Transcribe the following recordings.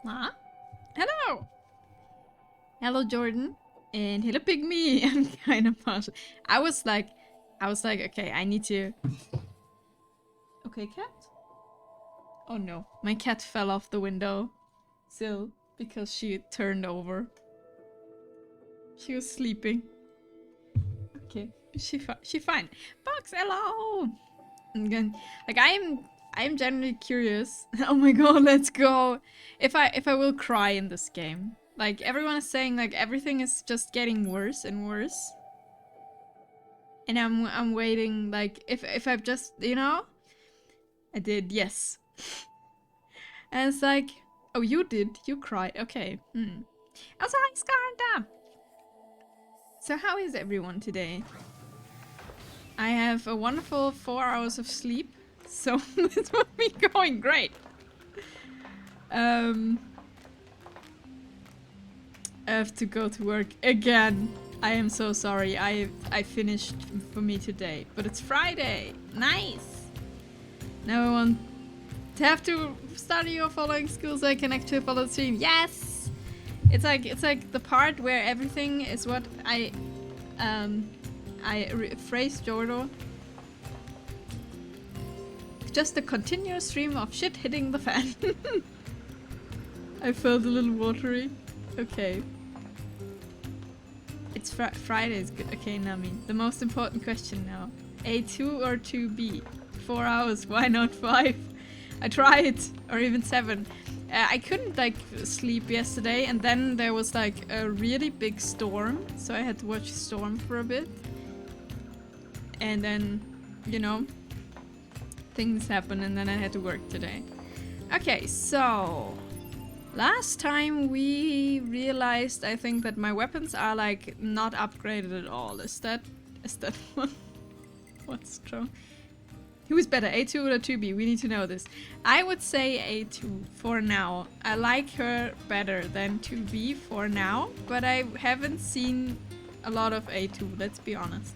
Huh? Hello! Hello, Jordan. And hello, Pygmy. I'm kind of partial. I was like, okay, I need to... Okay, cat? Oh no, my cat fell off the window sill because she turned over. She was sleeping. Okay, she fine. Box, hello! Again, like I'm genuinely curious. Oh my god, let's go! If I will cry in this game. Like everyone is saying, like everything is just getting worse and worse. And I'm waiting. Like if I've just I did, yes. And it's like, oh, you did, you cried, okay. Also, hi Skarda. So how is everyone today? I have a wonderful 4 hours of sleep, so this will be going great. I have to go to work again. I am so sorry. I finished for me today, but it's Friday. Nice. Now I want to have to start your following school so I can actually follow the stream. Yes. It's like the part where everything is what I phrased Jordo. Just a continuous stream of shit hitting the fan. I felt a little watery. Okay. It's Friday is good. Okay, Nami. The most important question now. A2 or 2B? 4 hours, why not 5? I tried, or even 7. I couldn't like sleep yesterday, and then there was like a really big storm, so I had to watch Storm for a bit. And then, you know, things happen, and then I had to work today. Okay, so last time we realized, I think, that my weapons are like not upgraded at all. Is that one? What's wrong? Who is better, A2 or 2B? We need to know this. I would say A2 for now. I like her better than 2B for now, but I haven't seen a lot of A2, let's be honest.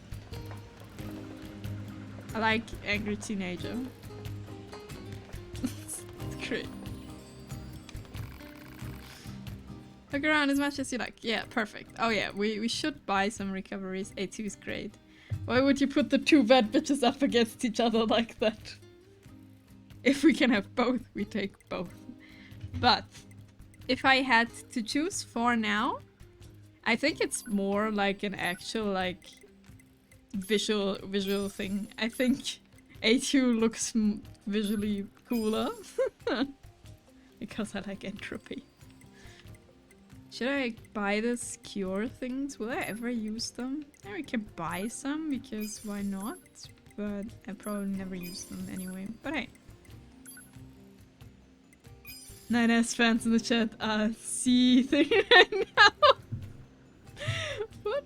I like Angry Teenager. It's great. Look around as much as you like. Yeah, perfect. Oh yeah, we should buy some recoveries. A2 is great. Why would you put the two bad bitches up against each other like that? If we can have both, we take both. But if I had to choose for now, I think it's more like an actual like visual thing. I think A2 looks visually cooler because I like entropy. Should I buy this cure things? Will I ever use them? Yeah, we can buy some because why not? But I probably never use them anyway. But hey. 9S fans in the chat are seething right now. What?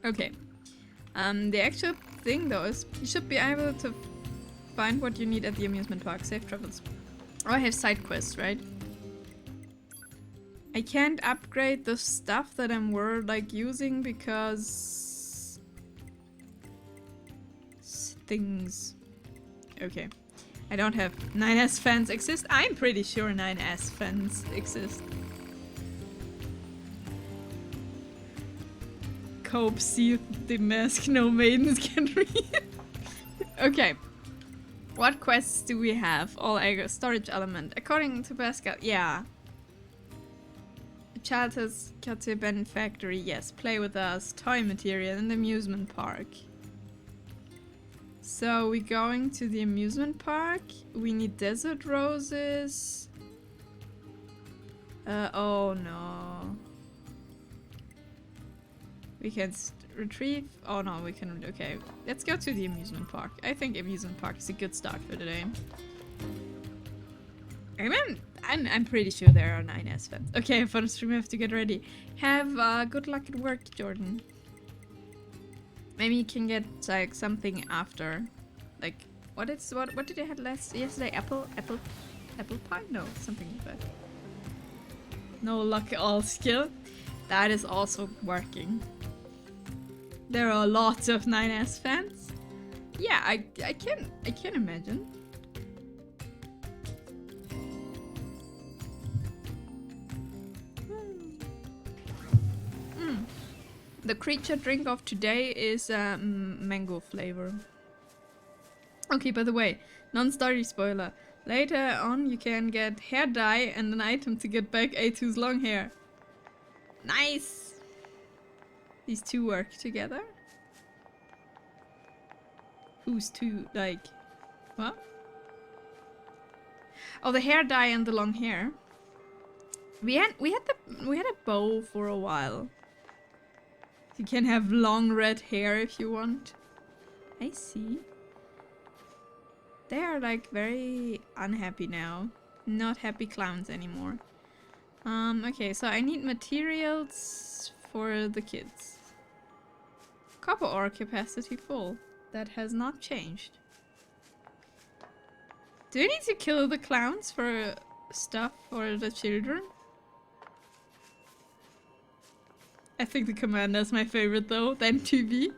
Okay. The actual thing though is you should be able to find what you need at the amusement park. Safe travels. Oh, I have side quests, right? I can't upgrade the stuff that I'm like using because things. Okay. I don't have 9S fans exist. I'm pretty sure 9S fans exist. Cope, see the mask no maidens can read. Okay. What quests do we have? All storage element. According to Pascal, yeah. A child has got to abandoned factory. Yes. Play with us. Toy material in the amusement park. So we're going to the amusement park. We need desert roses. Oh no. We can retrieve. Oh no, we can. Okay, let's go to the amusement park. I think amusement park is a good start for today. I'm pretty sure there are 9S fans. Okay, for the stream I have to get ready. Have good luck at work, Jordan. Maybe you can get like something after, like what did I have yesterday? Apple pie? No, something like that. No luck, all skill. That is also working. There are lots of 9S fans. Yeah, I can imagine. The creature drink of today is mango flavor. Okay, by the way, non-story spoiler. Later on, you can get hair dye and an item to get back A2's long hair. Nice! These two work together? Who's two? Like, what? Oh, the hair dye and the long hair. We had a bow for a while. You can have long red hair if you want. I see. They are like very unhappy now. Not happy clowns anymore. Okay, so I need materials for the kids. Copper ore capacity full. That has not changed. Do we need to kill the clowns for stuff for the children? I think the commander is my favorite though, then TV.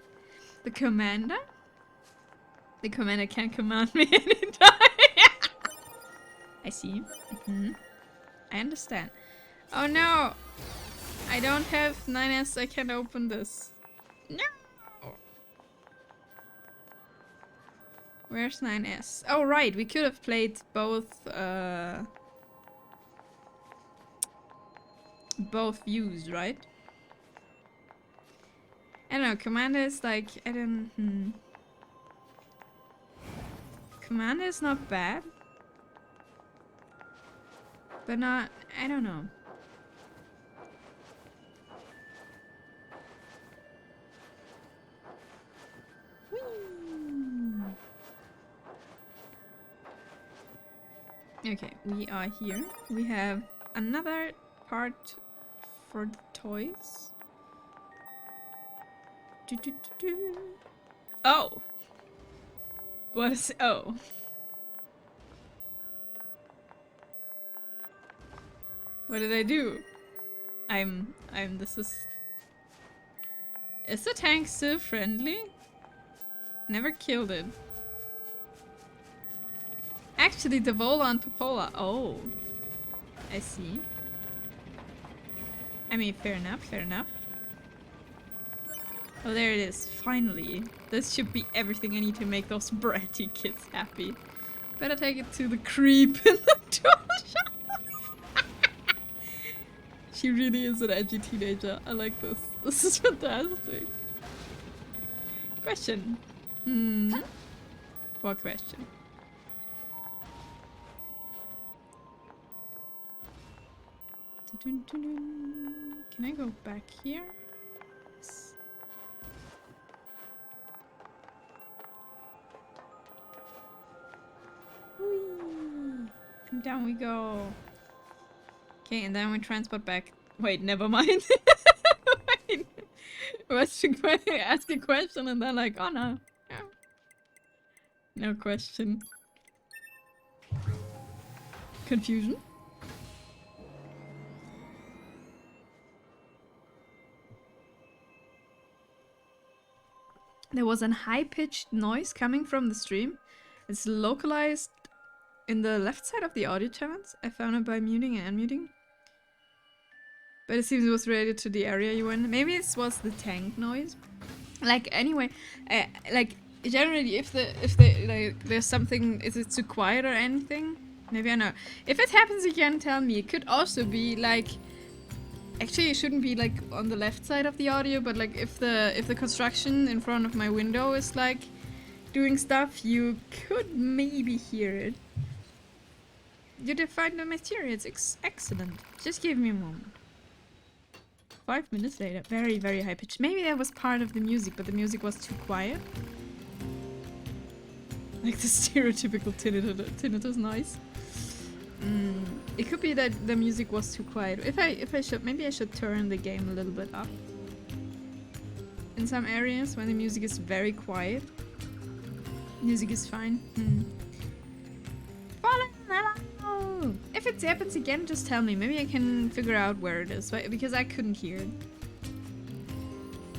The commander? The commander can command me anytime. I see. I understand. Oh no! I don't have 9S, I can't open this. No! Where's 9S? Oh right, we could have played both views, right? I don't know, Commander is like, I don't... Commander is not bad. But not... I don't know. Whee! Okay, we are here. We have another part for the toys. Oh! What is... oh. What did I do? This is... Is the tank still friendly? Never killed it. Actually, the Vola and Popola. Oh. I see. I mean, fair enough, fair enough. Oh, there it is. Finally. This should be everything I need to make those bratty kids happy. Better take it to the creep in the toy shop. She really is an edgy teenager. I like this. This is fantastic. Question. What question? Can I go back here? Yes. Whee! And down we go. Okay, and then we transport back. Wait, never mind. Wait. I was to ask a question and then like, oh no. No question. Confusion? There was a high-pitched noise coming from the stream. It's localized in the left side of the audio channels. I found it by muting and unmuting. But it seems it was related to the area you were in. Maybe this was the tank noise. Like, anyway, like, generally, if like, there's something, is it too quiet or anything? Maybe I know. If it happens again, tell me. It could also be, like, actually, it shouldn't be, like, on the left side of the audio, but, like, if the construction in front of my window is, like, doing stuff, you could maybe hear it. You defined the material. It's excellent. Just give me a moment. 5 minutes later. Very, very high pitched. Maybe that was part of the music, but the music was too quiet. Like the stereotypical tinnitus noise. It could be that the music was too quiet. Maybe I should turn the game a little bit up. In some areas, when the music is very quiet, music is fine. If it happens again, just tell me. Maybe I can figure out where it is, because I couldn't hear it.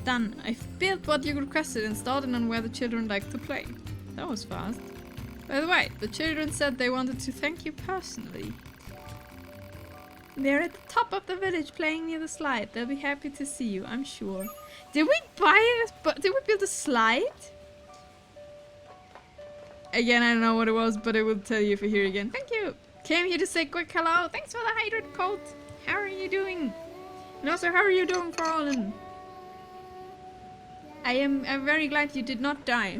Done. I've built what you requested, installed it on where the children like to play. That was fast. By the way, the children said they wanted to thank you personally. They're at the top of the village playing near the slide. They'll be happy to see you, I'm sure. Did we buy it? Did we build a slide? Again, I don't know what it was, but I will tell you if I hear it again. Thank you! Came here to say quick hello. Thanks for the hydrate coat. How are you doing? And also, how are you doing, Farlin? I'm very glad you did not die.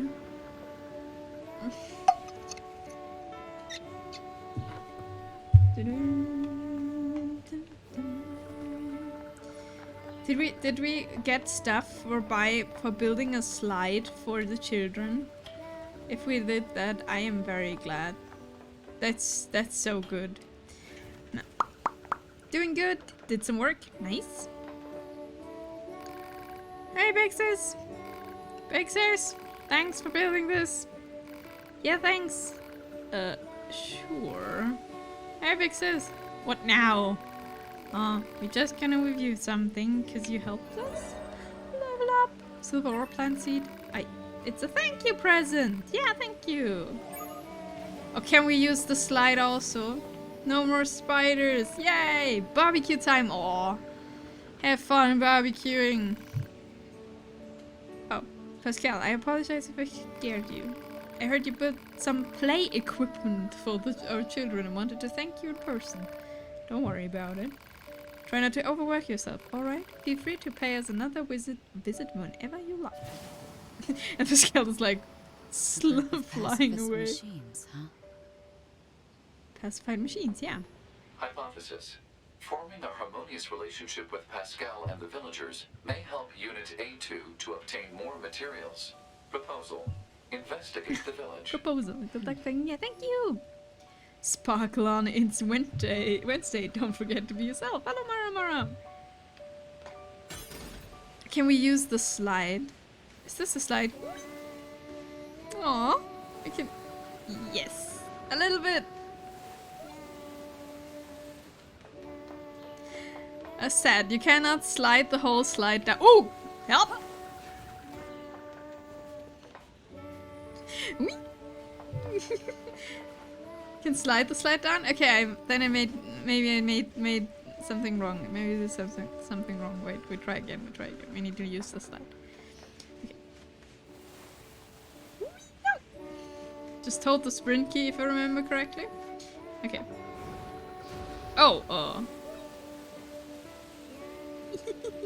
Did we get stuff for building a slide for the children? If we did that, I am very glad. That's so good. No. Doing good. Did some work. Nice. Hey, Bixers! Bixers! Thanks for building this. Yeah, thanks. Sure. Hey, Bixers! What now? We're just gonna review something because you helped us. Level up. Silver ore plant seed. It's a thank you present. Yeah, thank you. Oh, can we use the slide also? No more spiders. Yay! Barbecue time. Aw. Have fun barbecuing. Oh, Pascal, I apologize if I scared you. I heard you built some play equipment for our children and wanted to thank you in person. Don't worry about it. Try not to overwork yourself, alright? Feel free to pay us another visit whenever you like. And Pascal is like flying away. Machines, huh? Pacified machines, yeah. Hypothesis. Forming a harmonious relationship with Pascal and the villagers may help Unit A2 to obtain more materials. Proposal. Investigate the village. Proposal. Good luck, yeah, thank you. Sparkle on, it's Wednesday. Don't forget to be yourself. Hello, Mara. Can we use the slide? Is this a slide? Aww. I can... Yes. A little bit. Sad. You cannot slide the whole slide down. Oh! Help! Whee! Can slide the slide down? Okay, maybe I made something wrong. Maybe there's something wrong. Wait, we try again. We need to use the slide. Okay. No. Just hold the sprint key if I remember correctly. Okay. Oh,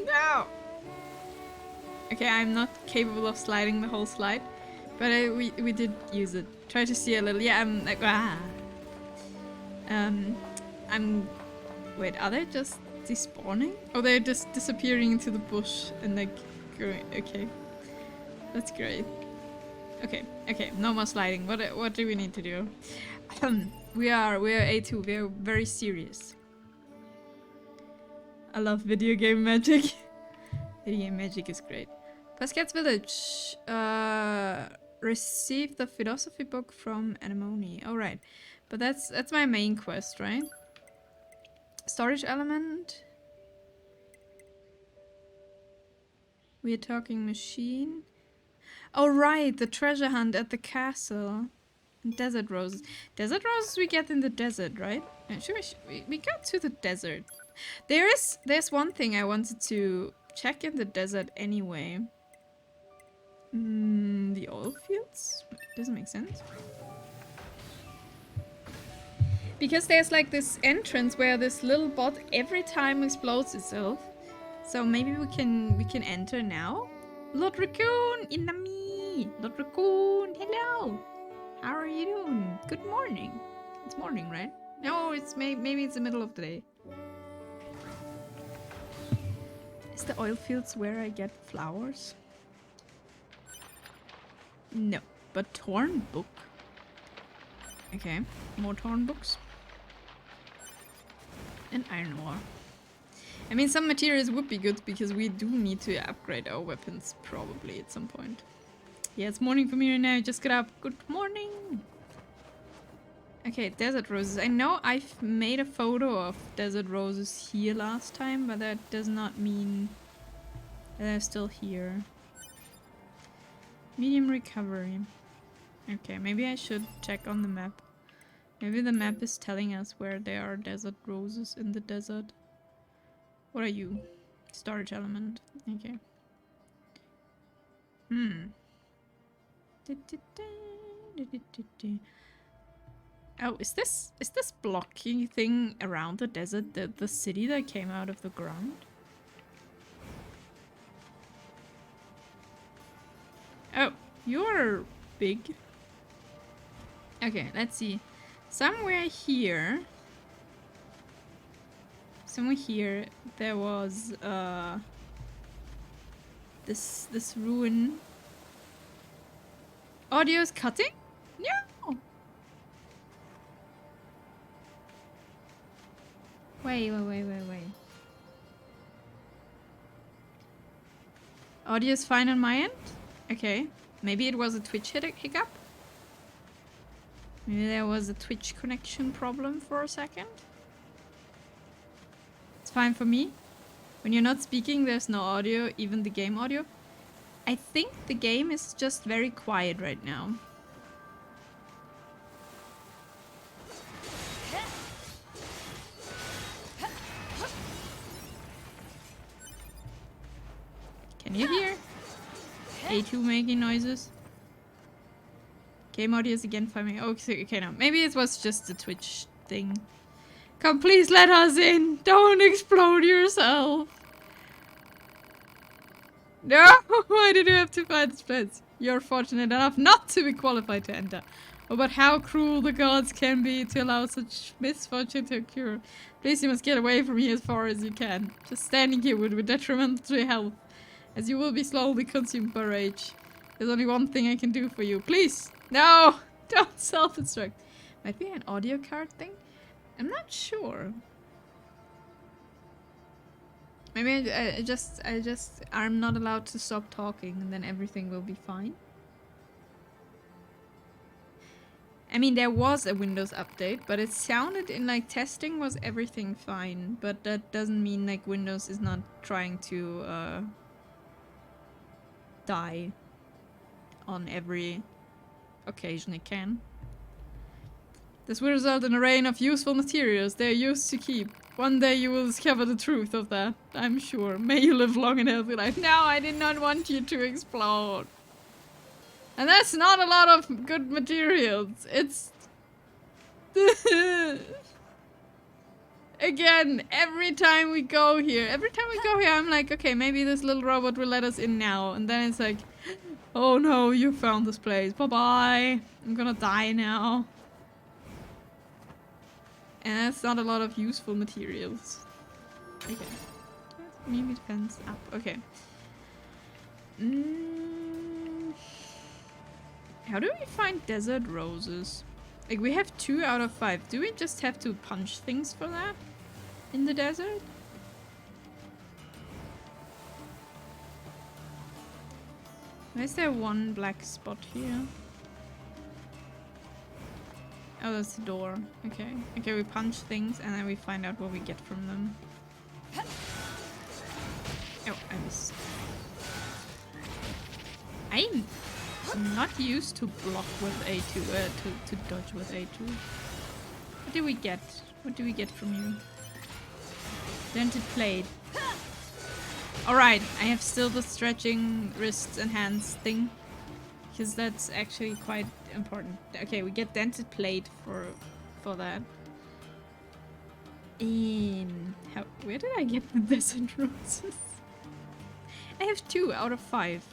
no! Okay, I'm not capable of sliding the whole slide, but we did use it. Try to see a little. Yeah, I'm like wait, are they just despawning? Oh, they're just disappearing into the bush and like going. Okay, that's great. Okay, no more sliding. What do we need to do? We are A2. We are very serious. I love video game magic. Video game magic is great. Pascal's village. Receive the philosophy book from Anemone. Alright. But that's my main quest, right? Storage element. We are talking machine. Oh right, the treasure hunt at the castle. And desert roses. Desert roses we get in the desert, right? We got to the desert. There's one thing I wanted to check in the desert anyway. The oil fields? Doesn't make sense. Because there's like this entrance where this little bot every time explodes itself. So maybe we can enter now. Lord Raccoon, Inami! Lord Raccoon, hello! How are you doing? Good morning. It's morning, right? No, it's maybe it's the middle of the day. Is the oil fields where I get flowers? No, but torn book. Okay, more torn books. And iron ore. I mean, some materials would be good because we do need to upgrade our weapons probably at some point. Yeah, it's morning for me right now. I just got up. Good morning. Okay, desert roses. I know I've made a photo of desert roses here last time, but that does not mean that they're still here. Medium recovery. Okay, maybe I should check on the map. Maybe the map is telling us where there are desert roses in the desert. What are you? Storage element. Okay. Oh, is this blocky thing around the desert the city that came out of the ground? Oh, you're big. Okay, let's see. Somewhere here there was this ruin. Audio's cutting? No. Wait. Audio's fine on my end? Okay. Maybe it was a Twitch hiccup? Maybe there was a Twitch connection problem for a second? It's fine for me. When you're not speaking, there's no audio, even the game audio. I think the game is just very quiet right now. Can you hear A2 making noises? Game audio is again fine. Okay, no. Maybe it was just a Twitch thing. Come, please let us in. Don't explode yourself. No! Why did you have to find this place? You're fortunate enough not to be qualified to enter. Oh, but how cruel the gods can be to allow such misfortune to occur. Please, you must get away from here as far as you can. Just standing here would be detrimental to your health, as you will be slowly consumed by rage. There's only one thing I can do for you. Please! No! Don't self-destruct. Might be an audio card thing? I'm not sure. Maybe I'm not allowed to stop talking and then everything will be fine. I mean, there was a Windows update, but it sounded in like testing was everything fine. But that doesn't mean like Windows is not trying to die on every occasion it can. This will result in a rain of useful materials they are used to keep. One day you will discover the truth of that, I'm sure. May you live long and healthy life. No, I did not want you to explode. And that's not a lot of good materials. It's... Again, every time we go here, I'm like, okay, maybe this little robot will let us in now. And then it's like, oh no, you found this place. Bye-bye. I'm gonna die now. And that's not a lot of useful materials. Okay. Maybe depends. Up. Okay. How do we find desert roses? Like, we have 2 out of 5. Do we just have to punch things for that? In the desert? Why is there one black spot here? Oh, that's the door. Okay. Okay, we punch things and then we find out what we get from them. Oh, I missed. I'm not used to block with A2, to dodge with A2. What do we get? What do we get from you? Dented plate. Alright, I have still the stretching wrists and hands thing. Because that's actually quite important. Okay, we get dented plate for that. Where did I get the desert roses? I have 2 out of 5.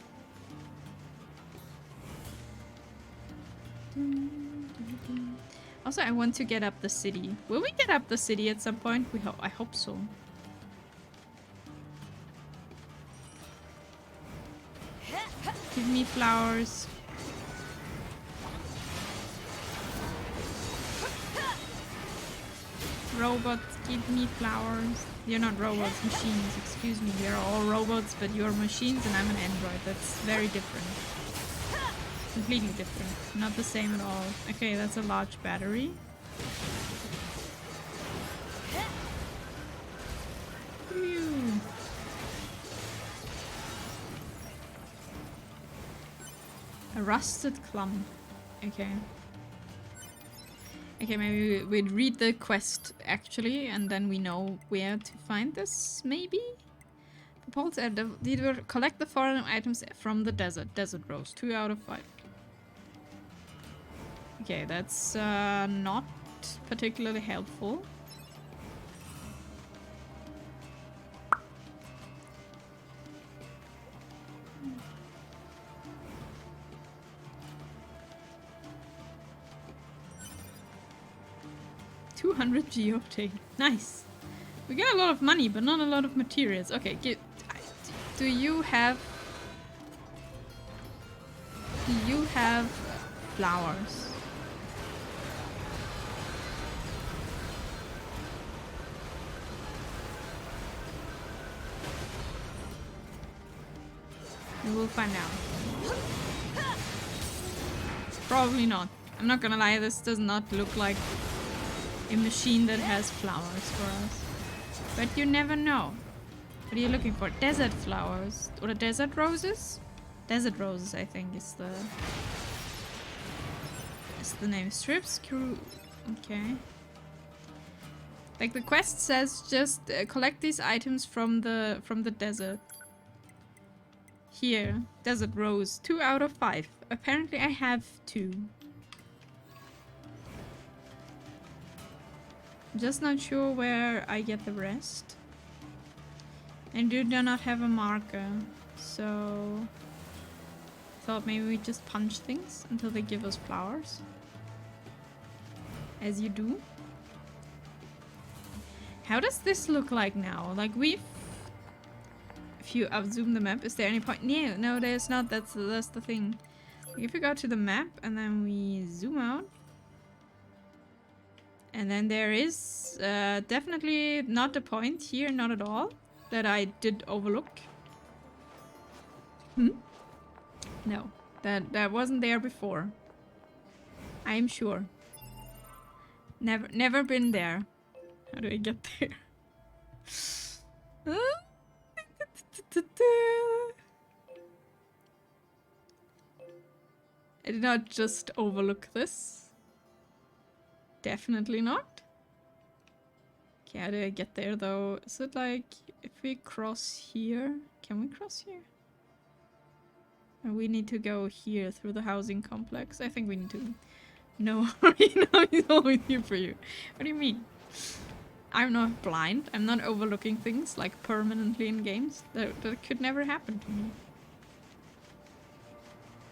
Also, I want to get up the city. Will we get up the city at some point? I hope so. Give me flowers. Robots, give me flowers. You're not robots, machines, excuse me. You're all robots, but you're machines and I'm an android. That's very different. Completely different. Not the same at all. Okay, that's a large battery. Phew. A rusted clump. Okay. Okay, maybe we'd read the quest actually, and then we know where to find this, maybe? Propose leader, collect the foreign items from the desert. Desert Rose, 2 out of 5. Okay, that's not particularly helpful. $200 geotane. Nice. We get a lot of money, but not a lot of materials. Okay, do you have flowers? We will find out. Probably not. I'm not gonna lie, this does not look like a machine that has flowers for us. But you never know. What are you looking for? Desert flowers? Or desert roses? Desert roses, I think, is the name. Strip screw. Okay. Like the quest says, just collect these items from the desert. Here, desert rose, 2 out of 5. Apparently, I have 2. I'm just not sure where I get the rest. And do not have a marker, so I thought maybe we just punch things until they give us flowers. As you do. How does this look like now? Like if you upzoom the map, is there any point? No, there's not. That's the thing. If we go to the map and then we zoom out, and then there is definitely not a point here, not at all, that I did overlook. No, that wasn't there before. I'm sure. Never been there. How do I get there? I did not just overlook this. Definitely not. Okay, how do I get there though? Is it like if we cross here? Can we cross here? Or we need to go here through the housing complex? I think we need to. No, he's always here for you. What do you mean? I'm not blind. I'm not overlooking things like permanently in games. That could never happen to me.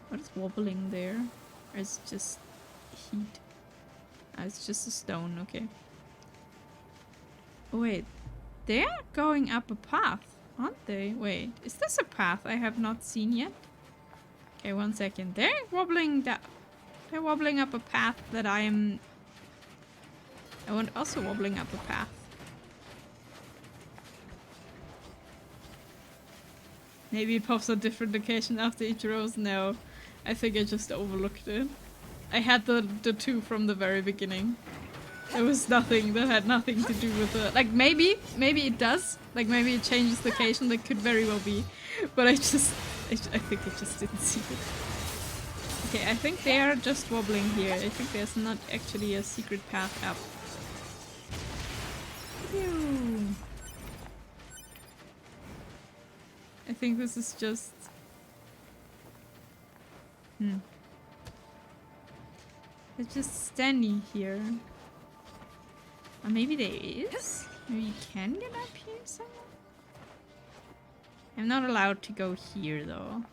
What is wobbling there? Or is it just heat? Ah, it's just a stone, okay. Oh, wait. They're going up a path, aren't they? Wait, is this a path I have not seen yet? Okay, 1 second. They're wobbling down. They're wobbling up a path that I am... I want also wobbling up a path. Maybe it pops a different location after each rose? No. I think I just overlooked it. I had the 2 from the very beginning. There was nothing that had nothing to do with it. Like maybe it does. Like maybe it changes location. That could very well be. But I think I just didn't see it. Okay, I think they are just wobbling here. I think there's not actually a secret path up. Phew. I think this is just... They're just standing here. Or maybe there is? Maybe you can get up here somewhere? I'm not allowed to go here though.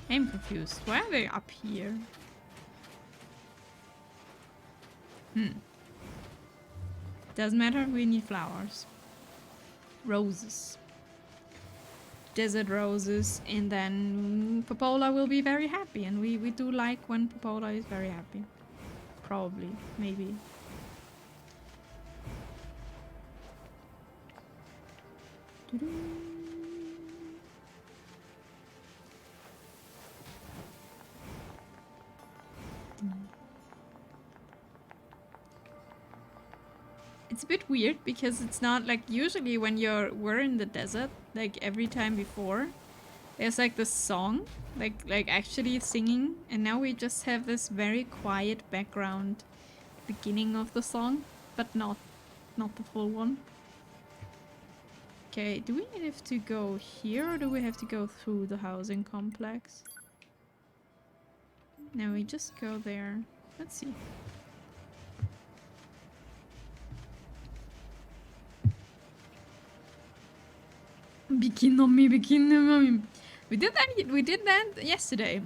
I'm confused. Why are they up here? Doesn't matter, we need flowers. Roses. Desert roses, and then Popola will be very happy, and we do like when Popola is very happy. Probably, maybe. It's a bit weird because it's not like usually when we're in the desert, like every time before, There's like the song, like actually singing, and now we just have this very quiet background beginning of the song, but not the full one. Okay, do we have to go here or do we have to go through the housing complex? No, we just go there. Let's see. Bikini. We did that yesterday.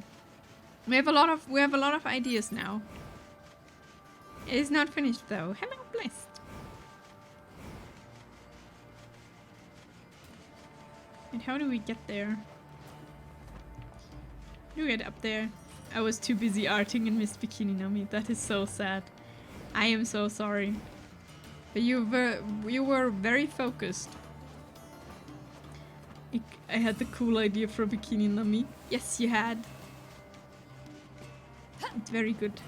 We have a lot of ideas now. It is not finished though. Hello, Bliss. And how do we get there? How do we get up there? I was too busy arting and missed Bikini no Mi. That is so sad. I am so sorry. But you were very focused. I had the cool idea for Bikini no Mi. Yes, you had. It's very good.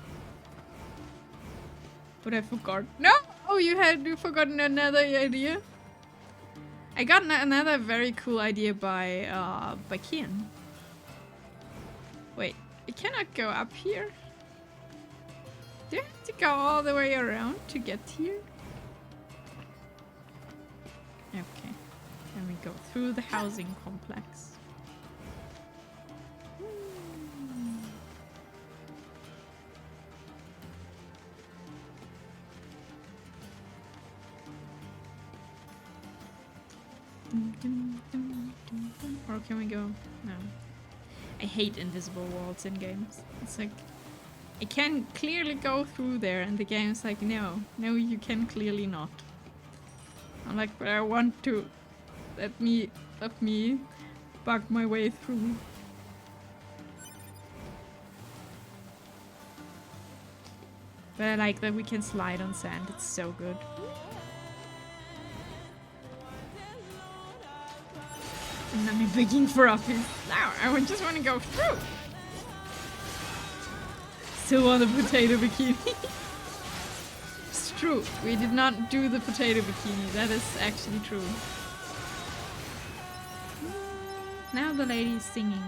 But I forgot. No! Oh, you forgotten another idea? I got another very cool idea by Kian. Wait, I cannot go up here? Do I have to go all the way around to get here? Okay. Then we go through the housing complex. Or can we go? No. I hate invisible walls in games. It's like I can clearly go through there and the game's like, no, you can clearly not. I'm like, but I want to. Let me bug my way through. But I like that we can slide on sand. It's so good. And then we're begging for office. Now I just want to go through. Still want the potato bikini. It's true. We did not do the potato bikini. That is actually true. Now the lady's singing.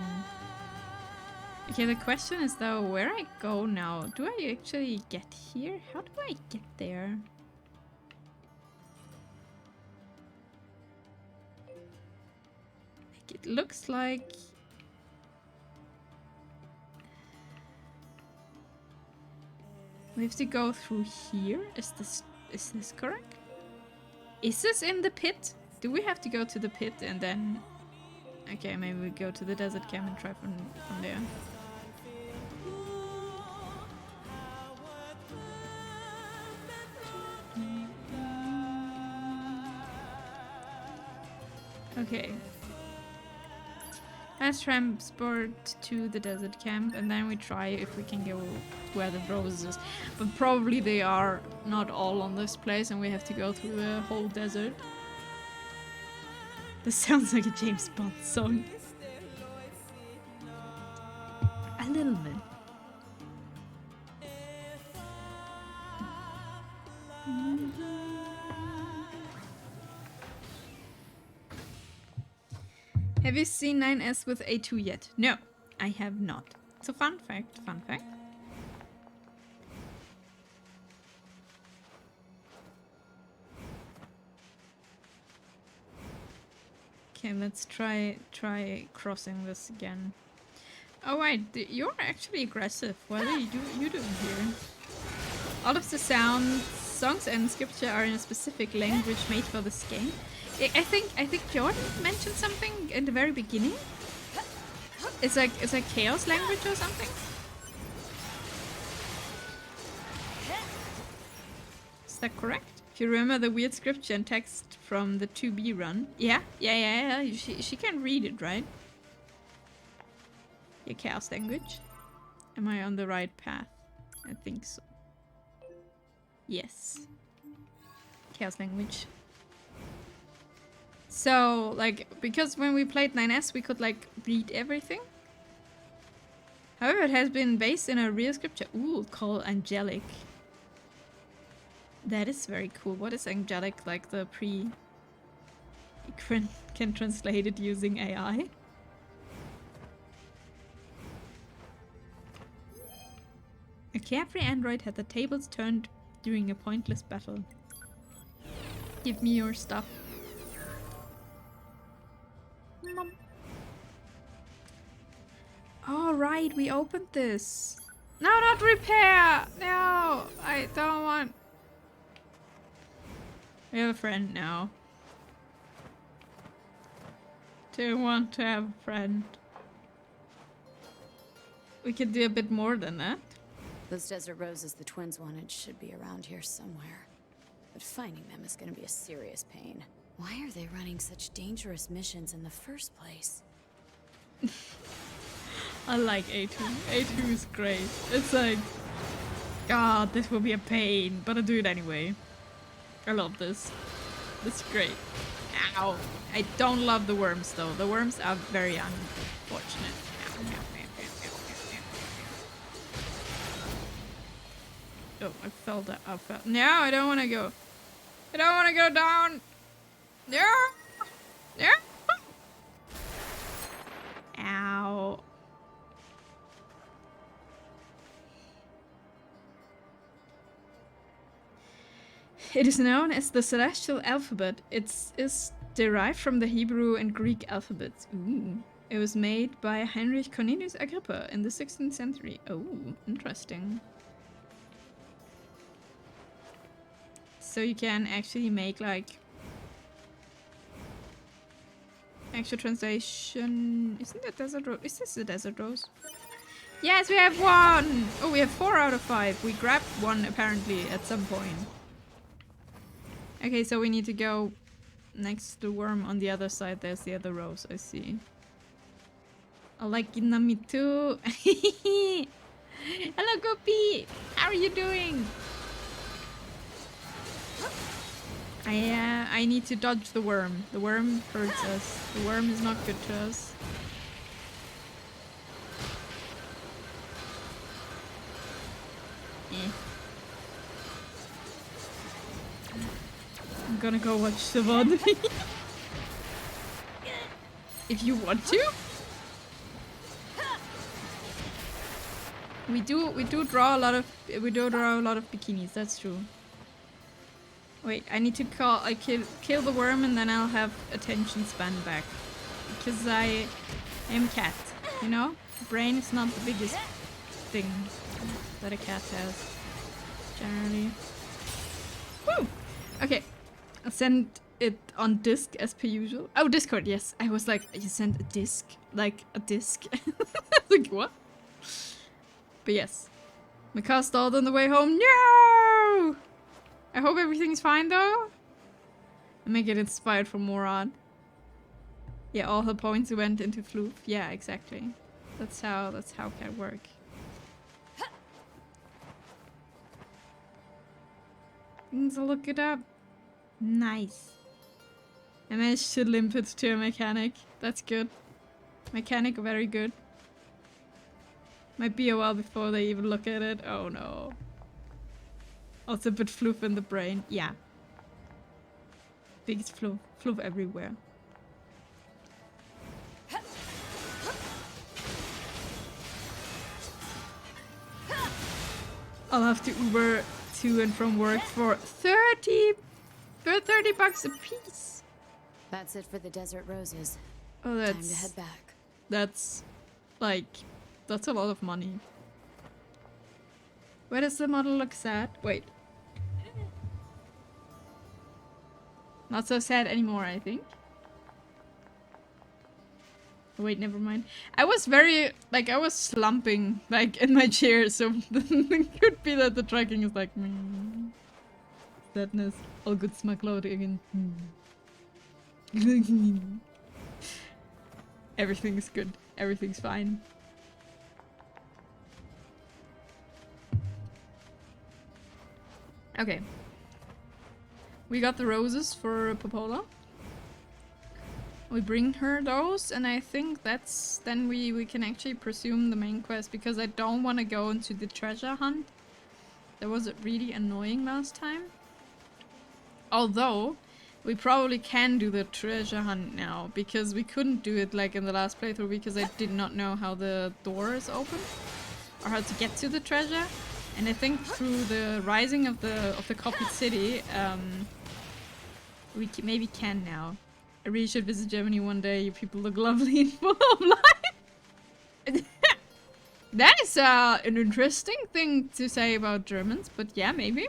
Okay, the question is though, where I go now? Do I actually get here? How do I get there? Like, it looks like... we have to go through here? Is this correct? Is this in the pit? Do we have to go to the pit and then... okay, maybe we go to the desert camp and try from there. Okay. Let's transport to the desert camp and then we try if we can go where the roses is. But probably they are not all on this place and we have to go through the whole desert. This sounds like a James Bond song. A little bit. Have you seen 9S with A2 yet? No, I have not. So fun fact. Okay, let's try crossing this again. Oh wait, you're actually aggressive. What are you doing here? All of the songs and scripture are in a specific language made for this game. I think Jordan mentioned something in the very beginning. It's like chaos language or something. Is that correct? If you remember the weird scripture and text from the 2B run. Yeah. She can read it, right? Your chaos language. Am I on the right path? I think so. Yes. Chaos language. So, like, because when we played 9S, we could, like, read everything. However, it has been based in a real scripture. Ooh, called angelic. That is very cool. What is angelic? Like the pre... You can translate it using AI. carefree android had the tables turned during a pointless battle. Give me your stuff. Mom. Oh, right, we opened this. No, not repair! No, I don't want... We have a friend now. Do want to have a friend. We could do a bit more than that. Those desert roses the twins wanted should be around here somewhere. But finding them is gonna be a serious pain. Why are they running such dangerous missions in the first place? I like A2. A2 is great. It's like, God, this will be a pain, but I do it anyway. I love this. This is great. Ow. I don't love the worms though. The worms are very unfortunate. Ow, ow, ow, ow, ow, ow, ow. Oh, I fell down. I fell. No, I don't want to go. I don't want to go down. No. No. Ow. It is known as the Celestial Alphabet. It is derived from the Hebrew and Greek alphabets. Ooh. It was made by Heinrich Cornelius Agrippa in the 16th century. Oh, interesting. So you can actually make like actual translation. Isn't that desert rose? Is this the desert rose? Yes, we have one! Oh, we have 4 out of 5. We grabbed one apparently at some point. Okay, so we need to go next to the worm on the other side. There's the other rose, I see. I like me too. Hello, Gopi! How are you doing? I need to dodge the worm. The worm hurts us. The worm is not good to us. Eh. I'm gonna go watch Savon. If you want to. We do draw a lot of bikinis, that's true. Wait, I need to kill the worm and then I'll have attention span back. Because I am cat, you know? Brain is not the biggest thing that a cat has. Generally. Woo! Okay. I'll send it on disc as per usual. Oh, Discord, yes. I was like, you sent a disc? Like a disc? Like, what? But yes. My car stalled on the way home. No! I hope everything's fine though. I may get inspired from Morad. Yeah, all her points went into Floof. Yeah, exactly. That's how can work. So look it up. Nice. I managed to limp it to a mechanic. That's good. Mechanic, very good. Might be a while before they even look at it. Oh no. Also a bit floof in the brain. Yeah. Biggest floof. Floof everywhere. I'll have to Uber to and from work for 30 bucks a piece. That's it for the desert roses. Oh, that's... Time to head back. That's... like... that's a lot of money. Where does the model look sad? Wait. Not so sad anymore, I think. Wait, never mind. I was very... like, I was slumping, like, in my chair, so it could be that the tracking is like... sadness. All good smuggled again. Everything's good. Everything's fine. Okay. We got the roses for Popola. We bring her those, and I think that's... then we can actually presume the main quest, because I don't want to go into the treasure hunt. That was really annoying last time. Although, we probably can do the treasure hunt now, because we couldn't do it like in the last playthrough, because I did not know how the door is open, or how to get to the treasure. And I think through the rising of the copied city, we maybe can now. I really should visit Germany one day. You people look lovely and full of life. That is an interesting thing to say about Germans, but yeah, maybe.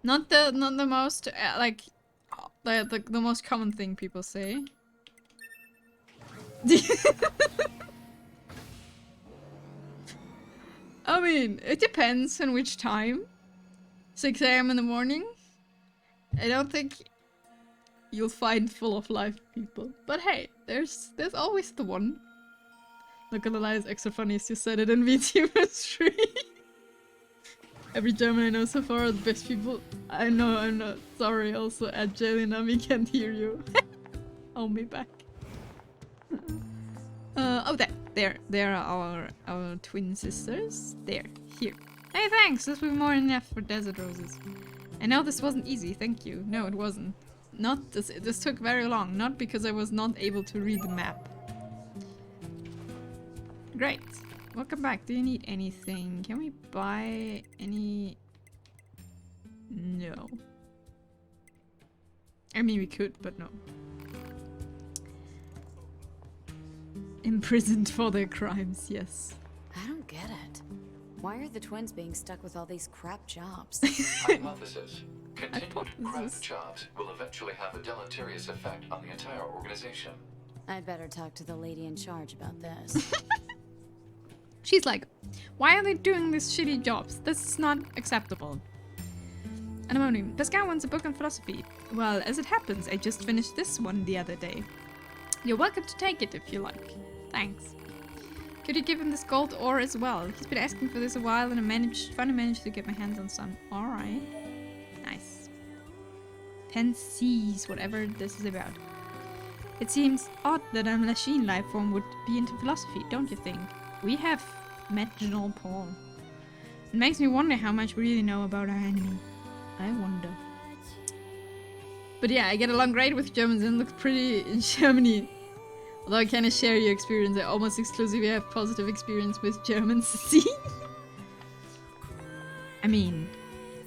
Not the most like the most common thing people say. I mean, it depends on which time. 6 a.m. in the morning. I don't think you'll find full of life people. But hey, there's always the one. Not gonna lie, it's extra funny as you said it in VTuber's 3. Every German I know so far are the best people. I know, I'm not sorry. Also, at Jelena, we can't hear you. Hold me back. Oh, there are our twin sisters. There, here. Hey, thanks. This will be more than enough for desert roses. I know this wasn't easy. Thank you. No, it wasn't. Not this. This took very long. Not because I was not able to read the map. Great. Welcome back. Do you need anything? Can we buy any? No. I mean, we could, but no. Imprisoned for their crimes, yes. I don't get it. Why are the twins being stuck with all these crap jobs? Hypothesis. Continued crap jobs will eventually have a deleterious effect on the entire organization. I'd better talk to the lady in charge about this. She's like, why are they doing these shitty jobs? This is not acceptable. Anemone, Pascal wants a book on philosophy. Well, as it happens, I just finished this one the other day. You're welcome to take it if you like. Thanks. Could you give him this gold ore as well? He's been asking for this a while and I finally managed to get my hands on some. Alright. Nice. Pensies, whatever this is about. It seems odd that a machine life form would be into philosophy, don't you think? We have met Jean Paul. It makes me wonder how much we really know about our enemy. I wonder. But yeah, I get along great with Germans and look pretty in Germany. Although I kind of share your experience, I almost exclusively have positive experience with Germans. See? I mean,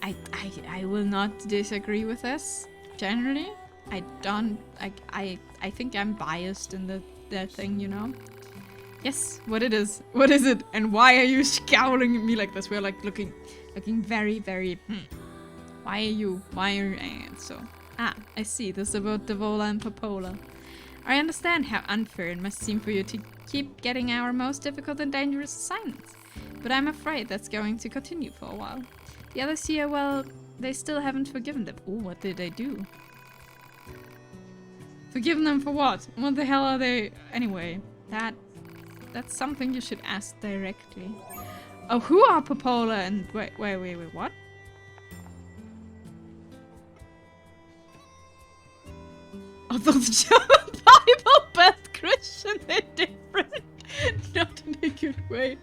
I will not disagree with this. Generally, I don't. I think I'm biased in that thing, you know. Yes, what it is. What is it? And why are you scowling at me like this? We're like looking very, very. Why are you? So? Ah, I see. This is about Devola and Popola. I understand how unfair it must seem for you to keep getting our most difficult and dangerous assignments, but I'm afraid that's going to continue for a while. The others here, well, they still haven't forgiven them. Oh, what did they do? Forgiven them for what? What the hell are they? Anyway, that's something you should ask directly. Oh, who are Popola and wait, what? I thought the German Bible, but Christian, they're different. Not in a good way.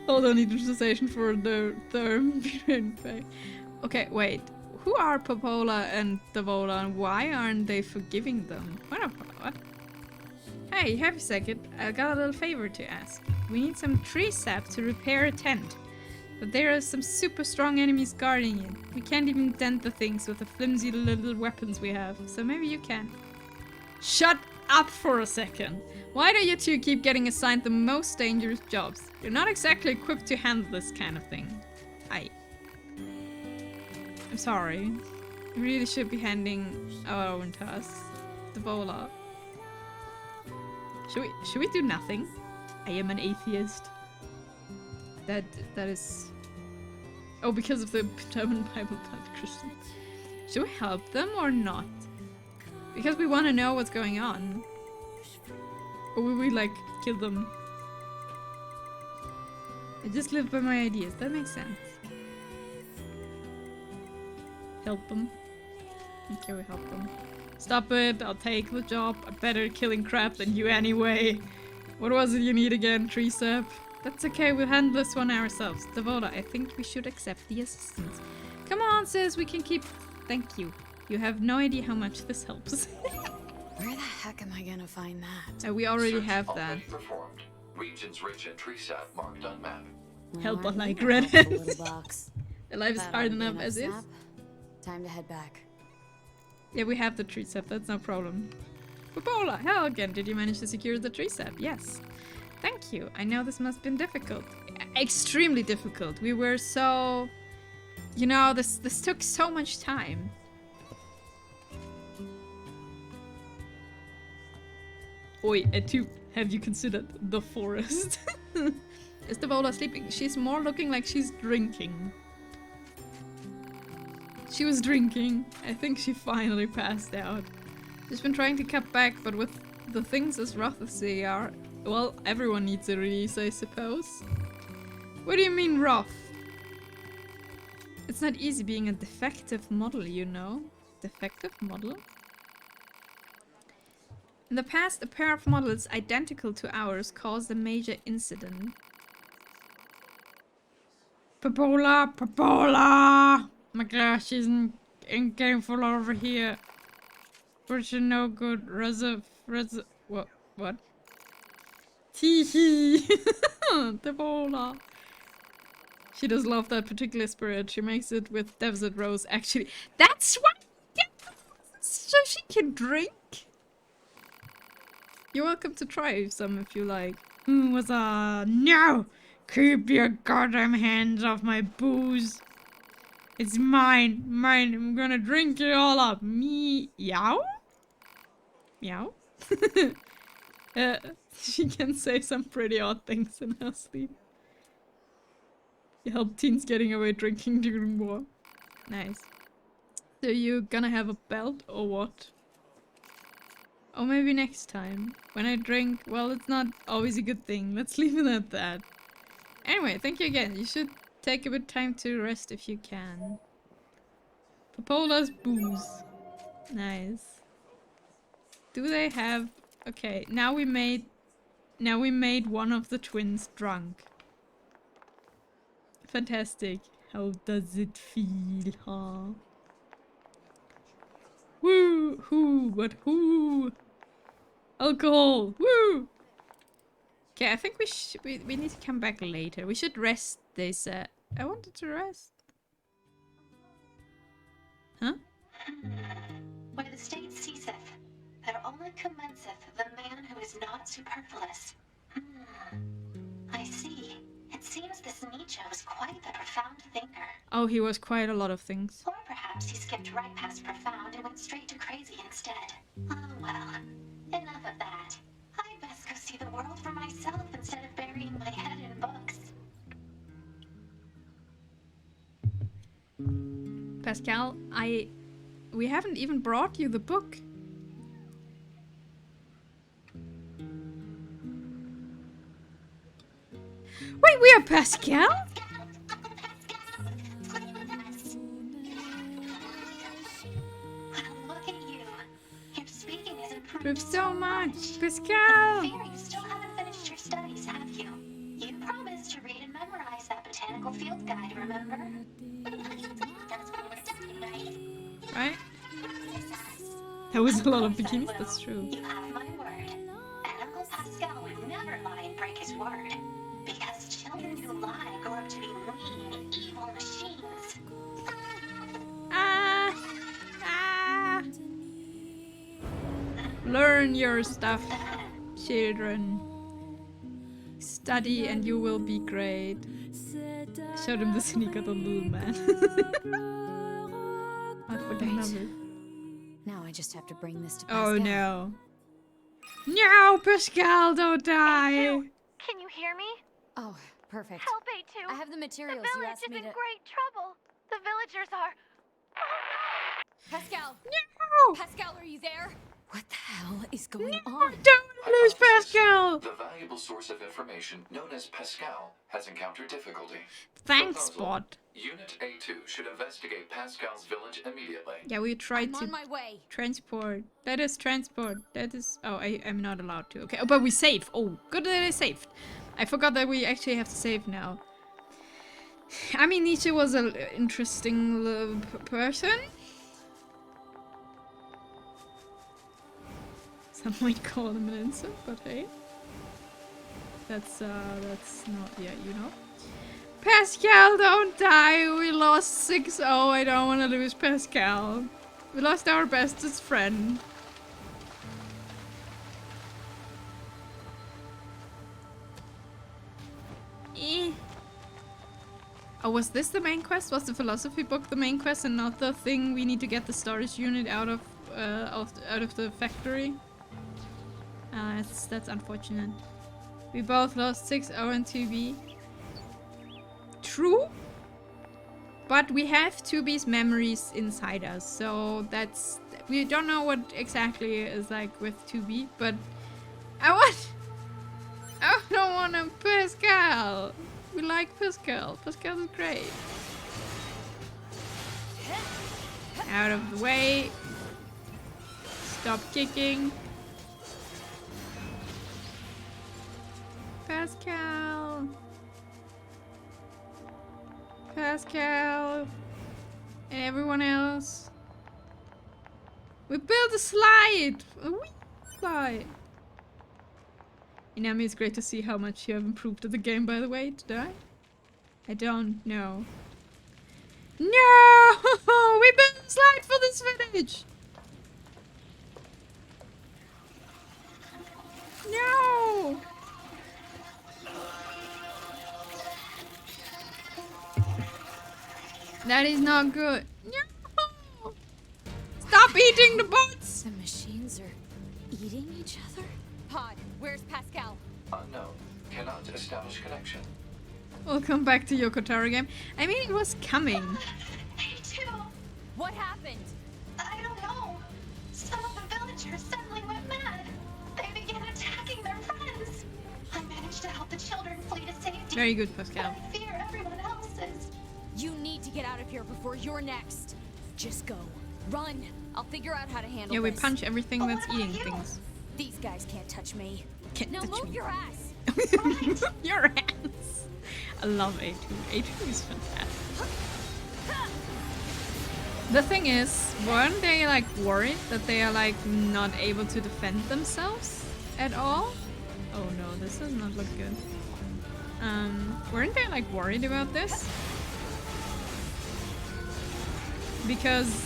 Hold on, need translation for the term. Okay, wait. Who are Popola and Devola and why aren't they forgiving them? What? Hey, have a second. I got a little favor to ask. We need some tree sap to repair a tent. But there are some super strong enemies guarding it. We can't even dent the things with the flimsy little weapons we have. So maybe you can. Shut up for a second. Why do you two keep getting assigned the most dangerous jobs? You're not exactly equipped to handle this kind of thing. I'm sorry. You really should be handing our own tasks. Devola. Should we do nothing? I am an atheist. That is... Oh, because of the German Bible, not Christian. Should we help them or not? Because we want to know what's going on. Or will we, like, kill them? I just live by my ideas. That makes sense. Help them. Okay, we help them. Stop it. I'll take the job. I'm better at killing crap than you anyway. What was it you need again, tree sap? That's okay, we'll handle this one ourselves. Devola, I think we should accept the assistance. Come on, sis, we can keep... Thank you. You have no idea how much this helps. Where the heck am I gonna find that? We already Search have that. already performed. Regions rich in tree sap marked on map. Helper Aren't we like a redheads. helpful little box? The life is That hard ought to be enough as is. snap. Time to head back. Yeah, we have the tree sap, that's no problem. Popola, hello again. Did you manage to secure the tree sap? Yes. Thank you. I know this must have been difficult. Extremely difficult. We were so... You know, this took so much time. Oi, Etu, have you considered the forest? Is the Vola sleeping? She's more looking like she's drinking. She was drinking. I think she finally passed out. She's been trying to cut back, but with the things as rough as they are, well, everyone needs a release, I suppose. What do you mean rough? It's not easy being a defective model, you know? Defective model? In the past, a pair of models identical to ours caused a major incident. Popola! Popola! My glasses ain't getting full over here. But you no good what? Teehee! Popola! She does love that particular spirit. She makes it with Desert Rose, actually. That's what! So she can drink? You're welcome to try some if you like. What's no! Keep your goddamn hands off my booze. It's mine. Mine. I'm gonna drink it all up. Meow? Meow? She can say some pretty odd things in her sleep. You help teens getting away drinking during war. Nice. So you gonna have a belt or what? Or maybe next time. When I drink, well, it's not always a good thing. Let's leave it at that. Anyway, thank you again. You should take a bit time to rest if you can. Popola's booze. Nice. Do they have... Okay, now we made one of the twins drunk. Fantastic. How does it feel, huh? Woo! Who? But who? Alcohol! Woo! Okay, I think we need to come back later. We should rest this. I wanted to rest. Huh? Where the state ceaseth, there only commenceth the man who is not superfluous. I see. It seems this Nietzsche was quite the profound thinker. Oh, he was quite a lot of things. Or perhaps he skipped right past profound and went straight to crazy instead. Oh well, enough of that. I'd best go see the world for myself instead of burying my head in books. Pascal, we haven't even brought you the book. Wait, we are Pascal? Look at you. Your speaking has improved Prove so much, I Pascal. fear you still haven't finished your studies, have you? You promised to read and memorize that botanical field guide, remember? That's what we're talking, right? Right? There was a lot of bikinis, that's true. You have my word. And Uncle Pascal would never lie and break his word. Because children who lie grow up to be mean, evil machines. Ah! Ah! Learn your stuff, children. Study and you will be great. Showed him the sneak of the little man. I fucking love it. Now I just have to bring this to Pascal. Oh no. No, Pascal, don't die! Can you hear me? Oh, perfect. Help A2. I have the The materials you village asked is me in to... great trouble. The villagers are... Pascal! No! Pascal, are you there? What the hell is going on? Don't lose Pascal! The valuable source of information known as Pascal has encountered difficulty. Thanks, Proposal. bot. Unit A2 should investigate Pascal's village immediately. Yeah, we tried I'm to on my way. transport. That is transport. That is... Oh, I'm not allowed to. Okay, oh, but we save. Oh, good that I saved. I forgot that we actually have to save now. I mean, Nietzsche was an interesting person. Some might call him an insult, but hey. That's not... Yeah, you know. Pascal, don't die. We lost 6-0. I don't want to lose Pascal. We lost our bestest friend. Eh. Oh, was this the main quest? Was the philosophy book the main quest and not the thing we need to get the storage unit out of the factory? That's unfortunate. We both lost 6-0 and 2B. True, but we have 2B's memories inside us, so that's... We don't know what exactly is like with 2B, but I don't want a Pascal. We like Pascal. Pascal is great. Out of the way. Stop kicking. Pascal. Pascal. And everyone else. We built a slide. A wee slide. Inami, it's great to see how much you have improved at the game, by the way. Did I? I don't know. No! We built a slide for this village! No! That is not good. No! Stop eating the bots! The machines are eating each other? Pod, where's Pascal? Unknown. Cannot establish connection. Welcome back to Yokotaro game. I mean, it was coming. A2, What happened? I don't know. Some of the villagers suddenly went mad. They began attacking their friends. I managed to help the children flee to safety. Very good, Pascal. But I fear everyone else is. You need to get out of here before you're next. Just go. Run. I'll figure out how to handle Yeah, we this. punch everything But that's what about eating you? things. These guys can't touch me. Can't Now touch move me. your ass. Your ass. I love A2. A2 is fantastic. The thing is, weren't they like worried that they are like not able to defend themselves at all? Oh no, this does not look good. Weren't they like worried about this? Because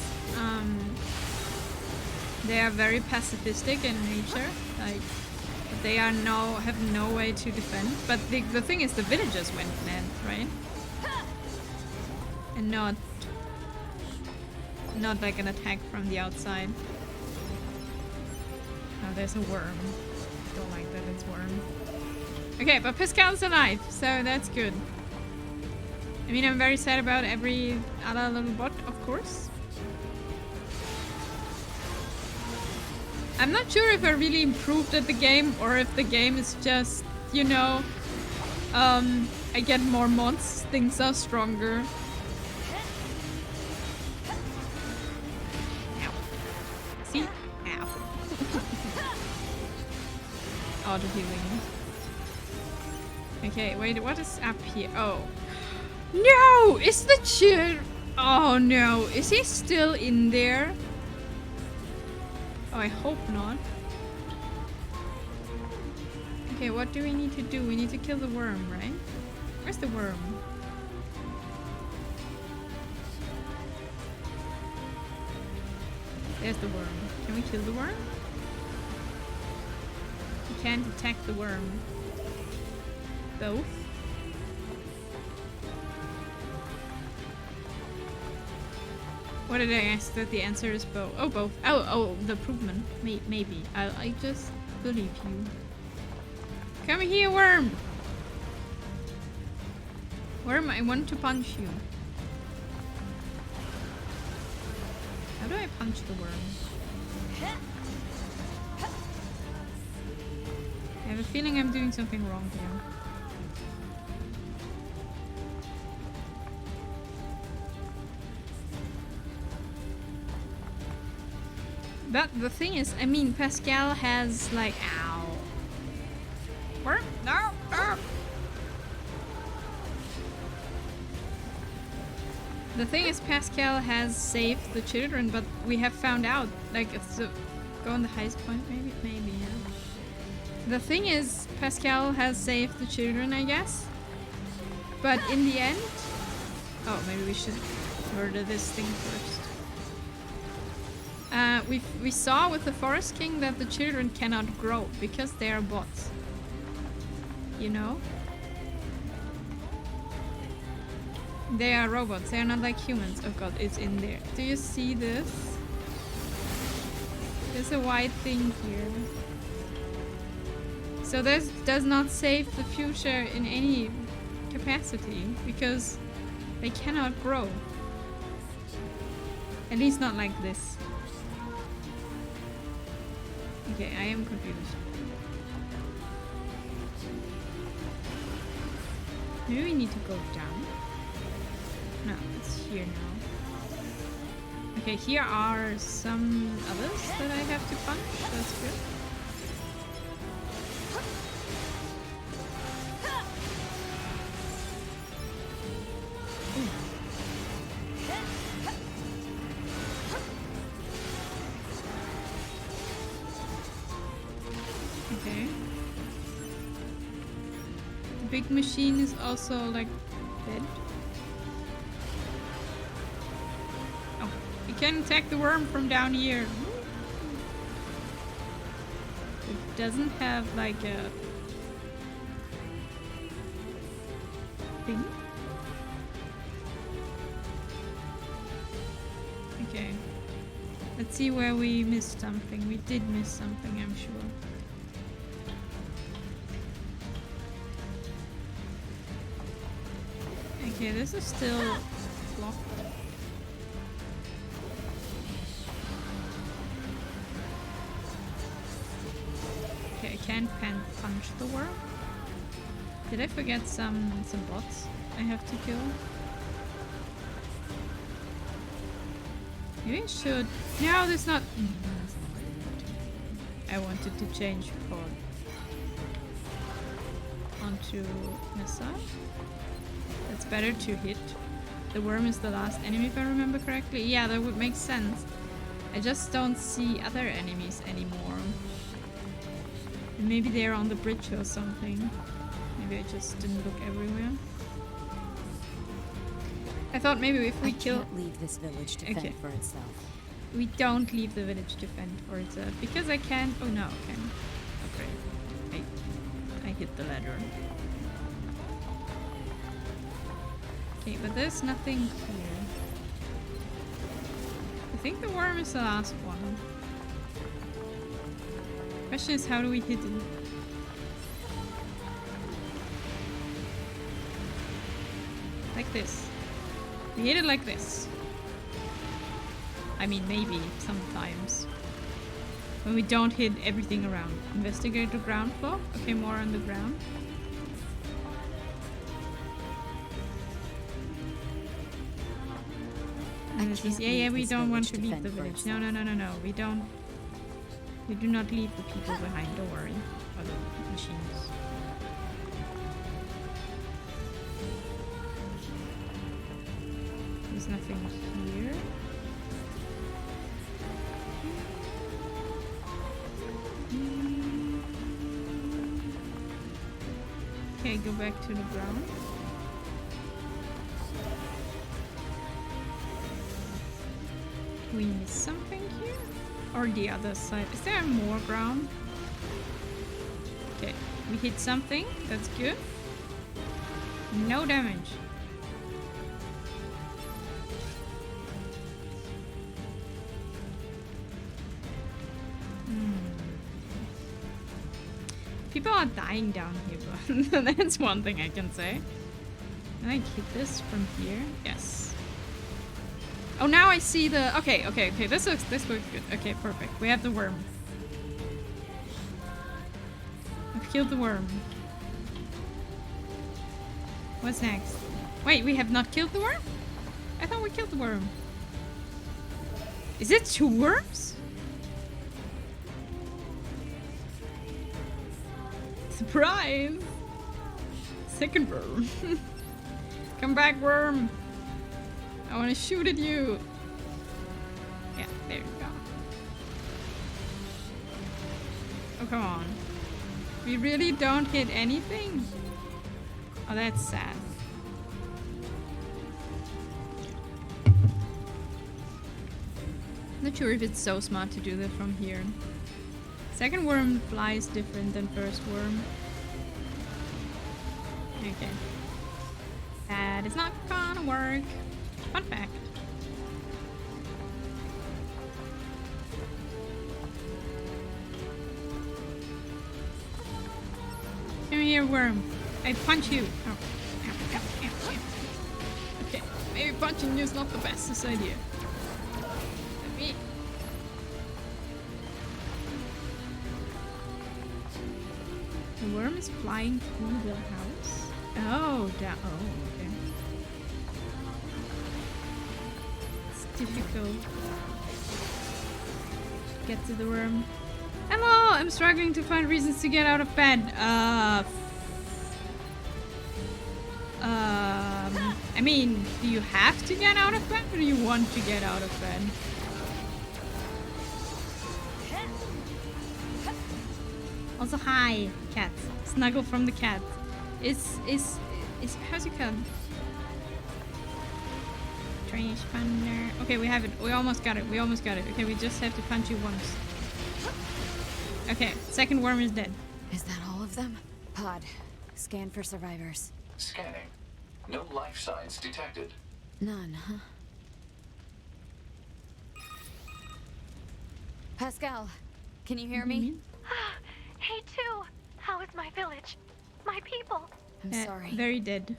they are very pacifistic in nature, like they are have no way to defend. But the thing is, the villagers went mad, right? And not like an attack from the outside. Oh, there's a worm. Don't like that it's worm. Okay, but Pascal's alive, so that's good. I mean, I'm very sad about every other little bot, of course. I'm not sure if I really improved at the game or if the game is just, you know, I get more mods, things are stronger. Ow. See? Ow. Auto healing. Okay, wait, what is up here? Oh. No! Is the child... Oh no, is he still in there? Oh, I hope not. Okay, what do we need to do? We need to kill the worm, right? Where's the worm? There's the worm. Can we kill the worm? We can't attack the worm. Both? What did I ask that the answer is both? Oh, both. Oh, the improvement. Maybe. I just believe you. Come here, worm! Worm, I want to punch you. How do I punch the worm? I have a feeling I'm doing something wrong here. But the thing is, I mean, Pascal has like, ow. Worm? No! No! The thing is, Pascal has saved the children, but we have found out, like, it's the, go on the highest point, maybe, yeah. The thing is, Pascal has saved the children, I guess. But in the end... Oh, maybe we should murder this thing first. We saw with the Forest King that the children cannot grow because they are bots. You know? They are robots, they are not like humans. Oh god, it's in there. Do you see this? There's a white thing here. So this does not save the future in any capacity because they cannot grow. At least not like this. Okay, I am confused. Maybe we need to go down. No, it's here now. Okay, here are some others that I have to punch. That's good. Okay. The big machine is also like dead. Oh, you can attack the worm from down here. It doesn't have like a thing. Okay. Let's see where we missed something. We did miss something, I'm sure. Okay, this is still locked. Okay, I can't punch the worm. Did I forget some bots I have to kill? Maybe I should. No, there's not. I wanted to change code onto missile. It's better to hit. The worm is the last enemy if I remember correctly. Yeah, that would make sense. I just don't see other enemies anymore. And maybe they're on the bridge or something. Maybe I just didn't look everywhere. I thought maybe if we kill... can't leave this village to fend for itself. We don't leave the village to fend for itself. Because I can't... Oh no, I can. Okay. I hit the ladder. Okay, but there's nothing here. I think the worm is the last one. Question is, how do we hit it? Like this. We hit it like this. I mean, maybe sometimes. When we don't hit everything around. Investigate the ground floor. Okay, more on the ground. Yeah, we don't want to leave the village. No. We don't. We do not leave the people behind, don't worry. Or the machines. There's nothing here. Okay, go back to the ground. We miss something here? Or the other side? Is there more ground? Okay, we hit something. That's good. No damage. People are dying down here, but that's one thing I can say. Can I hit this from here? Yes. Oh, now I see the... Okay. This looks good. Okay, perfect. We have the worm. I've killed the worm. What's next? Wait, we have not killed the worm? I thought we killed the worm. Is it 2 worms? Surprise! Second worm. Come back, worm. I want to shoot at you. Yeah, there you go. Oh, come on. We really don't hit anything? Oh, that's sad. Not sure if it's so smart to do that from here. Second worm flies different than first worm. Okay. That is not gonna work. Fun fact. Come here, worm. I punch you. Oh. Ow, ow, ow, ow. Okay, maybe punching you is not the bestest idea. Let me. The worm is flying through the house. Oh, down. Oh, okay. It's difficult to get to the worm. Hello! I'm struggling to find reasons to get out of bed. I mean, do you have to get out of bed or do you want to get out of bed? Also, hi, cat. Snuggle from the cat. How's your cat? Transponder. Okay, we have it. We almost got it. We almost got it. Okay, we just have to punch you once. Okay, second worm is dead. Is that all of them? Pod, scan for survivors. Scanning. No life signs detected. None, huh? Pascal, can you hear me? Hey, too. How is my village? My people? I'm sorry. Very dead.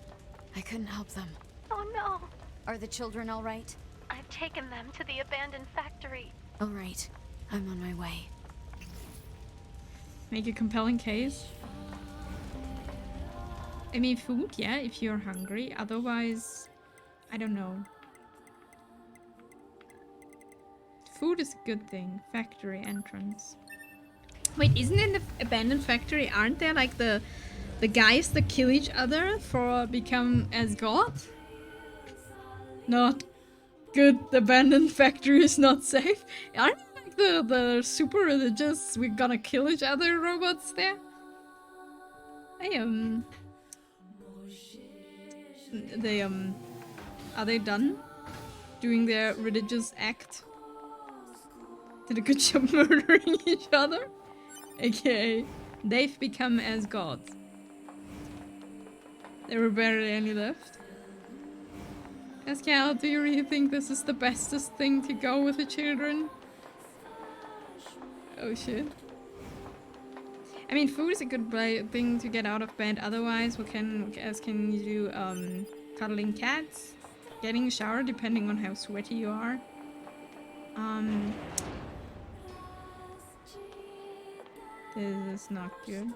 I couldn't help them. Oh no. Are the children all right? I've taken them to the abandoned factory. All right. I'm on my way. Make a compelling case. I mean, food, yeah, if you're hungry. Otherwise, I don't know. Food is a good thing. Factory entrance. Wait, isn't in the abandoned factory, aren't there like the guys that kill each other for become as god? Not good. The abandoned factory is not safe. Aren't like the super religious, we're gonna kill each other robots there? Are they done doing their religious act? Did a good job murdering each other? Okay, they've become as gods. There were barely any left. Pascal, do you really think this is the bestest thing to go with the children? Oh shit. I mean, food is a good thing to get out of bed. Otherwise, what can you do? Cuddling cats, getting a shower, depending on how sweaty you are. This is not good.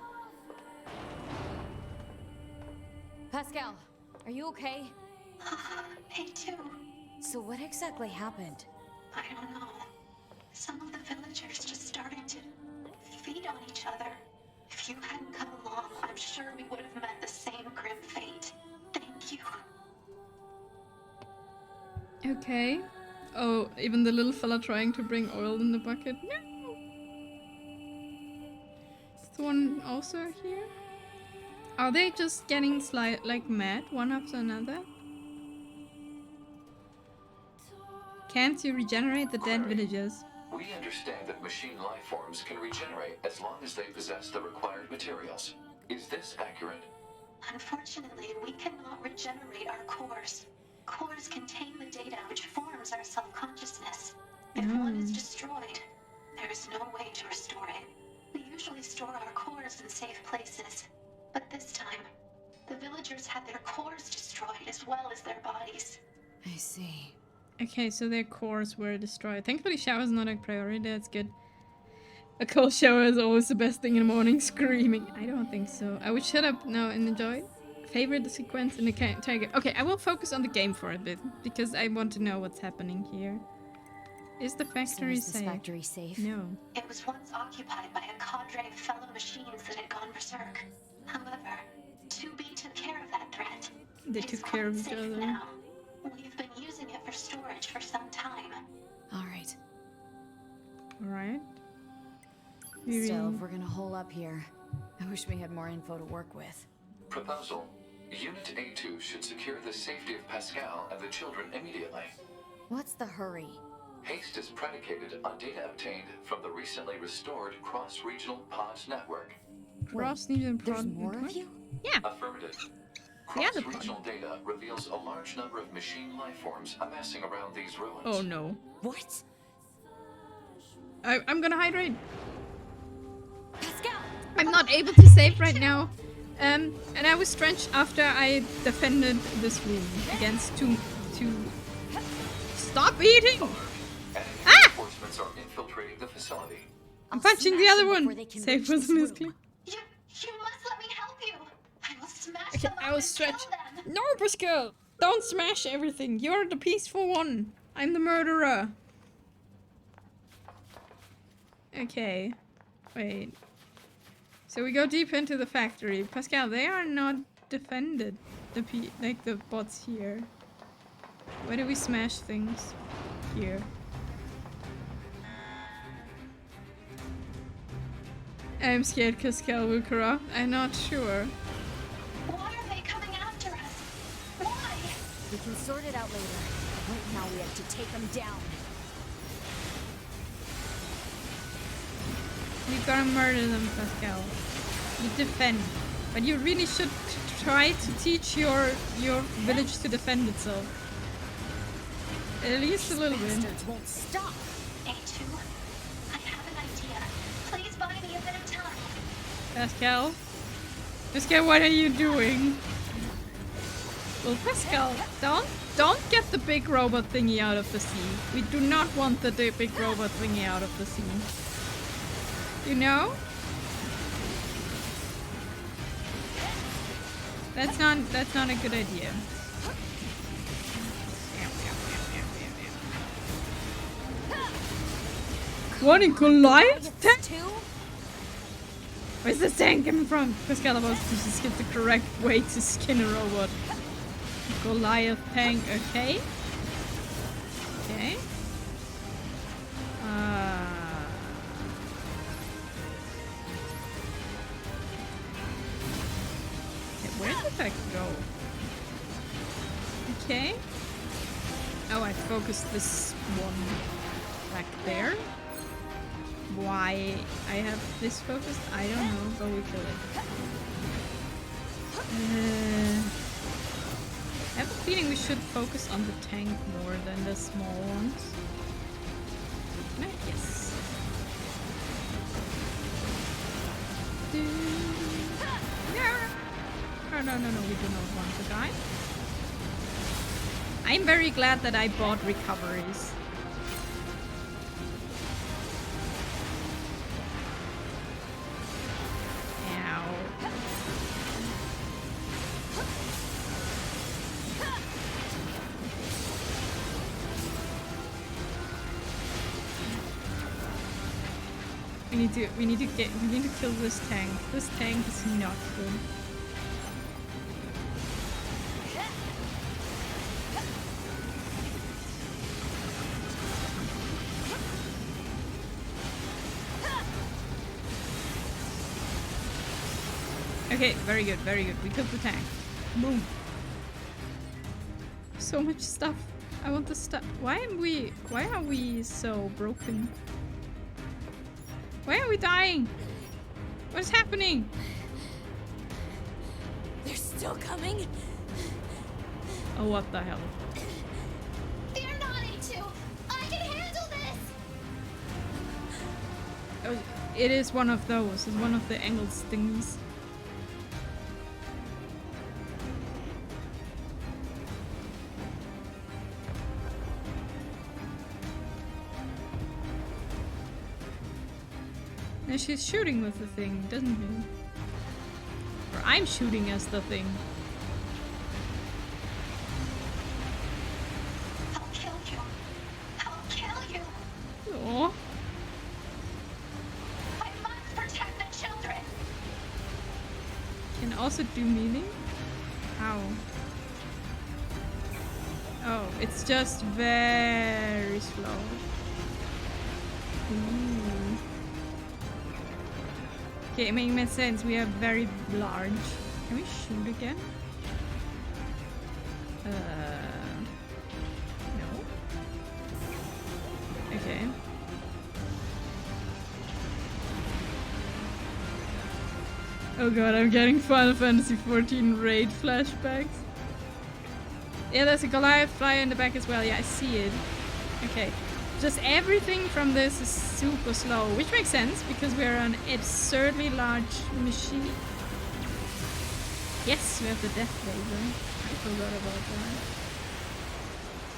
Pascal, are you okay? Me too. So what exactly happened? I don't know. Some of the villagers just started to feed on each other. If you hadn't come along, I'm sure we would have met the same grim fate. Thank you. Okay. Oh, even the little fella trying to bring oil in the bucket. No! Is the one also here? Are they just getting like mad one after another? Can't you regenerate the dead villagers? We understand that machine life forms can regenerate as long as they possess the required materials. Is this accurate? Unfortunately, we cannot regenerate our cores. Cores contain the data which forms our self-consciousness. If one is destroyed, there is no way to restore it. We usually store our cores in safe places. But this time, the villagers had their cores destroyed as well as their bodies. I see. Okay, so their cores were destroyed. Thankfully, shower's not a priority. That's good. A cold shower is always the best thing in the morning. Screaming. I don't think so. I would shut up now and enjoy. Favorite sequence in the entire game. Okay, I will focus on the game for a bit because I want to know what's happening here. Is the factory Is this safe? factory safe? No. It was once occupied by a cadre of fellow machines that had gone berserk. However, 2B took care of that threat. They It's took care of quite each safe other. now. We've been using it for storage for some time. All right. Alright. Still, if we're gonna hole up here, I wish we had more info to work with. Proposal. Unit A2 should secure the safety of Pascal and the children immediately. What's the hurry? Haste is predicated on data obtained from the recently restored cross-regional pods network. Cross regional There's pod more network? of you? Yeah, Affirmative. the other pod. Cross-regional data reveals a large number of machine life forms amassing around these ruins. Oh no. What? I'm gonna hydrate. Pascal! I'm not able to save right now. And I was drenched after I defended this room against two. Stop eating! Enemy Ah! reinforcements are infiltrating the facility. I'm I'll punching the smash other them one. before they can Save reach was this misclick. room. You must let me help you. I will smash Okay, them I up will and stretch. kill them. No, Pascal! Don't smash everything. You're the peaceful one. I'm the murderer. Okay. Wait. So we go deep into the factory. Pascal, they are not defended. The bots here. Where do we smash things? Here. I'm scared Pascal will corrupt. I'm not sure. Why are they coming after us? Why? We can sort it out later. Right now we have to take them down. You gotta murder them, Pascal. You defend. But you really should try to teach your village to defend itself. At least a little bit. Bastards won't stop. A2, I have an idea. Please buy me a bit of time. Pascal? Pascal, what are you doing? Well, Pascal, don't get the big robot thingy out of the sea. We do not want the big robot thingy out of the sea. You know? That's not a good idea. What in Goliath? Two? Where's the tank coming from? Pascal was to just get the correct way to skin a robot. Goliath tank, okay. Okay. Okay, where did that go? Okay. Oh, I focused this one back there. Why I have this focused, I don't know, but we kill it. I have a feeling we should focus on the tank more than the small ones. No, yes. No, we do not want to die. I'm very glad that I bought recoveries. We need to kill this tank. This tank is not good. Okay, very good, very good. We killed the tank. Boom. So much stuff. I want the stuff. Why are we so broken? Why are we dying? What is happening? They're still coming? Oh, what the hell? Fear not, A2. I can handle this. Oh, it is one of those. It's one of the angles thingies. Now she's shooting with the thing, doesn't she? Or I'm shooting as the thing. I'll kill you. I'll kill you. Aww. I must protect the children. Can also do melee? How? Oh, it's just very slow. Ooh. Okay, it makes sense. We are very large. Can we shoot again? No. Oh god, I'm getting Final Fantasy 14 raid flashbacks. Yeah, there's a Goliath flyer in the back as well. Yeah, I see it. Okay. Just everything from this is super slow, which makes sense because we're an absurdly large machine. Yes, we have the death laser. I forgot about that.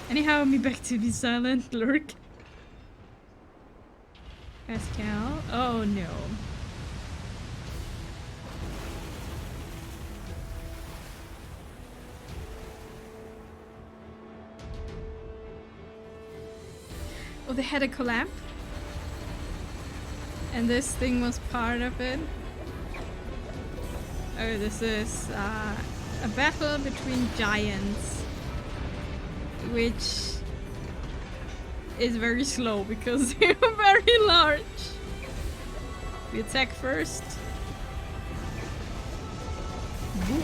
Anyhow, me back to the silent lurk. Pascal. Oh no. Oh, they had a collab. And this thing was part of it. Oh, this is a battle between giants. Which is very slow because they're very large. We attack first. Boom.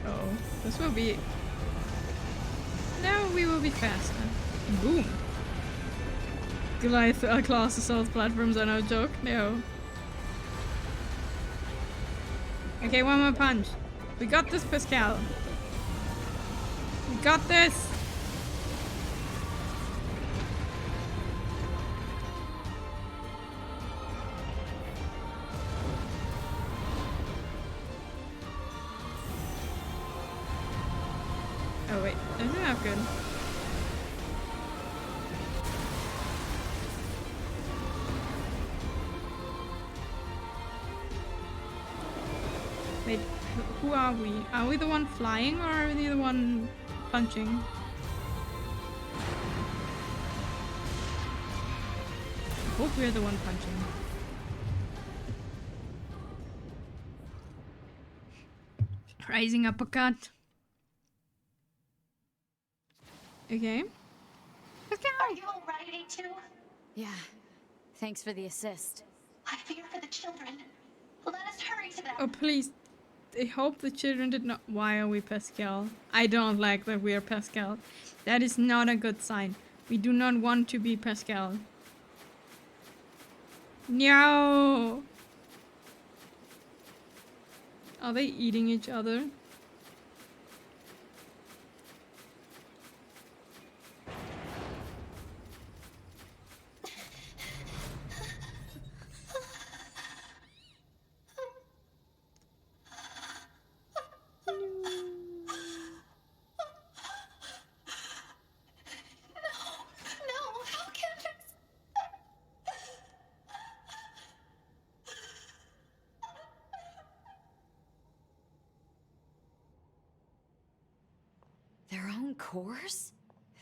Oh, this will be... No, we will be faster. Boom. Goliath class assault platforms are no joke. No. Okay, one more punch. We got this, Pascal. We got this. Oh wait, isn't that good? Wait, who are we? Are we the one flying or are we the one punching? I hope we're the one punching. Rising uppercut. Okay. Let's go. Are you alright, A2? Yeah. Thanks for the assist. I fear for the children. Let us hurry to them. Oh, please. I hope the children did not... Why are we Pascal? I don't like that we are Pascal. That is not a good sign. We do not want to be Pascal. No. Are they eating each other? No, how can this? Their own cores?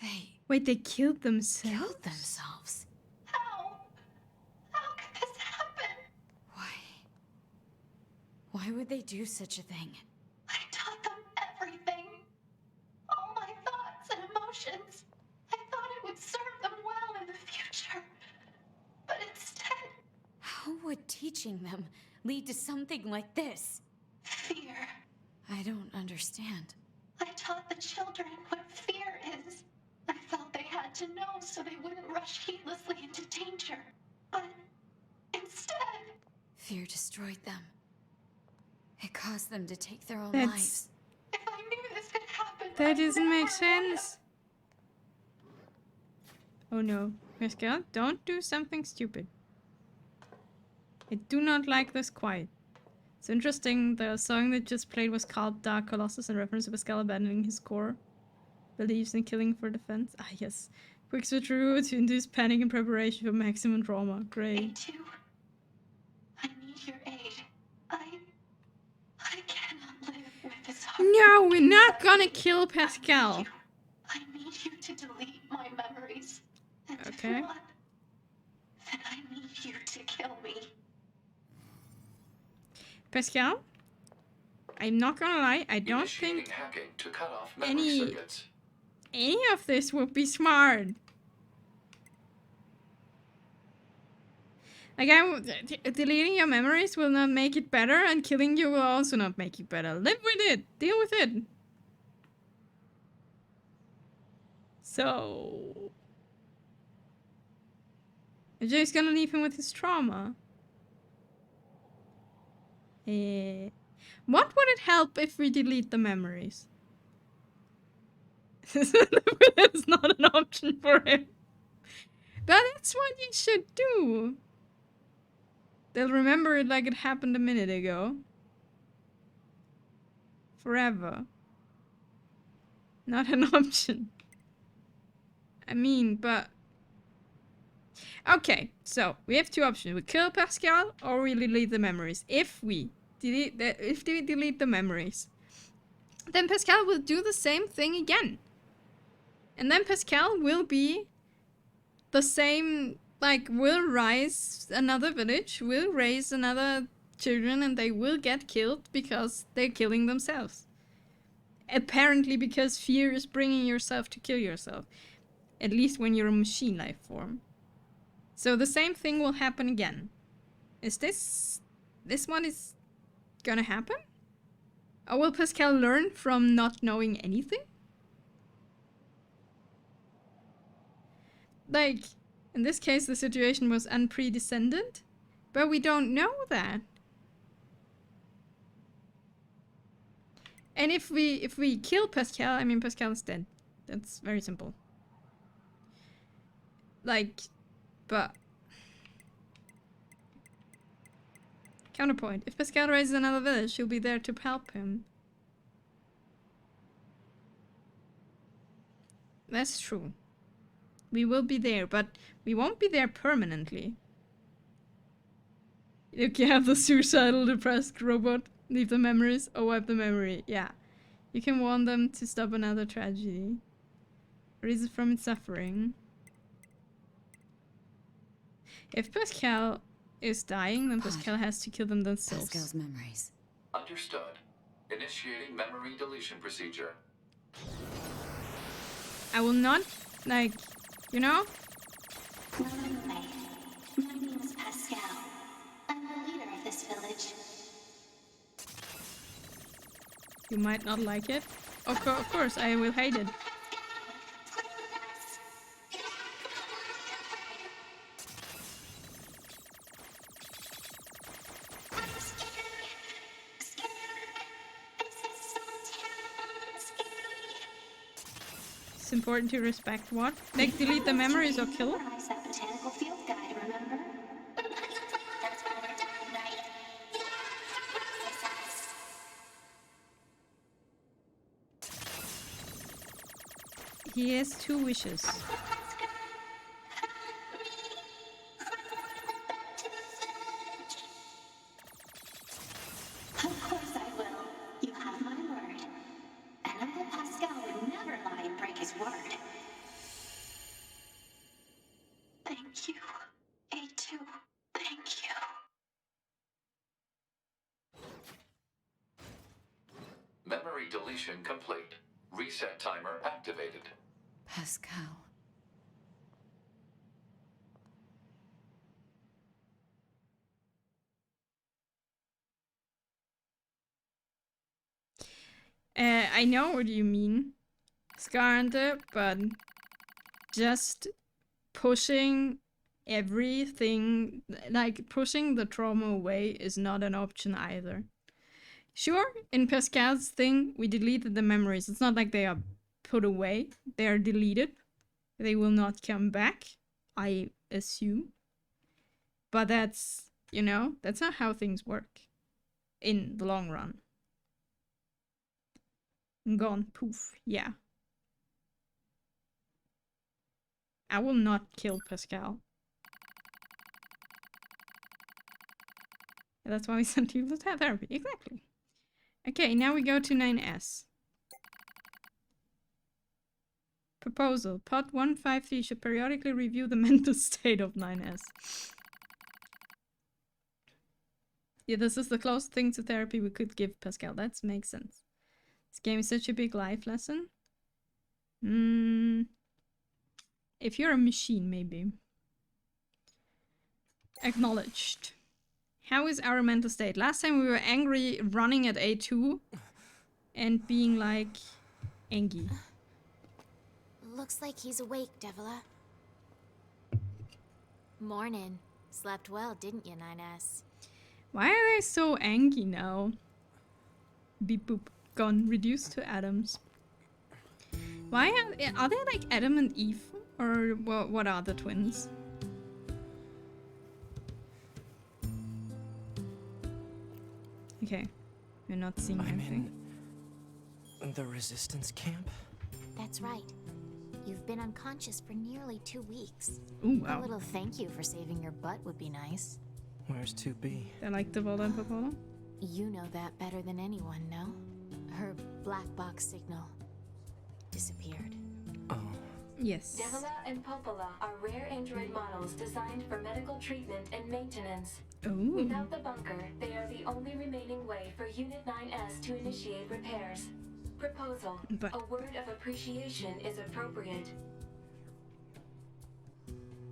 They Wait, they killed themselves? killed themselves. How? How could this happen? Why? Why would they do such a thing? I taught them everything. All my thoughts and emotions. I thought it would serve them well in the future. But instead, How would teaching them lead to something like this? fear. I don't understand. I taught the children what fear is. I felt they had to know so they wouldn't rush heedlessly into danger. But instead, Fear destroyed them. It caused them to take their own That's- lives. if I knew this could happen, That I doesn't make never sense. Oh no. Pascal, don't do something stupid. I do not like this quite. It's interesting, the song that just played was called Dark Colossus in reference to Pascal abandoning his core. Believes in killing for defense. Ah yes. Quick switch route to induce panic in preparation for maximum trauma. Great. A2, I need your aid. I cannot live with this heart. No, we're not gonna kill Pascal. I need you to delete my memories. And Okay. if not, then I need you to kill me. Pascal? I'm not gonna lie, I don't Initiating think hacking to cut off memory any- circuits. any of this would be smart. Like, deleting your memories will not make it better, and killing you will also not make it better. Live with it. Deal with it. So... you're just gonna leave him with his trauma. What would it help if we delete the memories? It's not an option for him. But that's what you should do. They'll remember it like it happened a minute ago. Forever. Not an option. I mean, but... okay, so we have two options. We kill Pascal or we delete the memories. If we delete the memories, then Pascal will do the same thing again. And then Pascal will be the same, like, will rise another village, will raise another children, and they will get killed because they're killing themselves. Apparently because fear is bringing yourself to kill yourself. At least when you're a machine life form. So the same thing will happen again. Is this one is gonna happen? Or will Pascal learn from not knowing anything? Like, in this case the situation was unprecedented, but we don't know that. And if we kill Pascal, I mean Pascal is dead. That's very simple. Like, but... counterpoint. If Pascal raises another village, she'll be there to help him. That's true. We will be there, but we won't be there permanently. Look, you have the suicidal, depressed robot. Leave the memories or wipe the memory. Yeah. You can warn them to stop another tragedy. Release it from its suffering. If Pascal is dying, then Pascal has to kill them themselves. Pascal's memories. Understood. Initiating memory deletion procedure. I will not, like, you know? My name is Pascal. I'm the leader of this village. You might not like it. Of course, I will hate it. It's important to respect what? Like, delete the memories or kill? Memorize that botanical field guide, remember? That's why we're doing tonight. He has 2 wishes. Of course I will. You have my word. And I bet Pascal would never lie and break his word. Thank you. A2. Thank you. Memory deletion complete. Reset timer activated. Pascal. I know what you mean, Scarante, but just pushing everything, like pushing the trauma away is not an option either. Sure, in Pascal's thing, we deleted the memories. It's not like they are put away. They are deleted. They will not come back, I assume. But that's, you know, that's not how things work in the long run. Gone, poof, yeah. I will not kill Pascal. Yeah, that's why we sent you to therapy, exactly. Okay, now we go to 9S. Proposal. Pod 153 should periodically review the mental state of 9S. Yeah, this is the closest thing to therapy we could give Pascal. That makes sense. This game is such a big life lesson. If you're a machine, maybe. Acknowledged. How is our mental state? Last time we were angry running at A2 and being like angry. Looks like he's awake, Devila. Morning. Slept well, didn't you, 9S? Why are they so angry now? Beep boop. Gone. Reduced to atoms. Why are they like Adam and Eve? Or what are the twins? Okay. We're not seeing anything. In the resistance camp? That's right. You've been unconscious for nearly 2 weeks. Ooh, wow. A little thank you for saving your butt would be nice. Where's 2B? They like the Vola and Popola? You know that better than anyone, no? Her black box signal disappeared. Oh. Yes. Devila and Popola are rare android models designed for medical treatment and maintenance. Ooh. Without the bunker, they are the only remaining way for Unit 9S to initiate repairs. Proposal. But a word of appreciation is appropriate.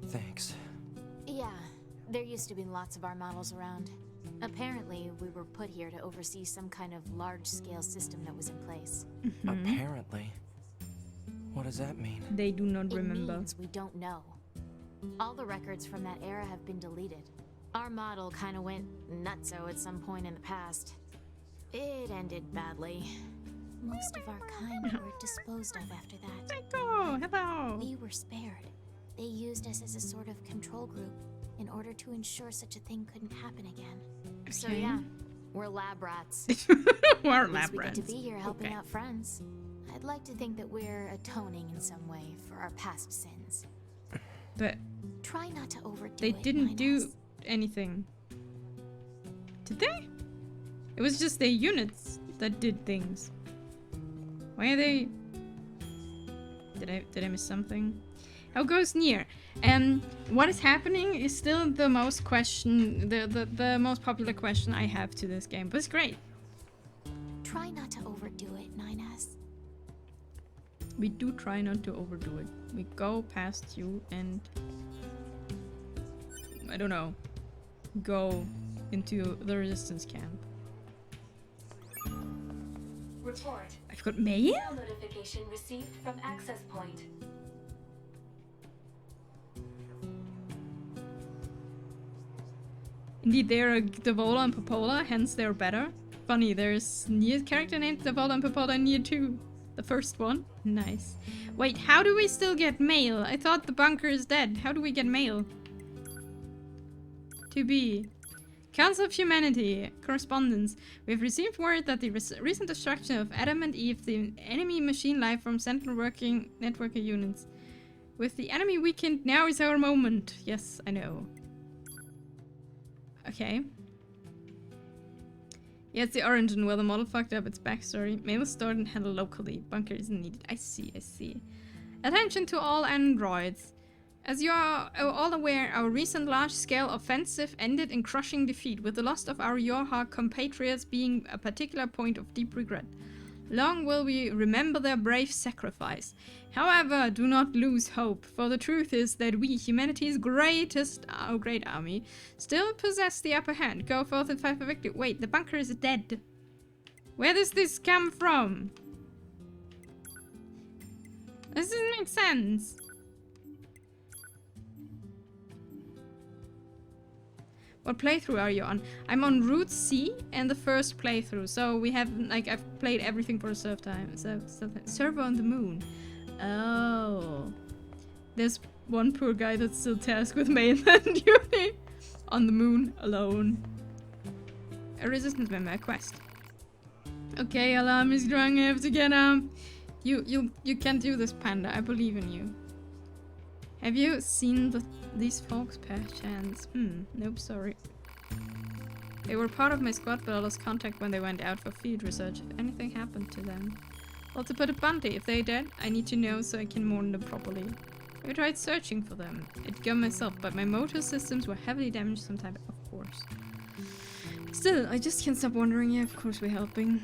Thanks. Yeah, there used to be lots of our models around. Apparently, we were put here to oversee some kind of large-scale system that was in place. Apparently. What does that mean? they do not It remember. means we don't know. All the records from that era have been deleted. Our model kind of went nutso at some point in the past. It ended badly. Most of our kind were disposed of after that. Echo, hello. We were spared. They used us as a sort of control group in order to ensure such a thing couldn't happen again. So Okay. yeah, we're lab rats. We're At least lab we get rats. to be here helping Okay. out friends. I'd like to think that we're atoning in some way for our past sins. But Try not to overdo they it. didn't 9S. do anything. Did they? It was just the units that did things. Why are they... Did I miss something? How goes NieR? What is happening is still the most the most popular question I have to this game, but it's great. Try not to overdo it, 9S. We do try not to overdo it. We go past you and I don't know, go into the resistance camp. Report. I've got mail? Mail notification received from access point. Indeed, they're Devola and Popola, hence they're better. Funny, there's NieR character named Devola and Popola in NieR 2. The first one. Nice. Wait, how do we still get mail? I thought the bunker is dead. How do we get mail? To be. Council of Humanity. Correspondence. We have received word that the recent destruction of Adam and Eve, the enemy machine life from Sentinel working networker units. With the enemy weakened, now is our moment. Yes, I know. Okay. Yeah, it's the origin where the model fucked up its backstory. Mail is stored and handled locally. Bunker isn't needed. I see, I see. Attention to all androids. As you are all aware, our recent large-scale offensive ended in crushing defeat, with the loss of our Yorha compatriots being a particular point of deep regret. Long will we remember their brave sacrifice. However, do not lose hope, for the truth is that we, humanity's great army, still possess the upper hand. Go forth and fight for victory. Wait, the bunker is dead. Where does this come from? This doesn't make sense. What playthrough are you on? I'm on Route C and the first playthrough. So we have, like, I've played everything for a server on the moon. Oh. There's one poor guy that's still tasked with mainland duty. On the moon, alone. A resistance member, a quest. Okay, alarm is drunk, I have to get up. You can do this, Panda. I believe in you. Have you seen these folks, perchance? Nope, sorry. They were part of my squad, but I lost contact when they went out for field research. If anything happened to them. Well, to put it bluntly, if they're dead, I need to know so I can mourn them properly. I tried searching for them. I'd go myself, but my motor systems were heavily damaged sometimes, of course. Still, I just can't stop wondering. Yeah, of course we're helping.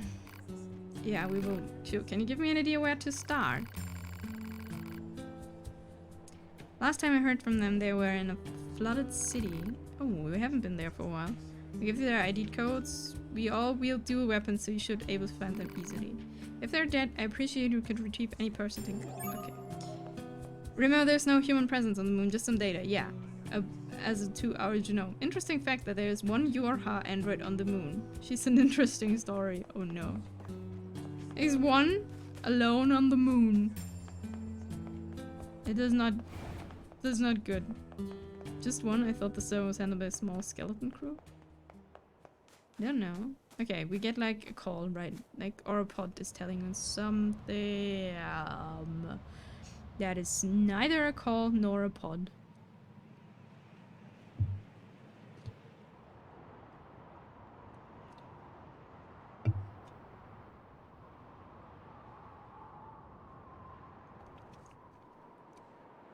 Yeah, we will. Sure. Can you give me an idea where to start? Last time I heard from them, they were in a flooded city. Oh, we haven't been there for a while. We give you their ID codes. We all wield dual weapons, so you should able to find them easily. If they're dead, I appreciate you could retrieve any person thing. Okay. Remember, there's no human presence on the moon, just some data. Yeah. As a 2-hour genome. Interesting fact that there is one Yorha android on the moon. She's an interesting story. Oh no. Is one alone on the moon. It is not good. Just one? I thought the server was handled by a small skeleton crew. Don't know. Okay, we get like a call, right? Like Automata is telling us something. That is neither a call nor a pod.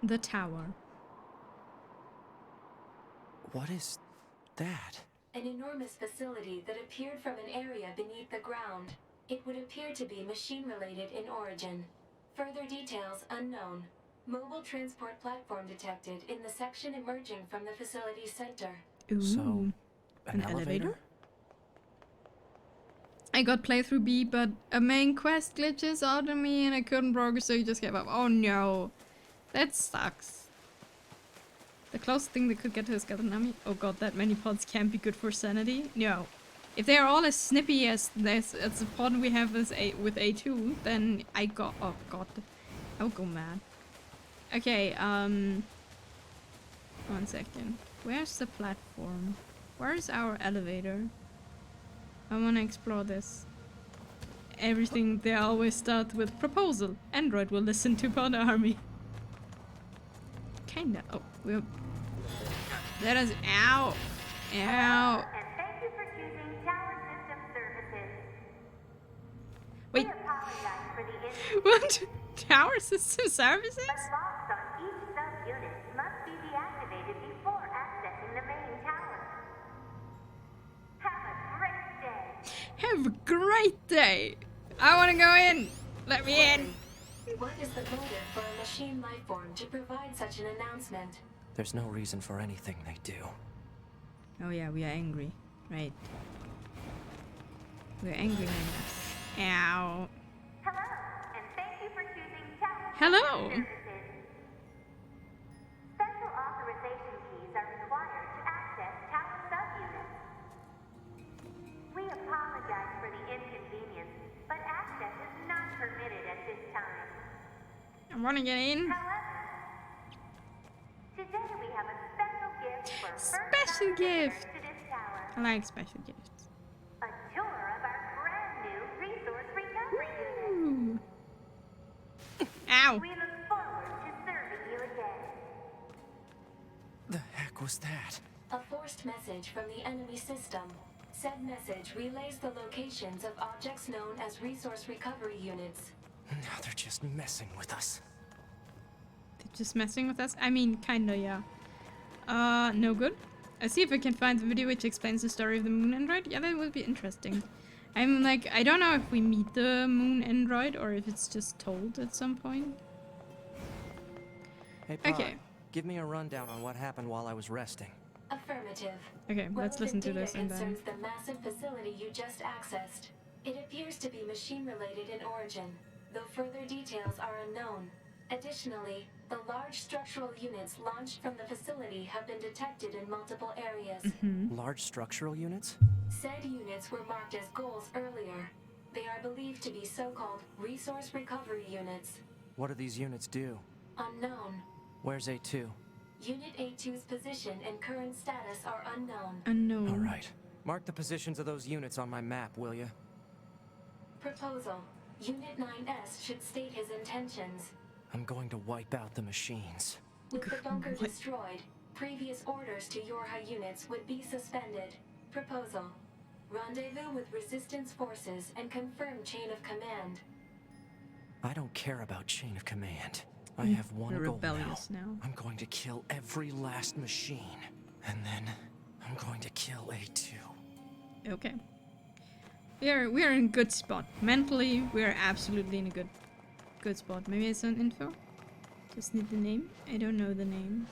The tower. What is that? An enormous facility that appeared from an area beneath the ground. It would appear to be machine-related in origin. Further details unknown. Mobile transport platform detected in the section emerging from the facility's center. Ooh. So, an elevator? I got playthrough B, but a main quest glitches out on me and I couldn't progress, so you just gave up. Oh no. That sucks. The closest thing they could get to a skeleton army. Oh god, that many pods can't be good for sanity. No. If they are all as snippy as the pod we have with A2, then I got... Oh god. I would go mad. Okay, 1 second. Where's the platform? Where's our elevator? I wanna explore this. Everything, they always start with proposal. Android will listen to pod army. Kinda. Oh, we're... That is... Ow! Ow! And thank you for choosing Tower System Services. Wait. We apologize for the incident, What? Tower System Services? but locks on each sub-unit must be deactivated before accessing the main tower. Have a great day. Have a great day! I wanna go in! Let me in! What is the motive for a machine life form to provide such an announcement? There's no reason for anything they do. Oh yeah, we are angry. Right. We're angry niggas. Ow. Hello, and thank you for choosing Tower Hello! System Services. Special authorization keys are required to access tower subunits. We apologize for the inconvenience, but access is not permitted at this time. I wanna get in. However, today we have a special gift for Special first-time visitors gift. to this tower. I like special gifts. A tour of our brand new resource recovery unit. Ooh. Ow! We look forward to serving you again. The heck was that? A forced message from the enemy system. Said message relays the locations of objects known as resource recovery units. Now they're just messing with us. They're just messing with us? I mean, kinda, yeah. No good. I'll see if I can find the video which explains the story of the moon android. Yeah, that would be interesting. I'm like, I don't know if we meet the moon android or if it's just told at some point. Hey, Pod, Okay. give me a rundown on what happened while I was resting. Affirmative. Okay, let's listen to this and then... concerns the massive facility you just accessed. It appears to be machine-related in origin, though further details are unknown. Additionally, the large structural units launched from the facility have been detected in multiple areas. Large structural units? Said units were marked as goals earlier. They are believed to be so-called resource recovery units. What do these units do? Unknown. Where's A2? Unit A2's position and current status are unknown. Unknown. Alright. Mark the positions of those units on my map, will ya? Proposal. Unit 9S should state his intentions. I'm going to wipe out the machines. With the bunker destroyed, previous orders to Yorha units would be suspended. Proposal. Rendezvous with resistance forces and confirm chain of command. I don't care about chain of command. I have one We're goal rebellious now. I'm going to kill every last machine. And then I'm going to kill A2. Okay. We're in a good spot. Mentally, we're absolutely in a good spot. Maybe it's an info? Just need the name? I don't know the name.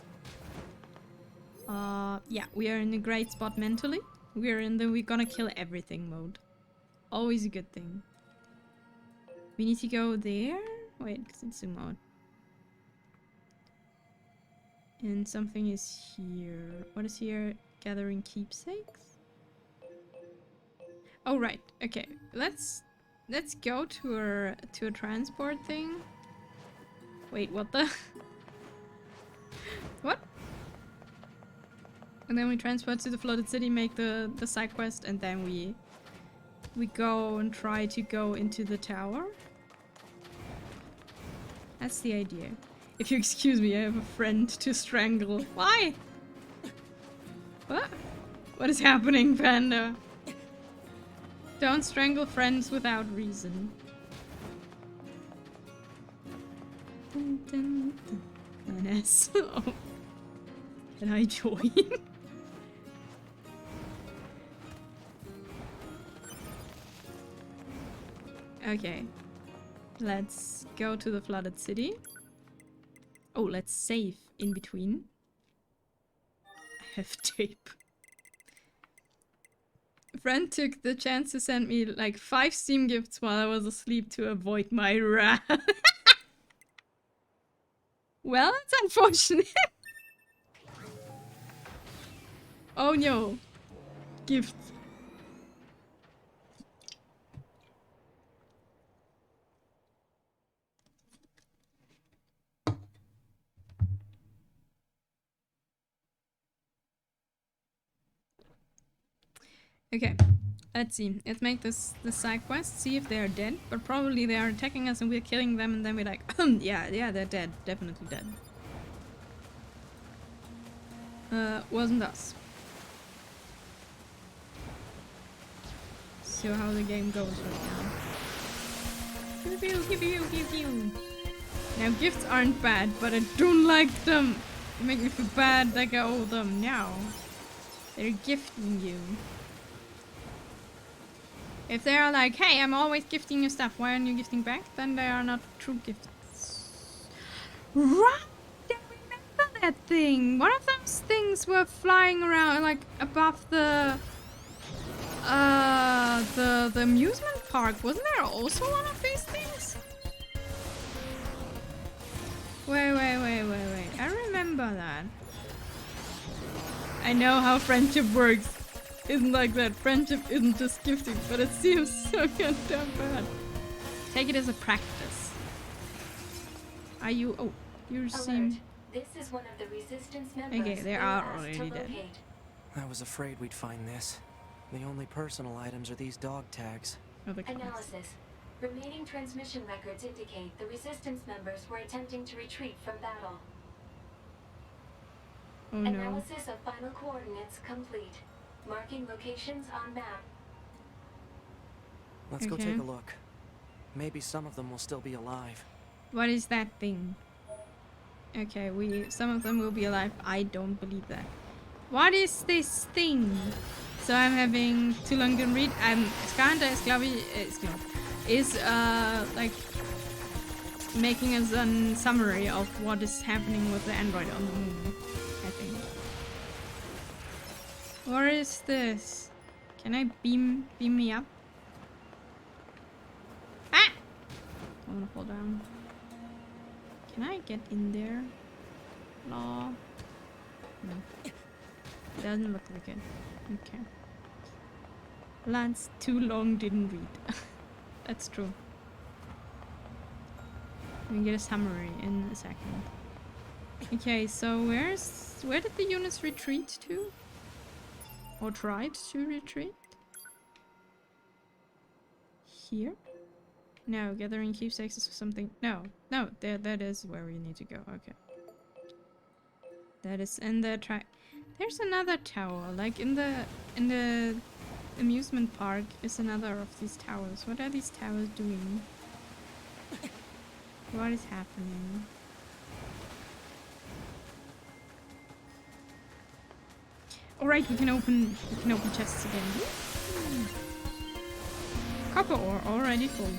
Yeah, we are in a great spot mentally. We're in the we're gonna kill everything mode. Always a good thing. We need to go there? Wait, because it's zoom out. And something is here. What is here? Gathering keepsakes? Oh right, okay. Let's go to a transport thing. Wait, what the? What? And then we transport to the flooded city, make the side quest, and then we go and try to go into the tower. That's the idea. If you excuse me, I have a friend to strangle. Why? What? What is happening, Panda? Don't strangle friends without reason. Dun, dun, dun. Nice. Oh. Can I join? Okay. Let's go to the flooded city. Oh, let's save in between. I have tape. A friend took the chance to send me like 5 Steam gifts while I was asleep to avoid my wrath. Well, it's unfortunate. Oh no. Gifts. Okay, let's see. Let's make this side quest, see if they are dead. But probably they are attacking us and we're killing them and then we're like, yeah, they're dead. Definitely dead. Wasn't us. So how the game goes right now. Pew, pew, pew, pew, pew, pew. Now gifts aren't bad, but I don't like them. They make me feel bad like I owe them now. They're gifting you. If they are like, hey, I'm always gifting you stuff, why aren't you gifting back? Then they are not true gifts. Right! I remember that thing! One of those things were flying around, like, above the amusement park. Wasn't there also one of these things? Wait. I remember that. I know how friendship works. Isn't like that. Friendship isn't just gifting, but it seems so goddamn bad. Take it as a practice. Are you? Oh, you seem. This is one of the resistance members. Okay, they are already dead. I was afraid we'd find this. The only personal items are these dog tags. Oh, the Analysis. Remaining transmission records indicate the resistance members were attempting to retreat from battle. Oh no. Analysis of final coordinates complete. Marking locations on map. Let's go take a look. Maybe some of them will still be alive. What is that thing? Okay, some of them will be alive. I don't believe that. What is this thing? So I'm having too long to read. Skanda is like making us a summary of what is happening with the android on the moon, I think. What is this? Can I beam me up? Ah! I wanna fall down. Can I get in there? No. No. Doesn't look like it. Okay. Lance too long didn't read. That's true. We can get a summary in a second. Okay, so where did the units retreat to? Or tried to retreat? Here? No, gathering keepsakes is something. No, that is where we need to go. Okay. That is in the track. There's another tower, like in the amusement park is another of these towers. What are these towers doing? What is happening? Alright, we can open chests again. Copper ore already full.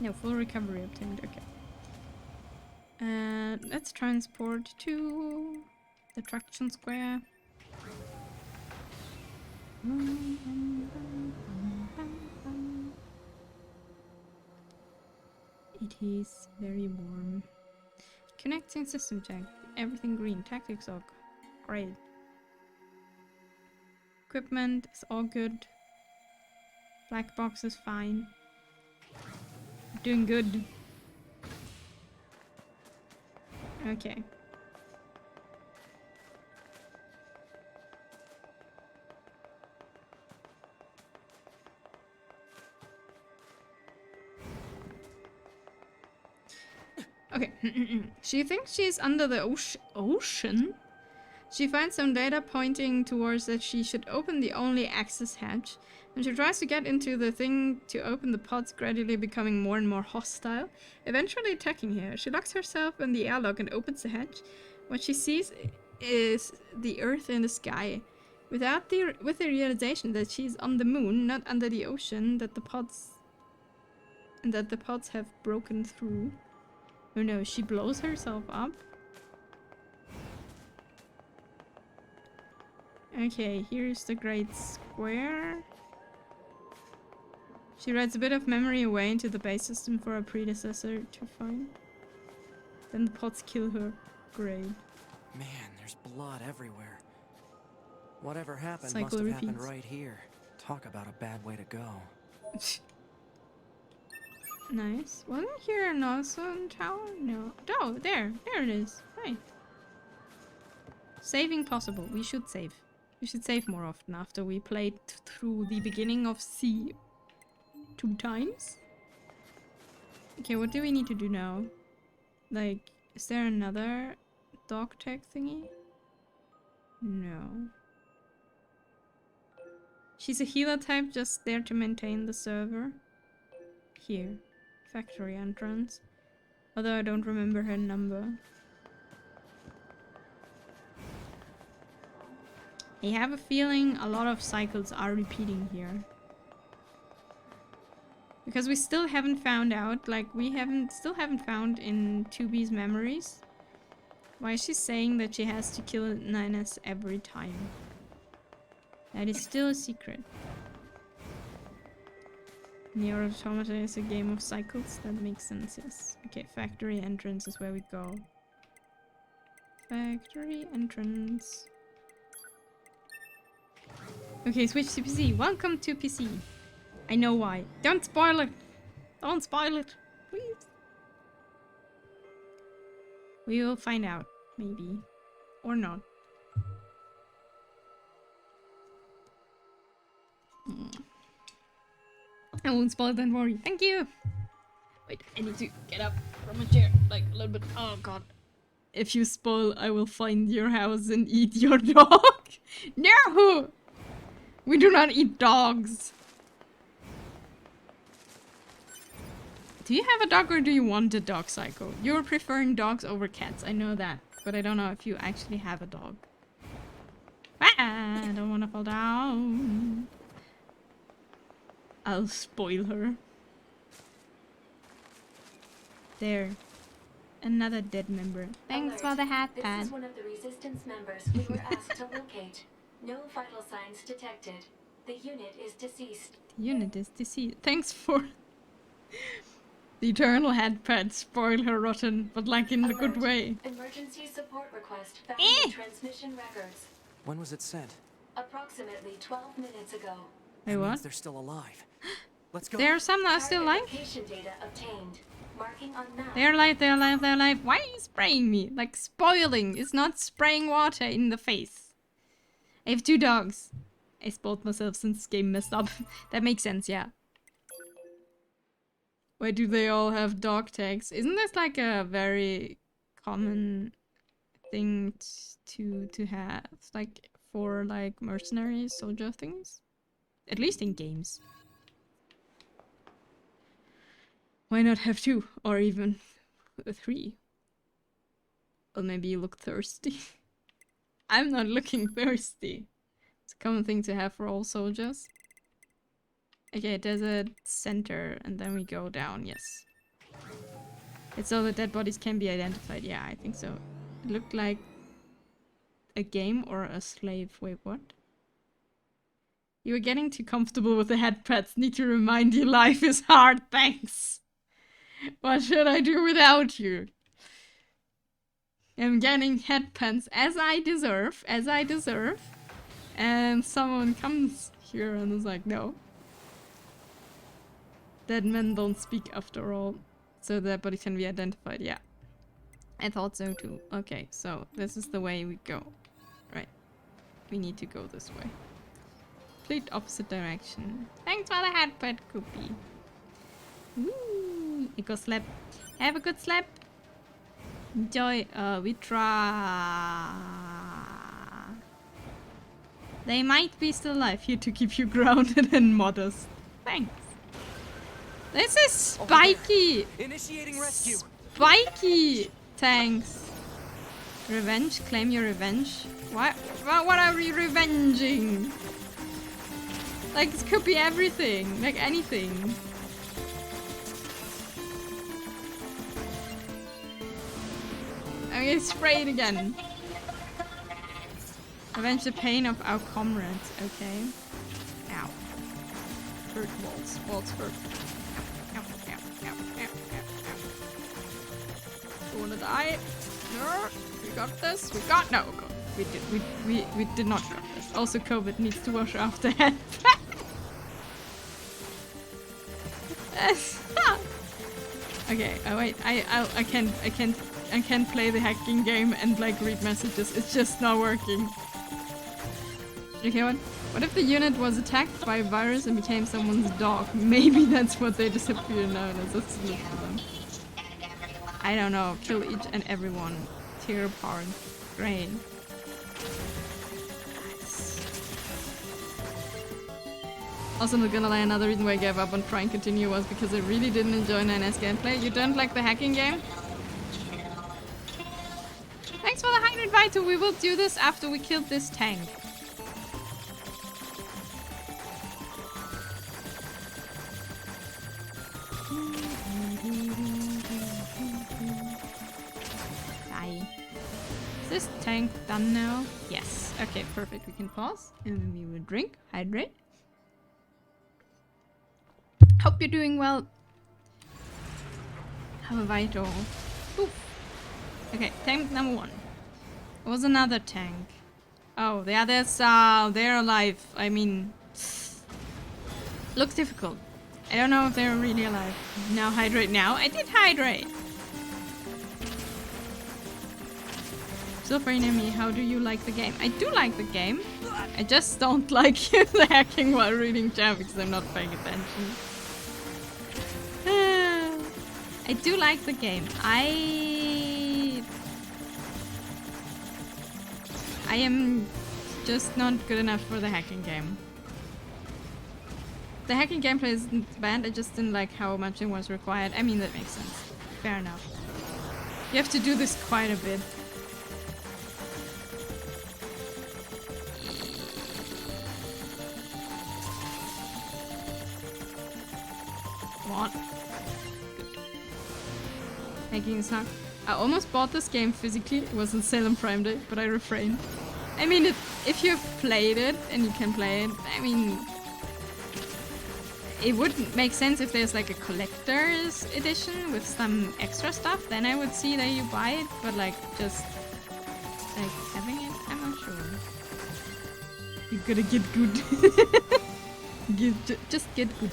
No, full recovery obtained, okay. Let's transport to the traction square. It is very warm. Connecting system tech. Everything green. Tactics all great. Equipment is all good. Black box is fine. Doing good. Okay. Okay. She thinks she's under the ocean? She finds some data pointing towards that she should open the only access hatch. When she tries to get into the thing to open the pods, gradually becoming more and more hostile, eventually attacking her. She locks herself in the airlock and opens the hatch. What she sees is the earth and the sky. With the realization that she's on the moon, not under the ocean, that the pods have broken through. Oh no, she blows herself up. Okay, here's the Great Square. She writes a bit of memory away into the base system for a predecessor to find. Then the pods kill her. Great. Man, there's blood everywhere. Whatever happened Cycle must have happened repeats. right here. Talk about a bad way to go. Nice. Wasn't here an Awesome Tower? No. Oh, there. There it is. Right. Saving possible. We should save. We should save more often after we played through the beginning of C 2 times. Okay, what do we need to do now? Like, is there another dog tag thingy? No. She's a healer type, just there to maintain the server. Here. Factory entrance. Although I don't remember her number. I have a feeling a lot of cycles are repeating here. Because we still haven't found out, like still haven't found in 2B's memories why she's saying that she has to kill Ninus every time. That is still a secret. NieR Automata is a game of cycles, that makes sense, yes. Okay, factory entrance is where we go. Factory entrance. Okay, switch to PC. Welcome to PC. I know why. Don't spoil it! Don't spoil it! Please! We will find out. Maybe. Or not. I won't spoil it, don't worry. Thank you! Wait, I need to get up from a chair. Like, a little bit. Oh god. If you spoil, I will find your house and eat your dog. No! We do not eat dogs. Do you have a dog or do you want a dog, Psycho? You're preferring dogs over cats, I know that. But I don't know if you actually have a dog. Ah, I don't want to fall down. I'll spoil her. There. Another dead member. Thanks for the hat, Pat. This is one of the Resistance members we were asked to locate. No vital signs detected. The unit is deceased. The unit is deceased. Thanks for... The eternal hat, Pat. Spoil her rotten, but like in the good way. Emergency support request found in transmission records. When was it sent? Approximately 12 minutes ago. Wait, That what? means they're still alive. Let's go. There are some that are still alive? Location data obtained. Marking on map. They're alive, they're alive, they're alive. Why are you spraying me? Like, spoiling is not spraying water in the face. I have 2 dogs. I spoiled myself since this game messed up. That makes sense, yeah. Why do they all have dog tags? Isn't this like a very common thing to have? Like, for like mercenary soldier things? At least in games. Why not have 2? Or even 3? Or maybe you look thirsty. I'm not looking thirsty. It's a common thing to have for all soldiers. Okay, there's a center, and then we go down, yes. It's so the dead bodies can be identified. Yeah, I think so. It looked like a game or a slave? Wait, what? You are getting too comfortable with the headpads. Need to remind you life is hard, thanks. What should I do without you? I'm getting headpans as I deserve, And someone comes here and is like, no. Dead men don't speak after all. So their body can be identified, yeah. I thought so too. Okay, so this is the way we go. Right. We need to go this way. Complete opposite direction. Thanks for the headpad, Koopy. Woo! Eco slap. Have a good slap. Enjoy. We try. They might be still alive here to keep you grounded and modest. Thanks. This is spiky. Initiating rescue. Spiky. Thanks. Revenge. Claim your revenge. What? What are we revenging? Like, it could be everything. Like, anything. I'm gonna spray it again. Avenge the pain of our comrades. Okay. Ow. Hurt walls. Walls hurt. Ow, ow, ow, ow, ow, ow. You wanna die? No. We got this. We got no. We did not got this. Also, COVID needs to wash off the head. Okay. Oh wait. I can't play the hacking game and like read messages. It's just not working. Okay, what if the unit was attacked by a virus and became someone's dog? Maybe that's what they disappear now. Let's look for them. I don't know. Kill each and everyone. Tear apart. Great. Also, not gonna lie, another reason why I gave up on trying continue was because I really didn't enjoy 9S gameplay. You don't like the hacking game? Thanks for the 100 Vito. We will do this after we killed this tank. Die. Is this tank done now? Yes. Okay, perfect. We can pause and we will drink, hydrate. Hope you're doing well. Have a Vito. Oof. Okay, tank number 1. What was another tank? Oh, the others, they're alive. I mean, looks difficult. I don't know if they're really alive. Now hydrate now. I did hydrate. Still very near me. How do you like the game? I do like the game. I just don't like the hacking while reading chat because I'm not paying attention. I do like the game. I am just not good enough for the hacking game. The hacking gameplay isn't bad, I just didn't like how much it was required. I mean, that makes sense. Fair enough. You have to do this quite a bit. Come on. Hacking is hard. I almost bought this game physically. It was on sale on Prime Day, but I refrained. I mean, if you've played it and you can play it, I mean, it would make sense if there's like a collector's edition with some extra stuff. Then I would see that you buy it, but like just like having it, I'm not sure. You gotta get good. Just get good.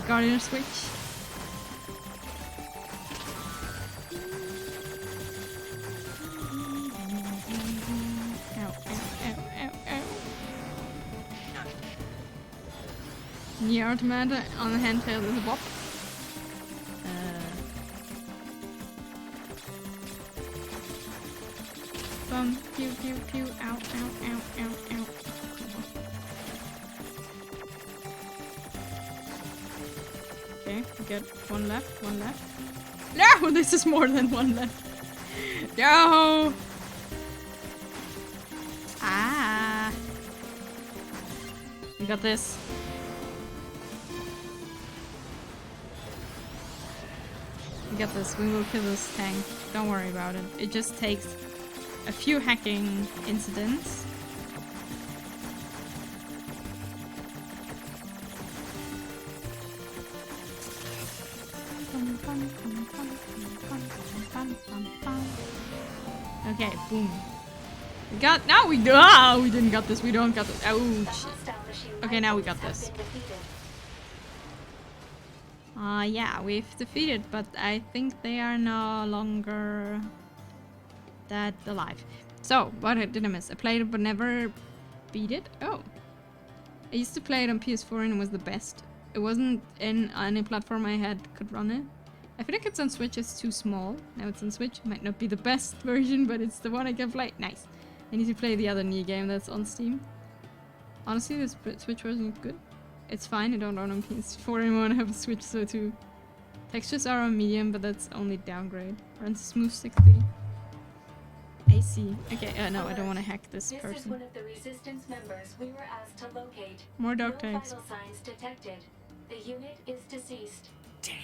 Guardian switch. NieR Automata on the handheld is a bop. Bum, pew, pew, pew, ow, ow, ow, ow, ow. Okay, we got one left, one left. No, this is more than one left. No! Ah! We got this. We got this. We will kill this tank. Don't worry about it. It just takes a few hacking incidents. Okay, boom. We got, now we do, we didn't got this, we don't got this. Ouch. Okay, now we got this. Yeah, we've defeated, but I think they are no longer that alive. So, what did I miss? I played it but never beat it. Oh. I used to play it on PS4 and it was the best. It wasn't in any platform I had could run it. I feel like it's on Switch, it's too small. Now it's on Switch. Might not be the best version, but it's the one I can play. Nice. I need to play the other NieR game that's on Steam. Honestly, this Switch version is good. It's fine, I don't own on PS4 anymore and I have a Switch, so too. Textures are on medium, but that's only downgrade. Runs smooth 60. I see. Okay, no, I don't want to hack this person. This is one of the resistance members we were asked to locate. More dog No tags. vital signs detected. The unit is deceased. Damn.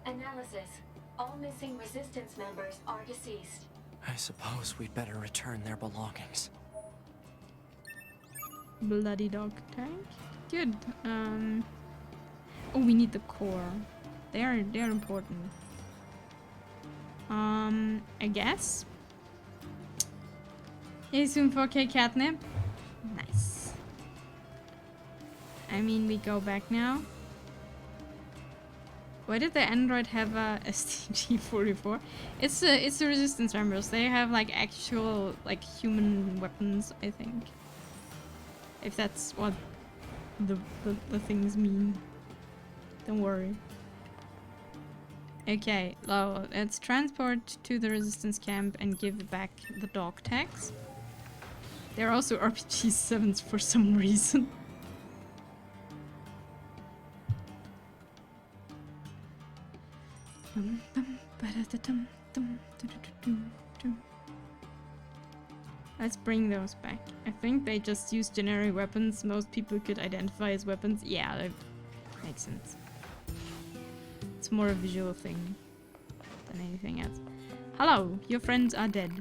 Analysis. All missing resistance members are deceased. I suppose we'd better return their belongings. Bloody dog tank. Good. Oh, we need the core. They're important. I guess. Yay, soon 4K catnip. Nice. I mean, we go back now. Why did the android have a STG-44? It's the resistance members. They have like actual like human weapons, I think. If that's what the things mean. Don't worry. Okay, let's transport to the resistance camp and give back the dog tags. They're also RPG-7s for some reason. Let's bring those back. I think they just use generic weapons most people could identify as weapons. Yeah, that makes sense. It's more a visual thing than anything else. Hello, your friends are dead.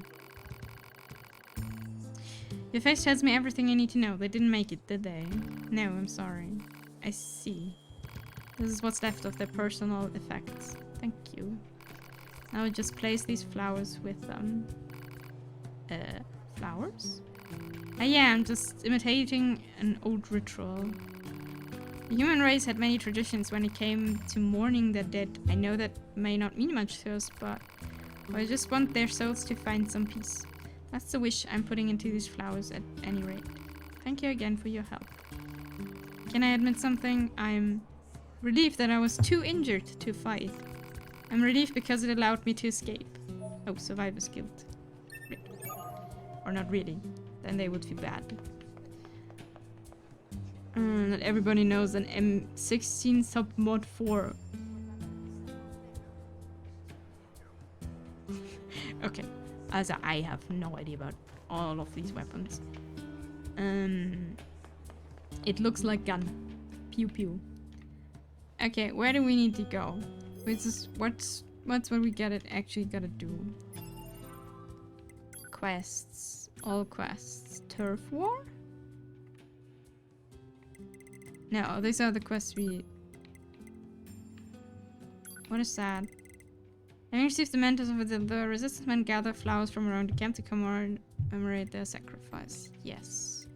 Your face tells me everything I need to know. They didn't make it, did they? No, I'm sorry. I see. This is what's left of their personal effects. Thank you. Now we just place these flowers with flowers? Yeah, I'm just imitating an old ritual. The human race had many traditions when it came to mourning the dead. I know that may not mean much to us, but I just want their souls to find some peace. That's the wish I'm putting into these flowers at any rate. Thank you again for your help. Can I admit something? I'm relieved that I was too injured to fight. I'm relieved because it allowed me to escape. Oh, survivor's guilt. Or not really. Then they would feel bad. That everybody knows an M16 sub mod 4. Okay. Also, I have no idea about all of these weapons. It looks like gun. Pew pew. Okay, where do we need to go? What's what we actually gotta do? Quests. All quests. Turf war? No, these are the quests we... What is that? Having received the mantle of the resistance men gather flowers from around the camp to commemorate their sacrifice. Yes.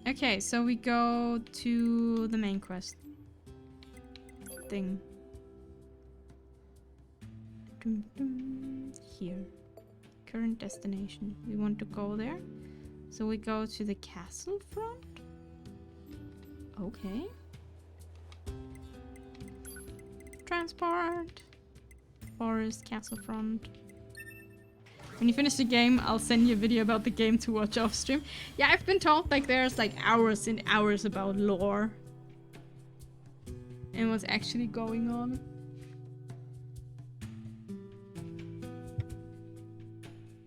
Okay, so we go to the main quest thing. Here. Current destination. We want to go there. So we go to the castle front. Okay. Transport. Forest, castle front. When you finish the game, I'll send you a video about the game to watch off stream. Yeah, I've been told like there's like hours and hours about lore. And what's actually going on.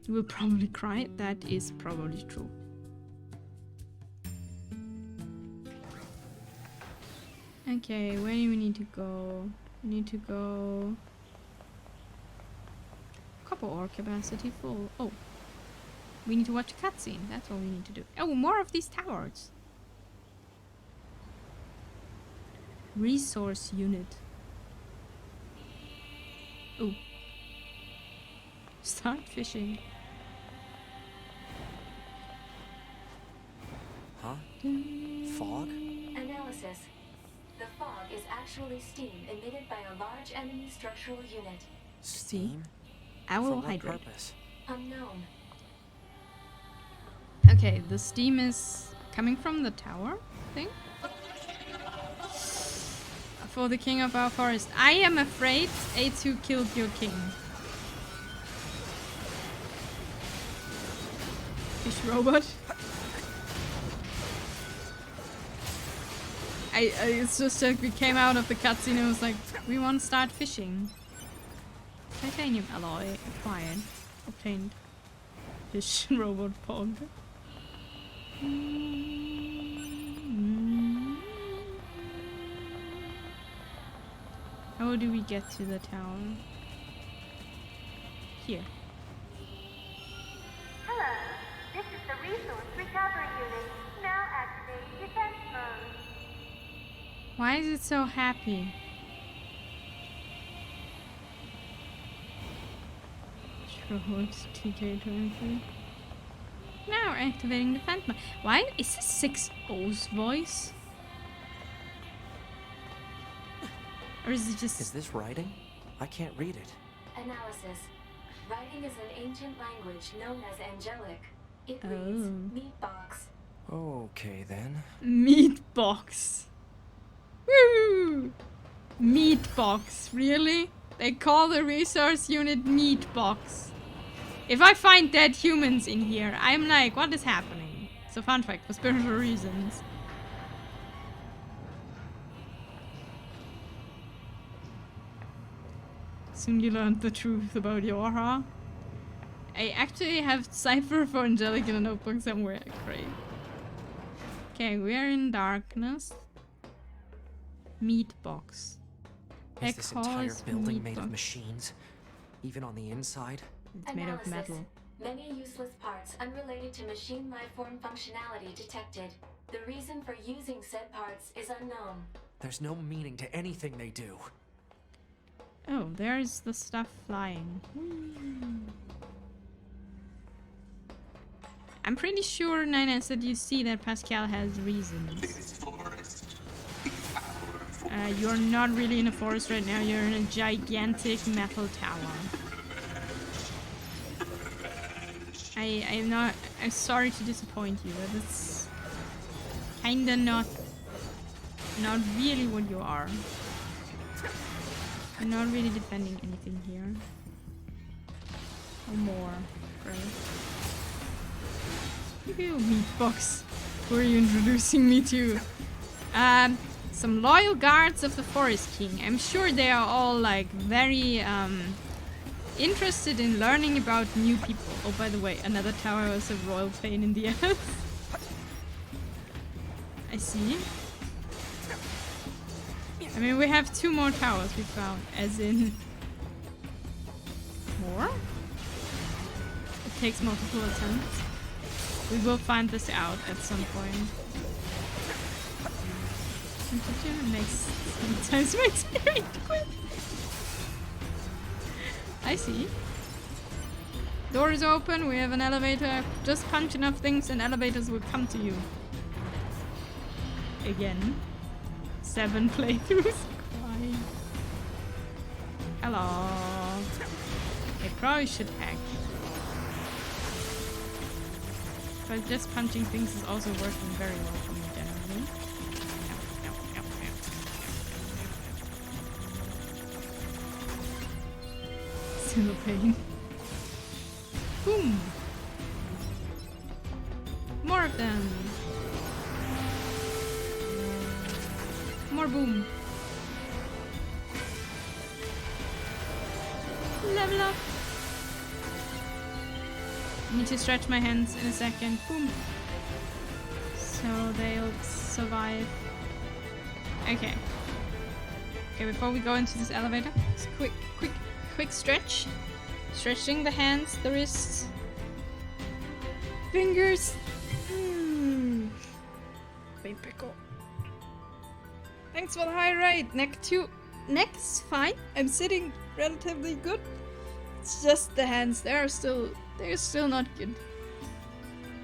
You will probably cry. That is probably true. Okay, where do we need to go? We need to go turbo ore capacity full. Oh. We need to watch a cutscene. That's all we need to do. Oh, more of these towers. Resource unit. Oh. Start fishing. Huh? Fog? Analysis. The fog is actually steam emitted by a large enemy structural unit. Steam? I For will what hydrate. purpose? Unknown. Okay, the steam is coming from the tower thing. For the king of our forest. I am afraid A2 killed your king. Fish robot. It's just like we came out of the cutscene and was like, we want to start fishing. Titanium alloy acquired. Obtained. Fish robot pond. How do we get to the town? Here. Hello, this is the resource recovery unit. Now activate defense mode. Why is it so happy? Robot TK23. Now activating defense mode. Why is this 6O's voice? Or is it just... Is this writing? I can't read it. Analysis. Writing is an ancient language known as angelic. It reads meat box. Okay then. Meat box. Woo! Meat box. Really? They call the resource unit meat box. If I find dead humans in here, I'm like, what is happening? So fun fact, for spiritual reasons. Soon you learned the truth about Yora. I actually have Cypher for Angelic in a notebook somewhere. Great. Okay, we're in darkness. Meat box. Is this entire building made of machines? Even on the inside? It's made of metal. Many useless parts unrelated to machine lifeform functionality detected. The reason for using said parts is unknown. There's no meaning to anything they do. Oh, there's the stuff flying. I'm pretty sure, Nina, that you see that Pascal has reasons. You're not really in a forest right now, you're in a gigantic metal tower. I'm sorry to disappoint you, but it's kinda not really what you are. You're not really defending anything here. Or more, right? Ew, meat box. Who are you introducing me to? Some loyal guards of the Forest King. I'm sure they are all like very interested in learning about new people. Oh, by the way, another tower was a royal pain in the ass. I see. I mean, we have 2 more towers we found, as in... more? It takes multiple attempts. We will find this out at some point. Sometimes makes me ready to quit. I see. Door is open, we have an elevator. Just punch enough things and elevators will come to you. Again. 7 playthroughs. Why? Hello. I probably should hack. But just punching things is also working very well for me generally. Still a pain. Boom! More of them! More boom! Level up! I need to stretch my hands in a second. Boom! So they'll survive. Okay. Okay, before we go into this elevator, just quick stretch. Stretching the hands, the wrists, fingers. Wait, pickle. Thanks for the high rate. Neck's fine. I'm sitting relatively good. It's just the hands. They're still not good.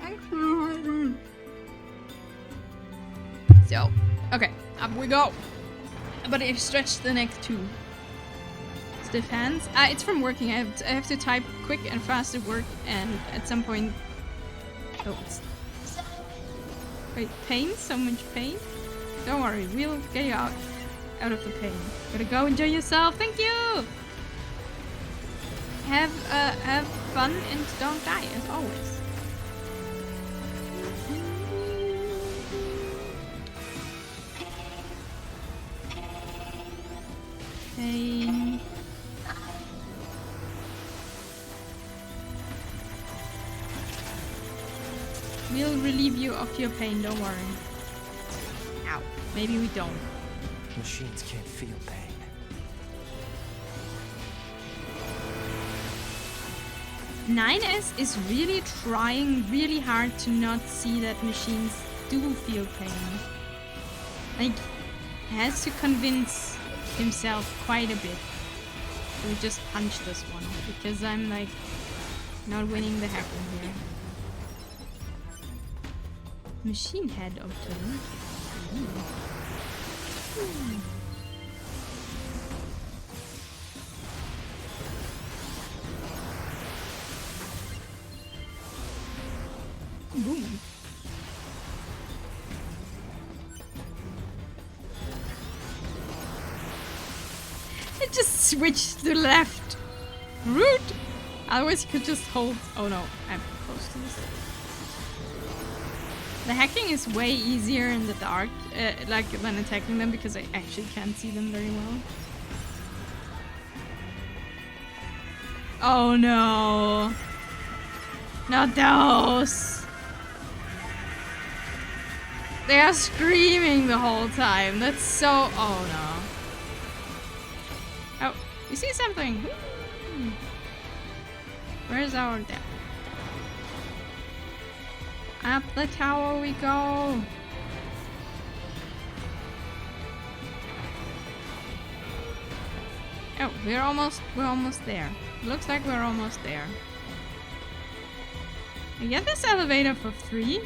Thanks for the high rate. So, okay, up we go. But I stretched the neck too. Stiff hands. It's from working. I have to type quick and fast at work, and at some point. Oh, it's. Wait, pain? So much pain? Don't worry, we'll get you out of the pain. Gotta go enjoy yourself. Thank you. Have fun and don't die, as always. Pain. We'll relieve you of your pain, don't worry. Ow. Maybe we don't. Machines can't feel pain. NieR is really trying really hard to not see that machines do feel pain. Like, has to convince himself quite a bit. So we just punch this one because I'm like not winning the hacking here. Machine head obtained. Boom. It just switched to left. Rude. Otherwise you could just hold. Oh no, I'm close to this. The hacking is way easier in the dark, like than attacking them, because I actually can't see them very well. Oh no. Not those. They are screaming the whole time. That's so... Oh no. Oh, you see something? Where's our depth? Up the tower we go. Oh, we're almost there. Looks like we're almost there. I get this elevator for free?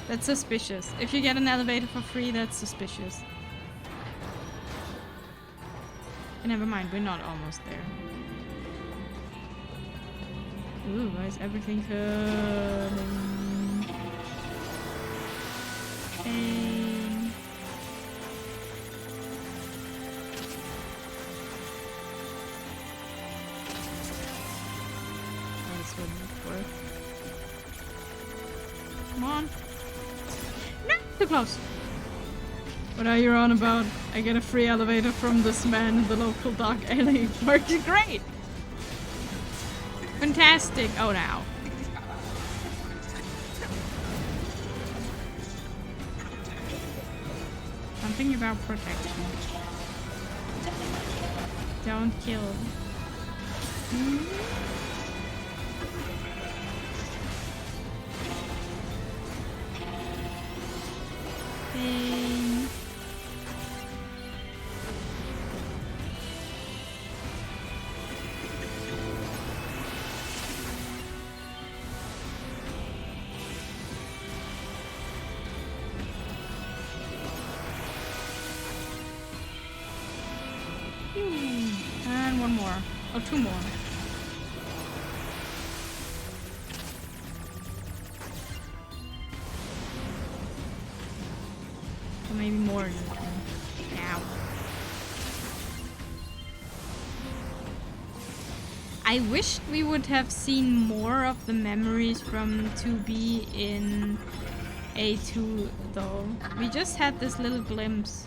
That's suspicious. If you get an elevator for free, that's suspicious. Never mind, we're not almost there. Ooh, why is everything coming? Pain. Oh, this wouldn't work. Come on. No, too close. What are you on about? I get a free elevator from this man in the local dark alley. Works great! Fantastic! Oh, now. Something about protection. Don't kill. Pain. And one more. Oh, two more. Or maybe more. Ow. I wished we would have seen more of the memories from 2B in A2 though. We just had this little glimpse.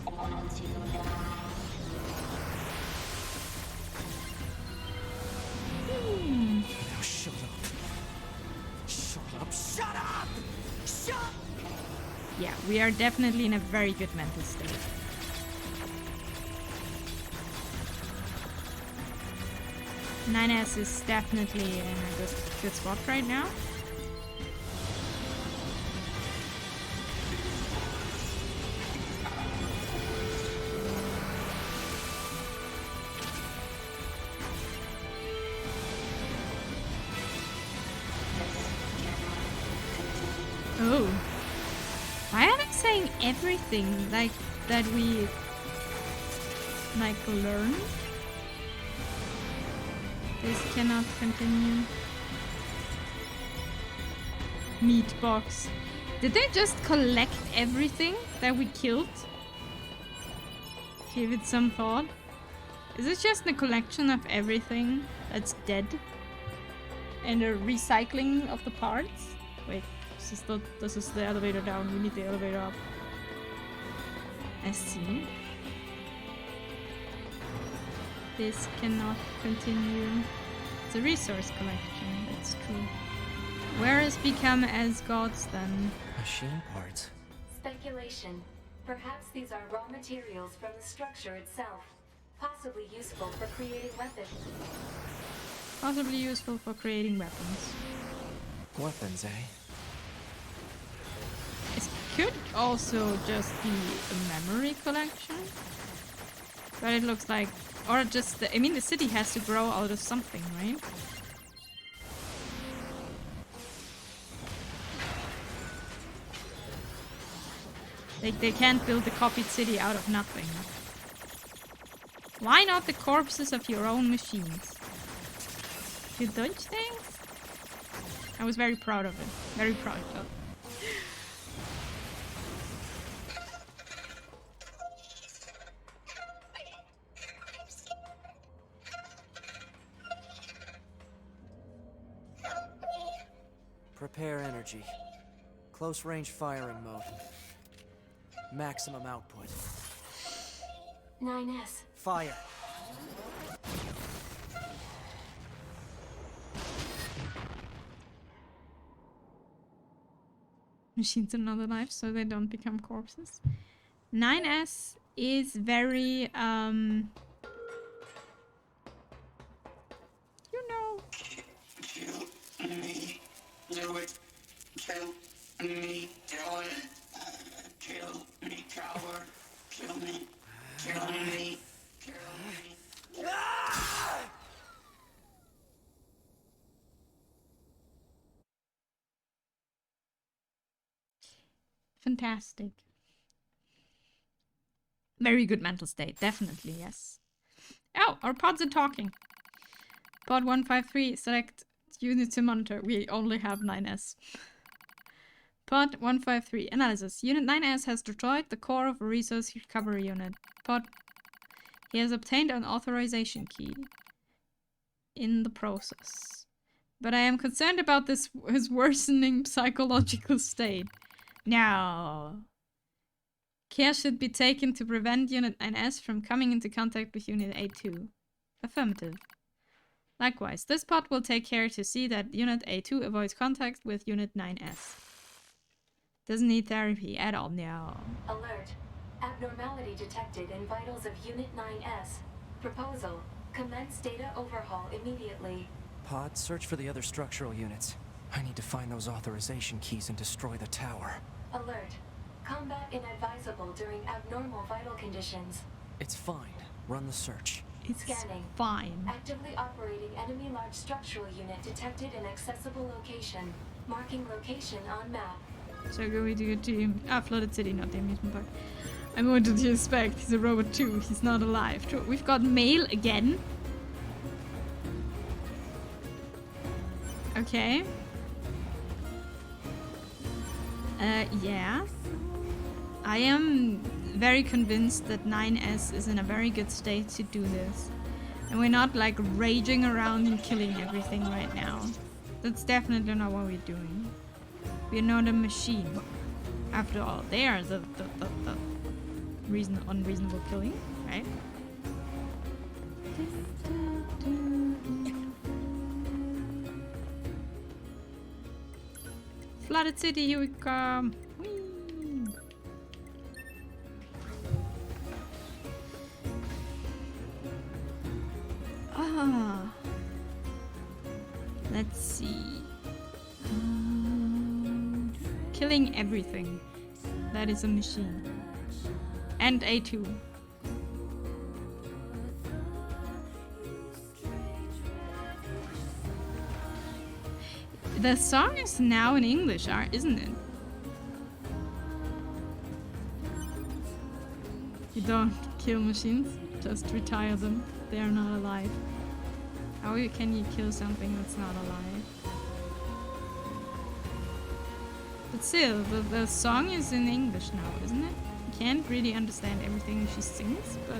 Shut up. Shut up. Shut up! Shut up! Yeah, we are definitely in a very good mental state. 9S is definitely in a good spot right now. Oh. Why are they saying everything like that we like learn? This cannot continue. Meat box. Did they just collect everything that we killed? Give it some thought. Is it just a collection of everything that's dead? And a recycling of the parts? Wait, this is the elevator down. We need the elevator up. I see. This cannot continue. It's a resource collection, that's true. Where has become as gods then? Machine parts. Speculation. Perhaps these are raw materials from the structure itself, possibly useful for creating weapons. Possibly useful for creating weapons. Weapons, eh? It could also just be a memory collection. But it looks like... Or just... I mean, the city has to grow out of something, right? Like, they can't build a copied city out of nothing. Why not the corpses of your own machines? You dodge things? I was very proud of it. Very proud of it. Prepare energy. Close range firing mode. Maximum output. 9S. Fire. Machines are not alive, so they don't become corpses. 9S is very, you know. Kill me, do it. Kill me, do it. Kill me, coward. Kill me. Kill me. Kill me. Fantastic. Very good mental state, definitely, yes. Oh, our pods are talking. Pod 153, select unit to monitor. We only have 9S. Pod 153, analysis. Unit 9S has destroyed the core of a resource recovery unit. Pod. He has obtained an authorization key in the process. But I am concerned about his worsening psychological state. Now, care should be taken to prevent Unit 9S from coming into contact with Unit A2. Affirmative. Likewise, this pod will take care to see that Unit A2 avoids contact with Unit 9S. Doesn't need therapy at all, no. Alert. Abnormality detected in vitals of Unit 9S. Proposal. Commence data overhaul immediately. Pod, search for the other structural units. I need to find those authorization keys and destroy the tower. Alert. Combat inadvisable during abnormal vital conditions. It's fine. Run the search. It's Scanning. fine. Actively operating enemy large structural unit detected in accessible location. Marking location on map. So going to go to flooded city, not the amusement park. I'm going to inspect. He's a robot too. He's not alive. We've got mail again. Okay. Yeah. I am very convinced that 9S is in a very good state to do this. And we're not like raging around and killing everything right now. That's definitely not what we're doing. We're not a machine. After all, they are the unreasonable killing, right? Flooded city, here we come. Whee! Ah. killing everything that is a machine. And A2. The song is now in English, isn't it? You don't kill machines, just retire them. They are not alive. How can you kill something that's not alive? But still, the song is in English now, isn't it? You can't really understand everything she sings, but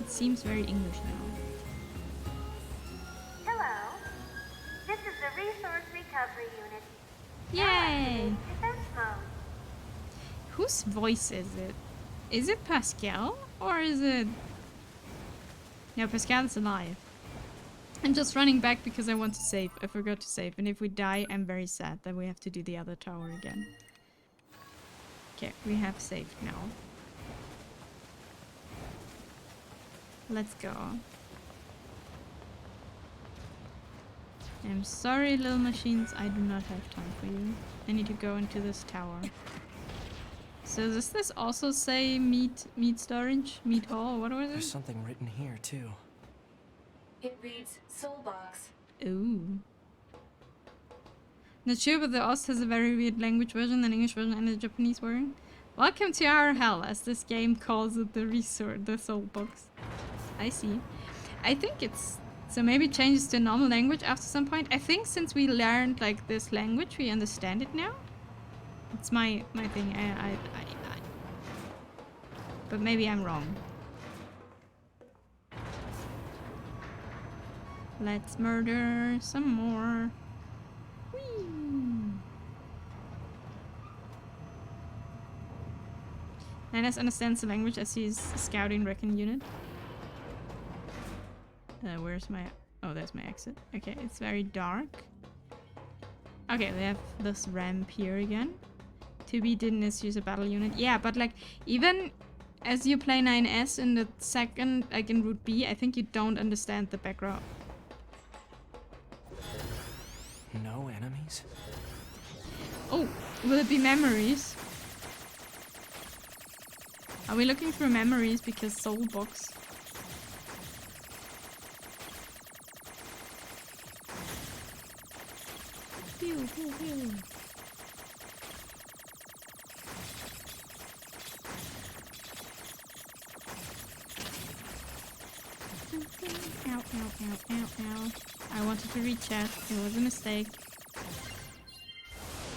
it seems very English now. Hello. This is the Resource Recovery Unit. Yay! Defense mode. Whose voice is it? Is it Pascal? Or is it... No, Pascal is alive. I'm just running back because I want to save. I forgot to save. And if we die, I'm very sad that we have to do the other tower again. Okay, we have saved now. Let's go. I'm sorry, little machines. I do not have time for you. I need to go into this tower. So does this also say meat storage? Meat hall? What was it? There's something written here, too. It reads Soulbox. Ooh. Not sure, but the Ost has a very weird language version, an English version, and a Japanese version. Welcome to our hell, as this game calls it the soul box. I see. I think it's... So maybe it changes to a normal language after some point. I think since we learned like this language, we understand it now. It's my thing. But maybe I'm wrong. Let's murder some more. Whee! Ninus understands the language as he's scouting Recon unit. Where's my... Oh, there's my exit. Okay, it's very dark. Okay, we have this ramp here again. To be didn't use a battle unit. Yeah, but like, even as you play 9S in the second, like in Route B, I think you don't understand the background. No enemies? Oh, will it be memories? Are we looking for memories because soul box? Pew, pew, pew. Ow, ow, ow, ow, ow. I wanted to reach out. It was a mistake.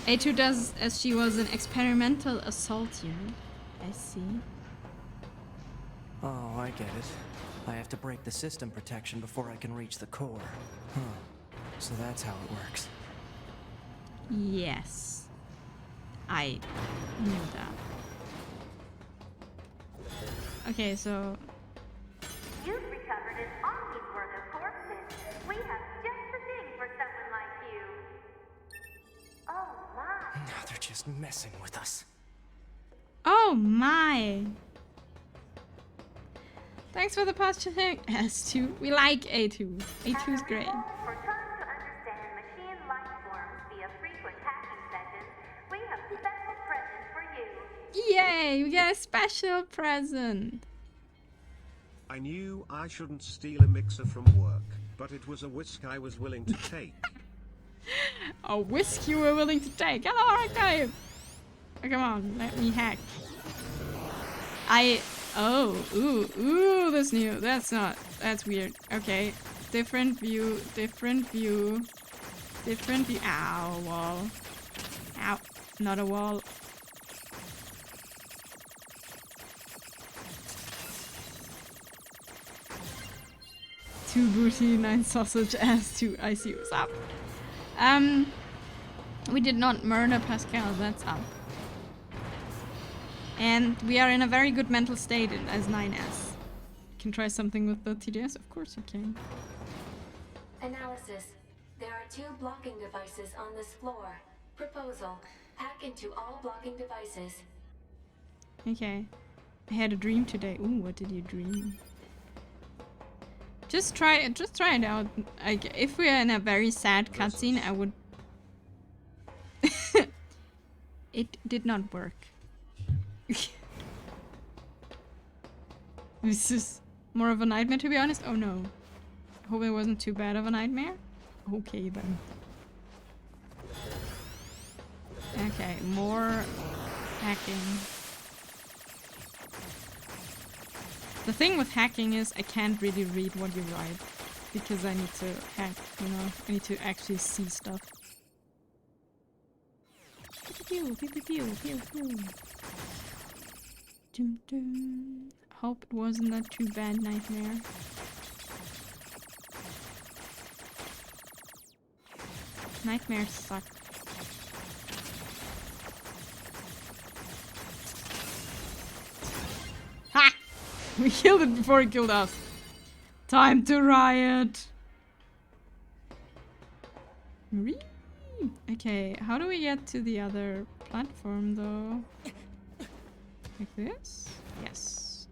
A2 does as she was an experimental assault unit. I see. Oh, I get it. I have to break the system protection before I can reach the core. Huh. So that's how it works. Yes. I knew that. Okay, so... You've recovered an army's worth of corpses. We have just the thing for someone like you. Oh my. Now they're just messing with us. Oh my! Thanks for the positive S2. We like A2. A2 is great. For trying to understand machine life forms via frequent hacking sessions, we have a special present for you. Yay! We get a special present. I knew I shouldn't steal a mixer from work, but it was a whisk I was willing to take. A whisk you were willing to take. Hello, archive! Oh, come on, let me hack. Oh, ooh, that's new. That's not, that's weird. Okay, different view, different view, different view. Ow, wall. Ow, not a wall. Two booty, 9 sausage, ass 2. I see what's up. We did not murder Pascal, that's up. And we are in a very good mental state as 9S. Can try something with the TDS? Of course you can. Analysis. There are 2 blocking devices on this floor. Proposal. Hack into all blocking devices. Okay. I had a dream today. Ooh, what did you dream? Just try it out. Like, if we're in a very sad cutscene, I would... It did not work. This is more of a nightmare, to be honest. Oh no. I hope it wasn't too bad of a nightmare. Okay then. Okay, more hacking. The thing with hacking is I can't really read what you write because I need to hack, you know, I need to actually see stuff. Pew, pew, pew, pew, pew, pew. Dum, dum. Hope it wasn't that too bad nightmare. Nightmares suck. Ha! We killed it before it killed us. Time to riot. Okay, how do we get to the other platform though? Like this? Yes.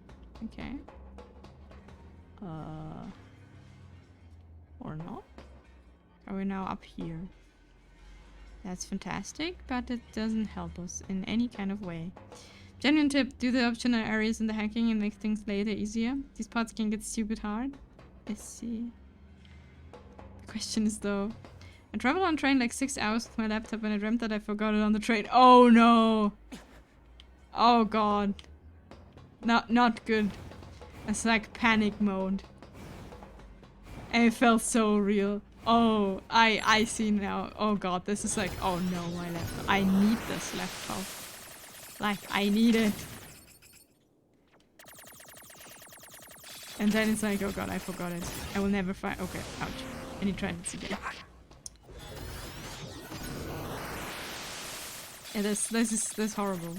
Okay. Or not? Are we now up here? That's fantastic, but it doesn't help us in any kind of way. Genuine tip, do the optional areas in the hacking and make things later easier. These parts can get stupid hard. I see. The question is though, I traveled on train like 6 hours with my laptop and I dreamt that I forgot it on the train. Oh no! Oh god. Not good. It's like panic mode. And it felt so real. Oh, I see now. Oh god, this is like, oh no, my laptop. I need this laptop. Like, I need it. And then it's like, oh god, I forgot it. I will never find. Okay, ouch. I need to try this again. Yeah, this is horrible.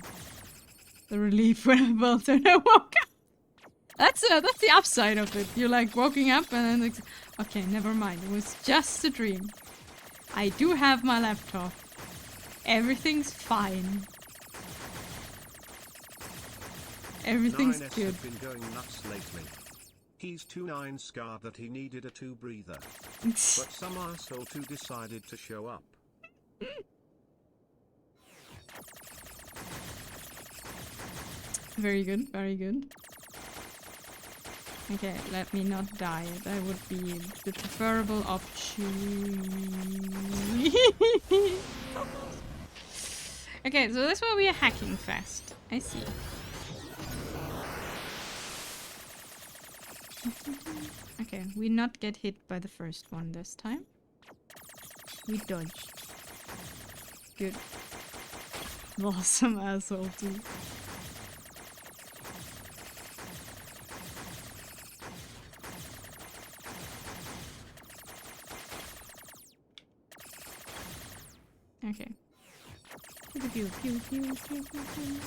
The relief when I felt and I woke up. That's the upside of it. You're like waking up and then it's, okay, never mind. It was just a dream. I do have my laptop. Everything's fine. Everything's Nines good. have been going nuts lately. He's too nine scarred that he needed a two breather. But some arsehole too decided to show up. Very good, very good. Okay, let me not die. That would be the preferable option. Okay, so this will be a hacking fest. I see. Okay, we not get hit by the first one this time. We dodged. Good. Awesome asshole too. Okay. Pew, pew, pew, pew, pew, pew.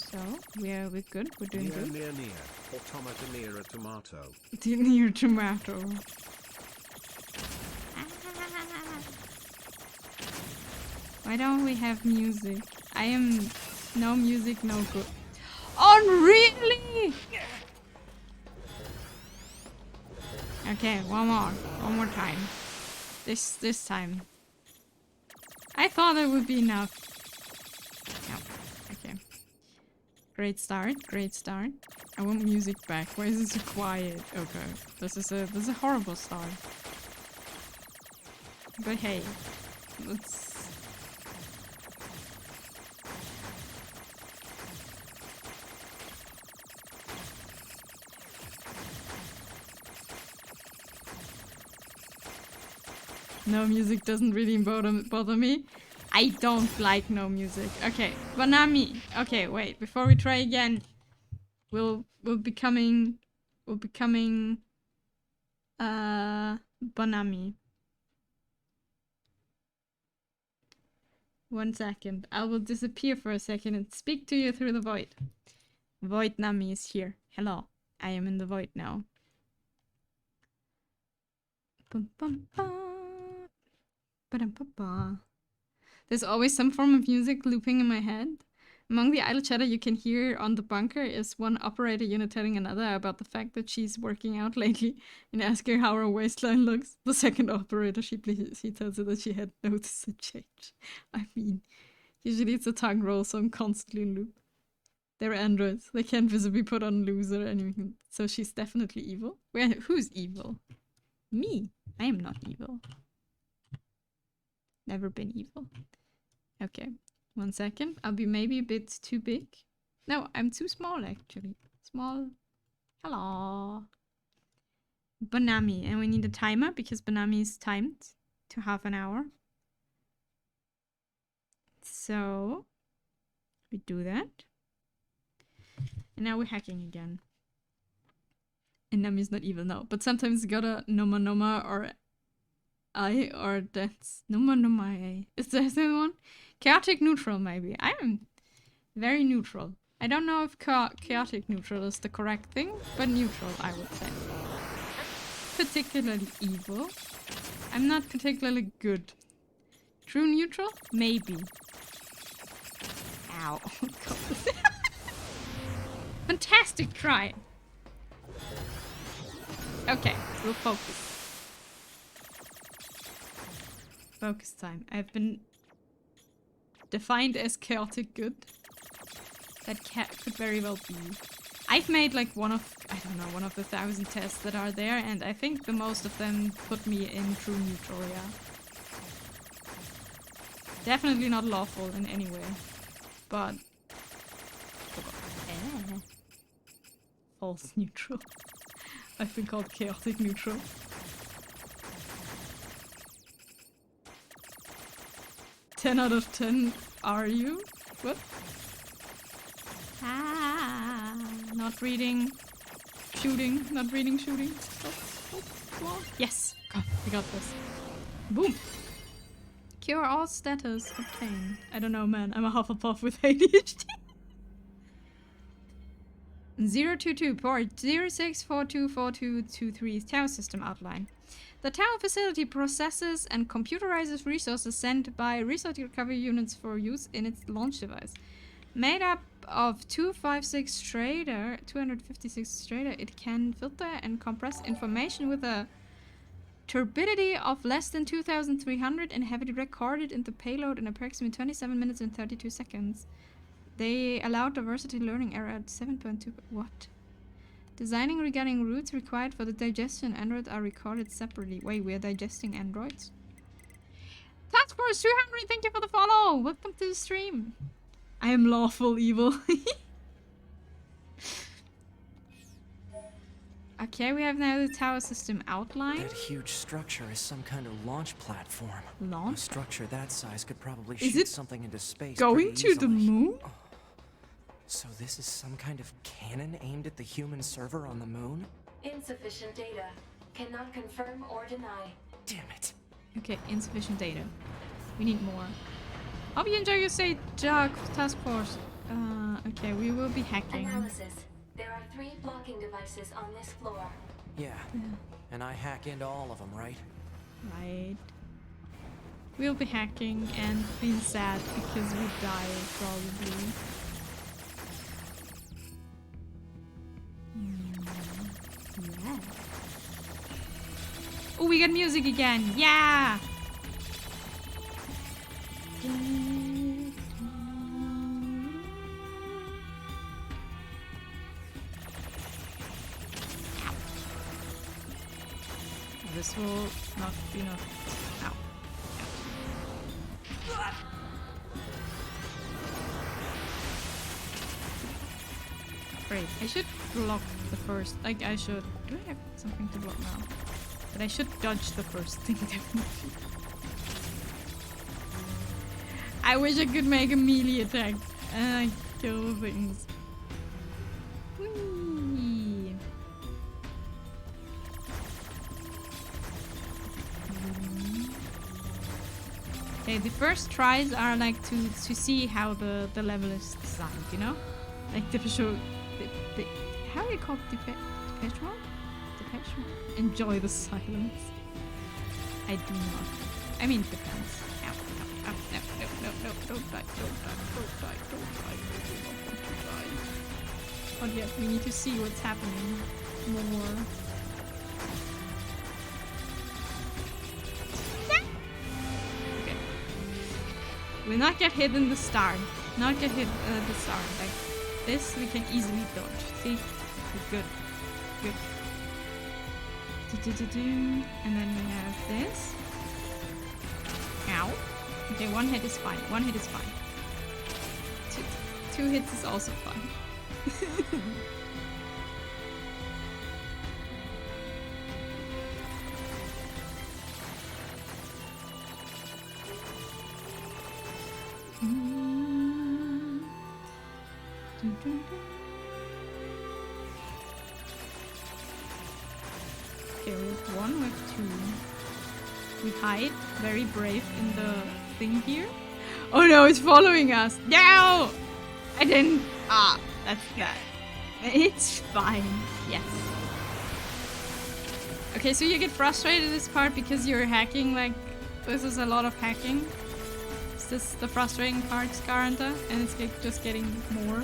So, we're good. We're doing good. NieR. Automata NieR a tomato. NieR tomato. Why don't we have music? I am no music, no good. Oh, really? Okay, one more time. This time. I thought it would be enough. No. Okay. Great start. Great start. I want music back. Why is it so quiet? Okay. This is a horrible start. But hey, let's. No music doesn't really bother me. I don't like no music. Okay, Bonami. Okay, wait. Before we try again, we'll be coming Bonami. 1 second. I will disappear for a second and speak to you through the void. Void Nami is here. Hello. I am in the void now. Bum, bum, bum. There's always some form of music looping in my head. Among the idle chatter you can hear on the bunker is one operator unit telling another about the fact that she's working out lately and asking how her waistline looks. The second operator, she tells her that she had noticed a change. I mean, Usually it's a tongue roll, so I'm constantly in loop. They're androids. They can't visibly put on loser or anything. So she's definitely evil. Who's evil? Me. I am not evil. Never been evil. Okay. 1 second. I'll be maybe a bit too big. No, I'm too small actually. Small. Hello. Banami. And we need a timer because Banami is timed to half an hour. So we do that. And now we're hacking again. And Nami's not evil now. But sometimes you gotta Noma or I or that's Noma I. Is there anyone? Chaotic neutral maybe. I am very neutral. I don't know if chaotic neutral is the correct thing, but neutral I would say. Particularly evil. I'm not particularly good. True neutral? Maybe. Ow. Fantastic try. Okay, we'll focus. Focus time. I've been defined as chaotic good. That could very well be. I've made like one of the 1,000 tests that are there, and I think the most of them put me in true neutral, yeah. Definitely not lawful in any way. But false neutral. I've been called chaotic neutral. "10 out of 10 are you?" What? Not reading, shooting, not reading, shooting. Oh. Yes! God, we got this. Boom! Cure all status obtained. I don't know, man. I'm a Hufflepuff with ADHD. 022 port 06424223 Tower System Outline. The tower facility processes and computerizes resources sent by resource recovery units for use in its launch device. Made up of 256 Strader, it can filter and compress information with a turbidity of less than 2,300 and have it recorded in the payload in approximately 27 minutes and 32 seconds. They allowed diversity learning error at 7.2. What? Designing regarding routes required for the digestion androids are recorded separately. Wait, we're digesting androids? Task Force 200, thank you for the follow! Welcome to the stream. I am lawful evil. Okay, we have now the tower system outline. That huge structure is some kind of launch platform. Launch? A structure that size could probably shoot something into space. Going to the moon? Oh. So this is some kind of cannon aimed at the human server on the moon? Insufficient data. Cannot confirm or deny. Damn it. Okay, insufficient data. We need more. Hope you enjoy your stay, Task Force. Okay, we will be hacking. Analysis. There are 3 blocking devices on this floor. Yeah. And I hack into all of them, right? Right. We'll be hacking and being sad because we die, probably. Yeah. Oh, we got music again! Yeah! This will not be enough. Ow. Great. I should block the first. Like, I should. Do I have something to block now? But I should dodge the first thing, definitely. I wish I could make a melee attack and kill things. Whee. Okay, the first tries are like to see how the level is designed, you know? Like the how do you call it? Depeche mode? Enjoy the silence. I do not. I mean, it depends. Ow, ow, ow, no, don't die, don't die. But yes, we need to see what's happening more. Okay. We'll not get hit in the start. Not get hit at the start. Like this, we can easily dodge. See? Good. Good. And then we have this. Ow. Okay, one hit is fine. One hit is fine. Two hits is also fine. Okay, we have one, we have two. We hide, very brave in the thing here. Oh no, it's following us. No! I didn't. Ah, that's bad. It's fine. Yes. Okay, so you get frustrated this part because you're hacking, like, this is a lot of hacking. Is this the frustrating part, Scaranta? And it's like just getting more.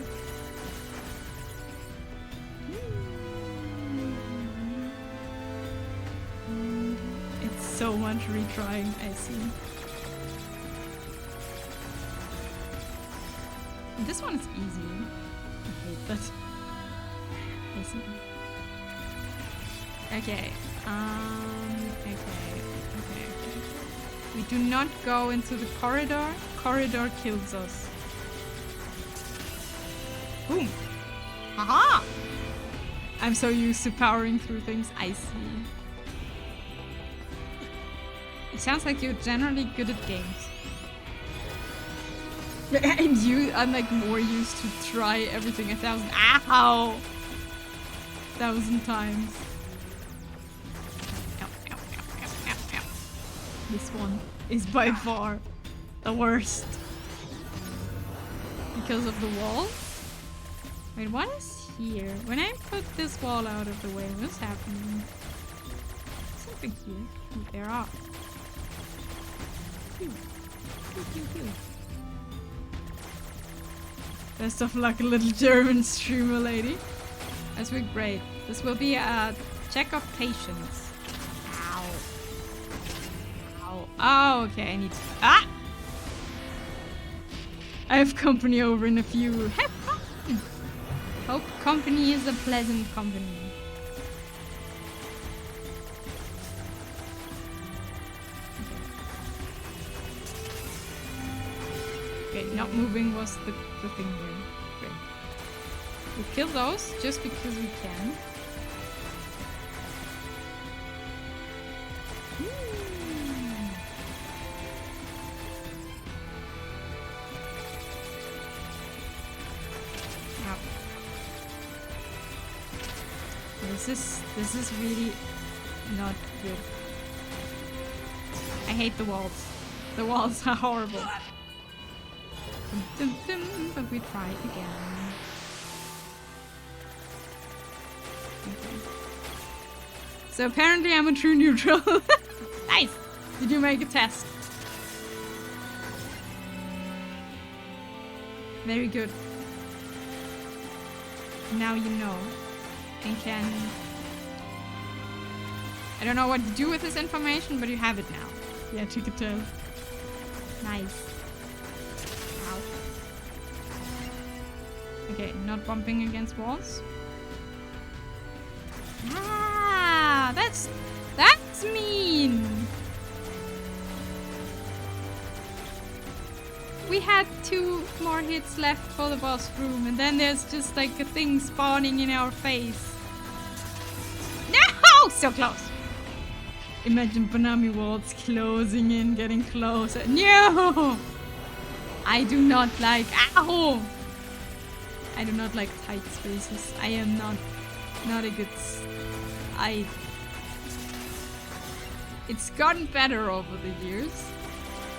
It's so much retrying, I see. This one is easy. I hate that. I see. Okay. Okay. We do not go into the corridor. Corridor kills us. Boom. Haha! I'm so used to powering through things. I see. It sounds like you're generally good at games. And I'm like more used to try everything 1,000 times. Ow. This one is by far the worst. Because of the wall? Wait, what is here? When I put this wall out of the way, what's happening? Something here. Oh, there are. Pew. Best of luck, little German streamer lady. That's really great. This will be a check of patience. Ow. Oh, okay, I need to... Ah! I have company over in a few. Have fun! Hope company is a pleasant company. Okay, not moving was the thing here. Great. We kill those just because we can. Ow. This is really not good. I hate the walls. The walls are horrible. But we try again. Okay. So apparently I'm a true neutral. Nice! Did you make a test? Very good. Now you know. And can... I don't know what to do with this information, but you have it now. Yeah, you could tell. Nice. Okay, not bumping against walls. Ah, that's mean. We had 2 more hits left for the boss room, and then there's just like a thing spawning in our face. No, so close. Imagine Banami walls closing in, getting closer. No, I do not like. Ow. I do not like tight spaces. I am not a good... It's gotten better over the years.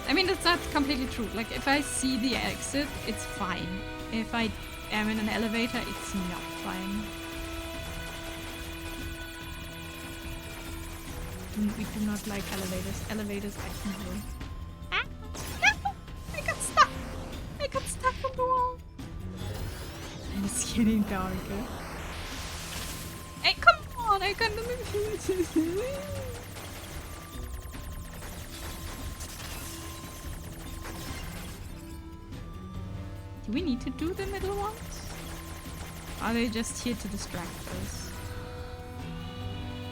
I mean, that's not completely true. Like, if I see the exit, it's fine. If I am in an elevator, it's not fine. We do not like elevators. Elevators are evil. Ah! No! I got stuck! I got stuck on the wall! And it's getting darker. Hey, come on! I got nothing. Do we need to do the middle ones? Are they just here to distract us?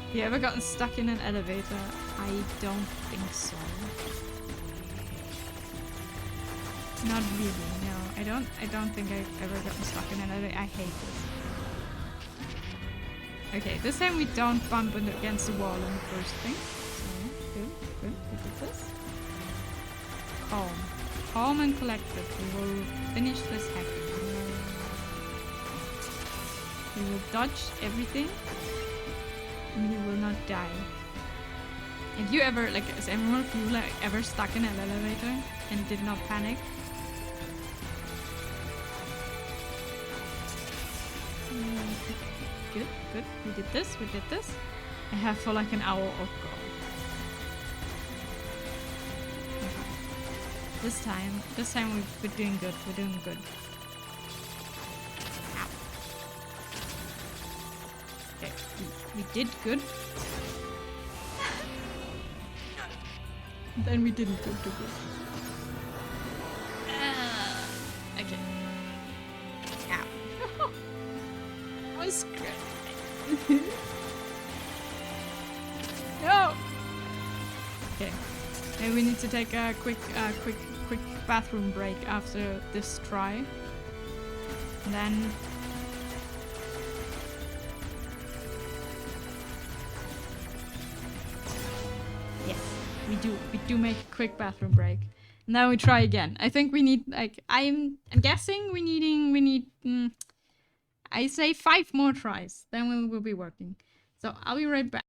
Have you ever gotten stuck in an elevator? I don't think so. Not really, no. I don't think I've ever gotten stuck in an elevator. I hate this. Okay, this time we don't bump against the wall in the first thing. So, good. We did this. Calm. Calm and collected. We will finish this hack. We will dodge everything. And we will not die. Have you ever, like, is anyone of you like ever stuck in an elevator and did not panic? Good. We did this. I have for like an hour. Oh god. Okay. This time we're doing good. We're doing good. Ow. Okay, we did good. Then we didn't do too good. Okay. Ow. I was great. No. Okay. Maybe we need to take a quick bathroom break after this try. And then yes, we do make a quick bathroom break. Now we try again. I think we need, like, I'm guessing we need I say 5 more tries, then we'll be working. So I'll be right back.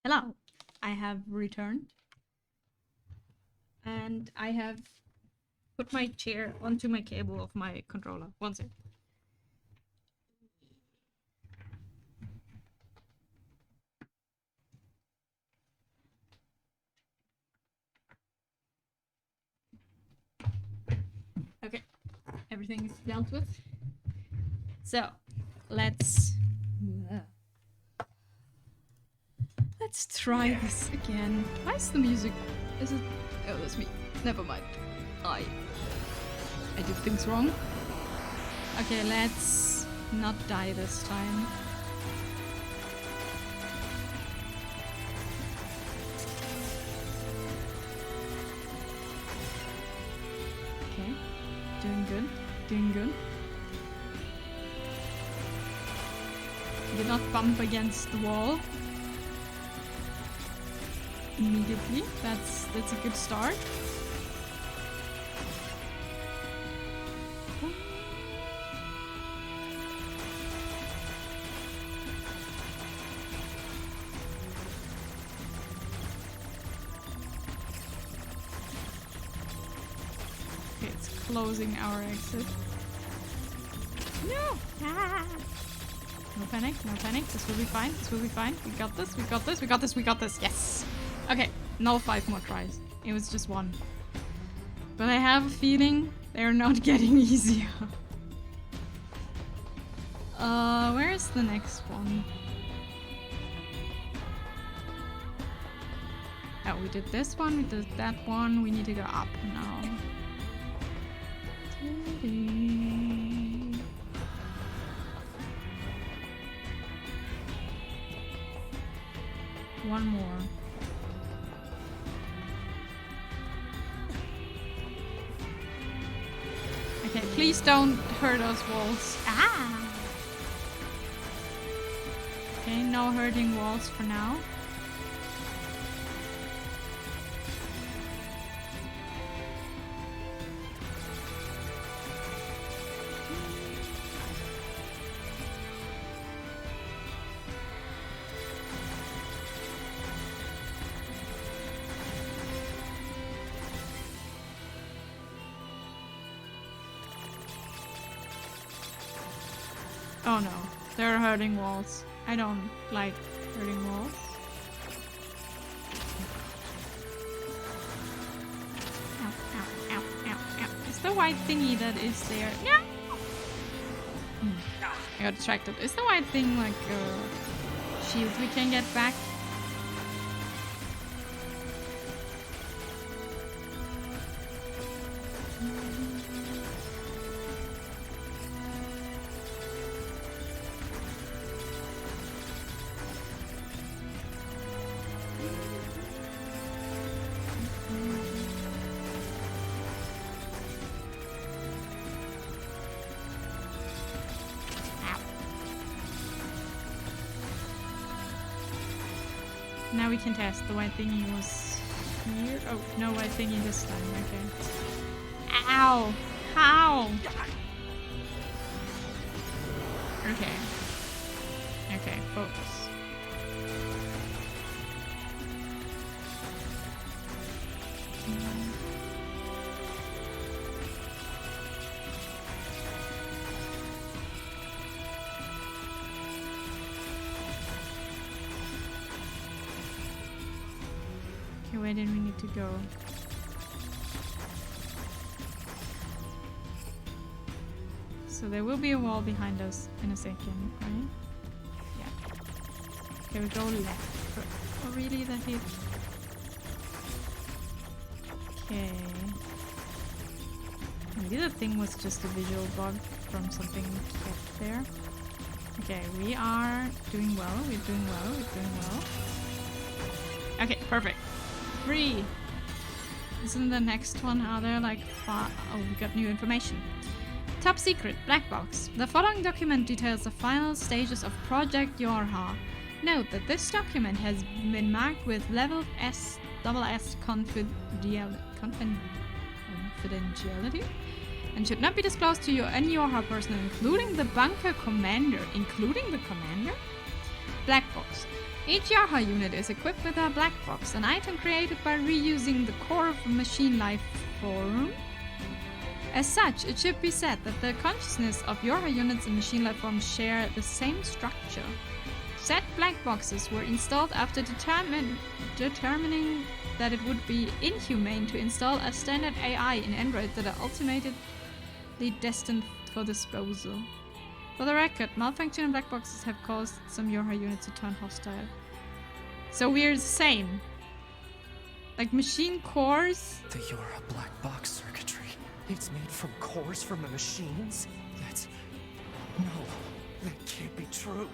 Hello, I have returned. And I have put my chair onto my cable of my controller. One sec. Okay, everything is dealt with. So, let's try this again. Why is the music? Is it? Oh, that's me. Never mind. I did things wrong. Okay, let's not die this time. Okay, doing good. Doing good. Did not bump against the wall immediately. That's a good start. Okay, it's closing our exit. No! Ah! No panic, no panic. This will be fine, this will be fine. We got this, we got this, we got this, we got this. Yes! Okay, no 5 more tries. It was just 1. But I have a feeling they're not getting easier. Where's the next one? Oh, we did this one, we did that one. We need to go up now. One more. Okay, please don't hurt those walls. Ah! Okay, no hurting walls for now. Oh no, they're hurting walls. I don't like hurting walls. Ow, ow, ow, ow, ow. It's the white thingy that is there. Yeah. I got distracted. Is the white thing like a shield we can get back? Now we can test. The white thingy was here. Oh, no white thingy this time. Okay. Ow! How? Okay. Okay, focus. Okay, where did we need to go? So there will be a wall behind us in a second, right? Yeah. Okay, we go left. Oh, really? That hit? Okay. Maybe the thing was just a visual bug from something kept there. Okay, we are doing well. We're doing well. We're doing well. Okay, perfect. 3. Isn't the next one? Are there like 5? Oh, we got new information. Top secret, black box. The following document details the final stages of Project Yorha. Note that this document has been marked with level SS confidentiality and should not be disclosed to any Yorha personnel, including the bunker commander. Including the commander? Black box. Each Yorha unit is equipped with a black box, an item created by reusing the core of a machine life form. As such, it should be said that the consciousness of Yorha units and machine life forms share the same structure. Said black boxes were installed after determining that it would be inhumane to install a standard AI in Android that are ultimately destined for disposal. For the record, malfunctioning black boxes have caused some Yorha units to turn hostile. So we're the same. Like machine cores. The Yorha black box circuitry. It's made from cores from the machines? That's... No, that can't be true.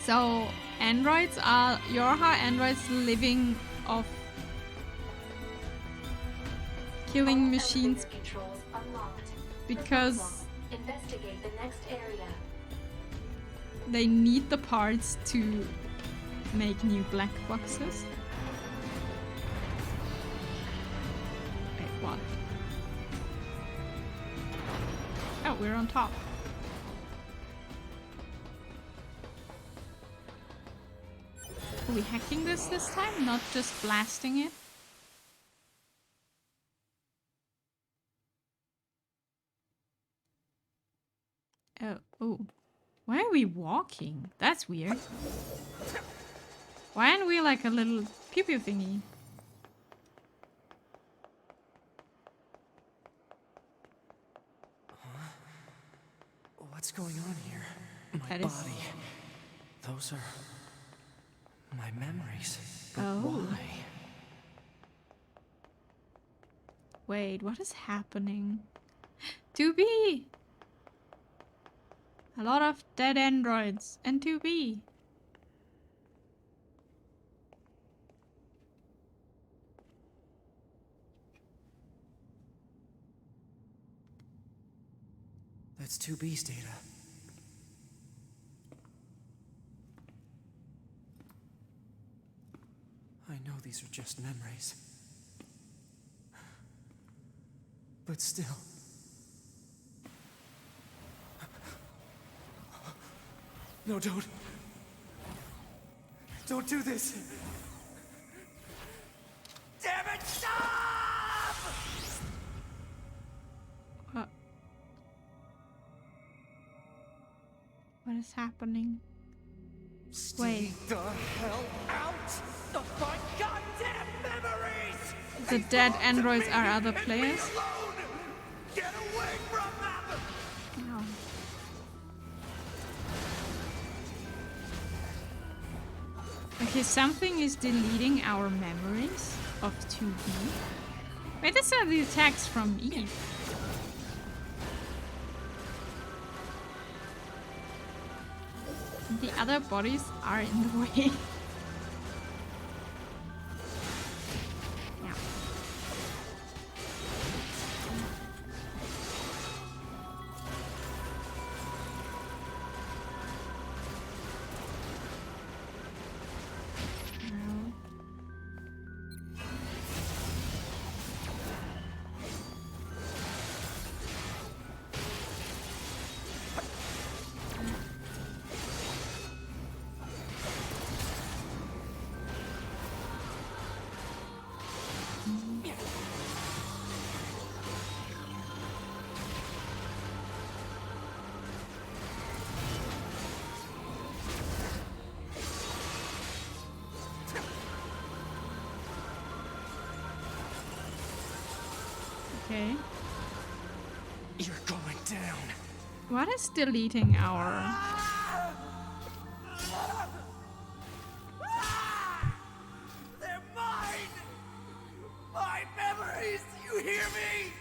So androids are Yorha androids living off killing machines because investigate the next area. They need the parts to make new black boxes. Wait, what? Oh, we're on top. Are we hacking this time? Not just blasting it? Oh. Why are we walking? That's weird. Why aren't we like a little pew-pew thingy? What's going on here? My That is- body. Those are my memories. But Oh. why? Wait, what is happening? 2B! A lot of dead androids and 2B. That's 2B's data. I know these are just memories. But still. No, don't. Don't do this. Damn it, stop! What is happening? Stay the hell out of my goddamn memories! The dead androids are other players? Get away from them! Ow. Okay, something is deleting our memories of 2B. Wait, these are the attacks from Eve. The other bodies are in the way. Yeah. No. Okay. You're going down. What is deleting our... They're mine! My memories! You hear me?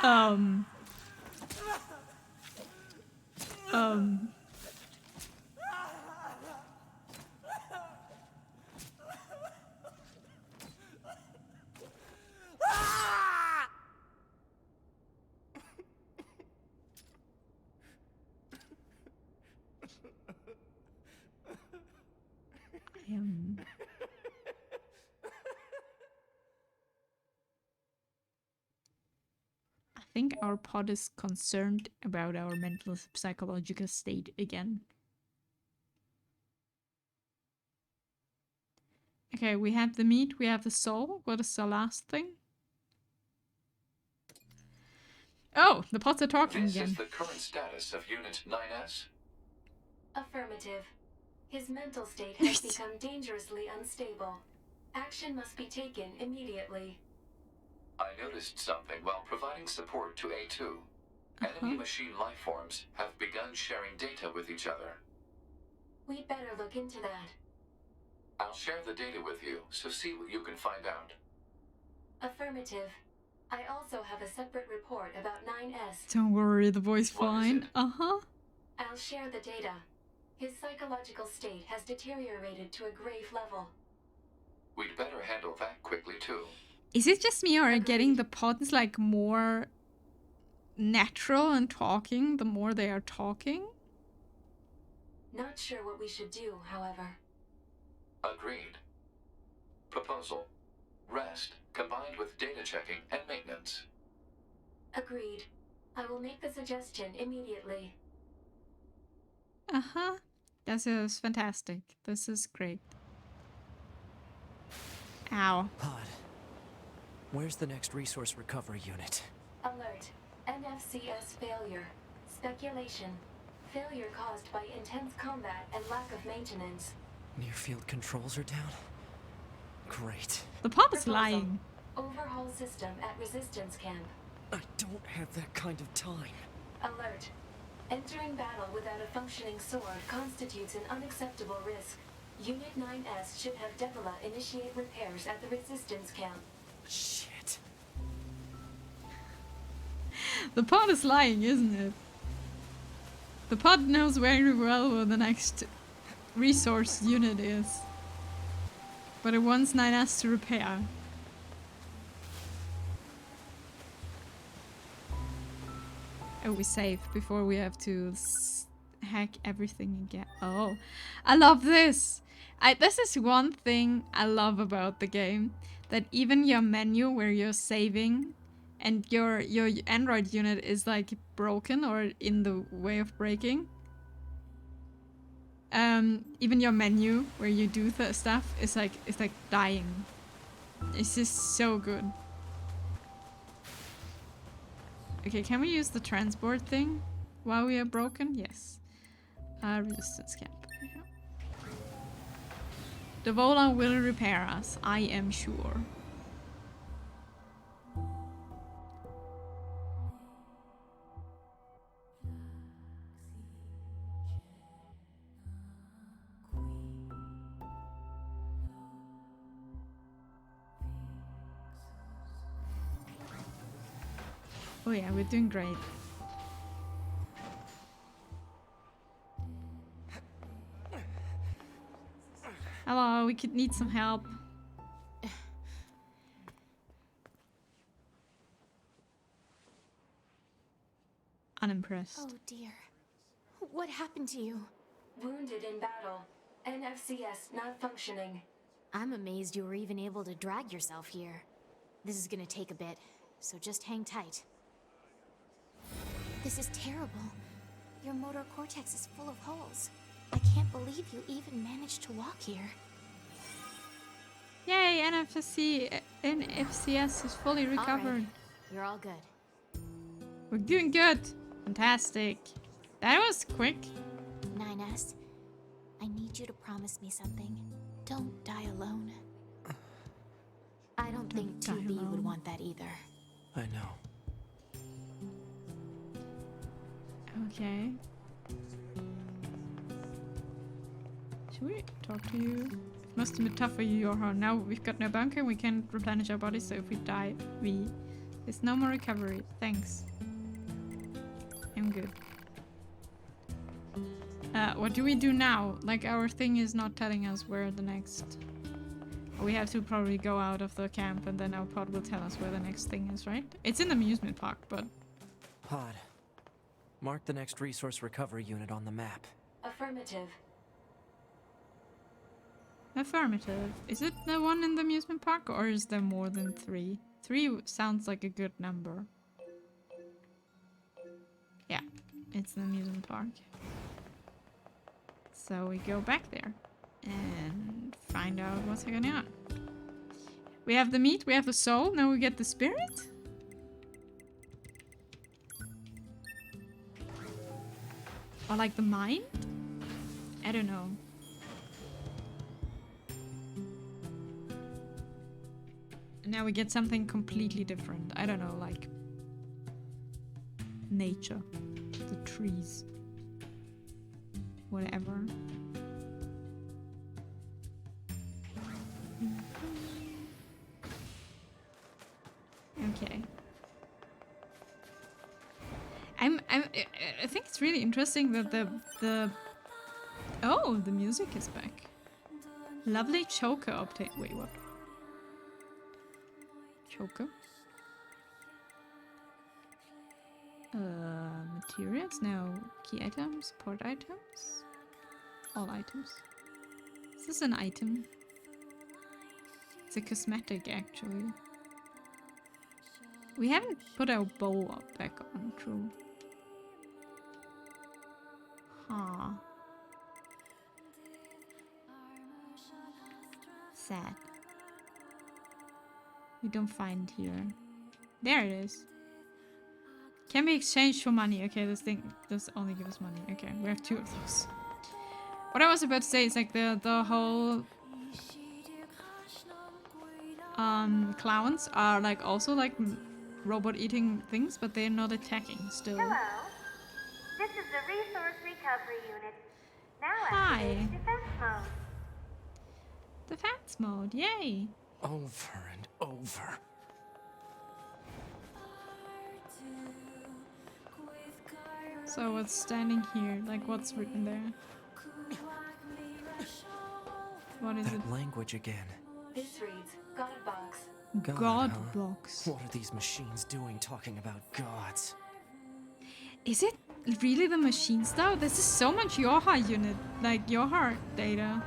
Um... I think our pod is concerned about our mental psychological state again. Okay, we have the meat, we have the soul. What is the last thing? Oh, the pods are talking This again. is the current status of Unit 9S. Affirmative. His mental state has become dangerously unstable. Action must be taken immediately. I noticed something while providing support to A2. Enemy machine lifeforms have begun sharing data with each other. We'd better look into that. I'll share the data with you, so see what you can find out. Affirmative. I also have a separate report about 9S. Don't worry, the boy's What is fine. it? I'll share the data. His psychological state has deteriorated to a grave level. We'd better handle that quickly too. Is it just me or are getting the pods like more natural and talking the more they are talking? Not sure what we should do, however. Agreed. Proposal. Rest, combined with data checking and maintenance. Agreed. I will make the suggestion immediately. This is fantastic. This is great. Ow. Pod. Where's the next resource recovery unit? Alert. NFCS failure. Speculation. Failure caused by intense combat and lack of maintenance. Near field controls are down? Great. The pod is Proposal. lying. Overhaul system at resistance camp. I don't have that kind of time. Alert. Entering battle without a functioning sword constitutes an unacceptable risk. Unit 9S should have Devila initiate repairs at the resistance camp. Shit. The pod is lying, isn't it? The pod knows very well where the next resource unit is. But it wants 9S to repair. Oh, we save before we have to hack everything again. Oh, I love this! This is one thing I love about the game. That even your menu where you're saving and your Android unit is like broken or in the way of breaking. Even your menu where you do stuff is like dying. It's just so good. Okay, can we use the transport thing while we are broken? Yes. Resistance camp. Yeah. The Vola will repair us, I am sure. Oh yeah, we're doing great. Hello, we could need some help. Unimpressed. Oh dear. What happened to you? Wounded in battle. NFCS not functioning. I'm amazed you were even able to drag yourself here. This is gonna take a bit, so just hang tight. This is terrible. Your motor cortex is full of holes. I can't believe you even managed to walk here. Yay, NFCS is fully recovered. All right. You're all good. We're doing good. Fantastic. That was quick. 9S, I need you to promise me something. Don't die alone. I don't think 2B would want that either. I know. Okay. Should we talk to you? It must have been tough for you or her. Now we've got no bunker, we can't replenish our bodies, so if we die, there's no more recovery. Thanks. I'm good. What do we do now? Like, our thing is not telling us where the next... We have to probably go out of the camp and then our pod will tell us where the next thing is, right? It's in the amusement park, but... Pod. Mark the next resource recovery unit on the map. Affirmative. Affirmative. Is it the one in the amusement park or is there more than 3? 3 sounds like a good number. Yeah, it's the amusement park. So we go back there and find out what's going on. We have the meat, we have the soul, now we get the spirit? Or like the mind? I don't know. And now we get something completely different. I don't know, like nature, the trees, whatever. Okay. I think it's really interesting that the oh, the music is back. Lovely choker obtain. Wait, what? Choker. Materials? No. Key items? Support items? All items. Is this an item? It's a cosmetic, actually. We haven't put our bow up back on, true. Huh. Sad. We don't find here. There it is. Can be exchanged for money. Okay, this thing does only give us money. Okay, we have 2 of those. What I was about to say is like the whole clowns are like also like robot eating things, but they're not attacking still. Hello. This is the Resource Recovery Unit. Now Hi. activating defense mode. Defense mode, yay! Over and over. So what's standing here? Like what's written there? What is That it? language again. This reads God Box. God huh? box. What are these machines doing talking about gods? Is it really the machines though? This is so much Yoha unit, like Yoha data.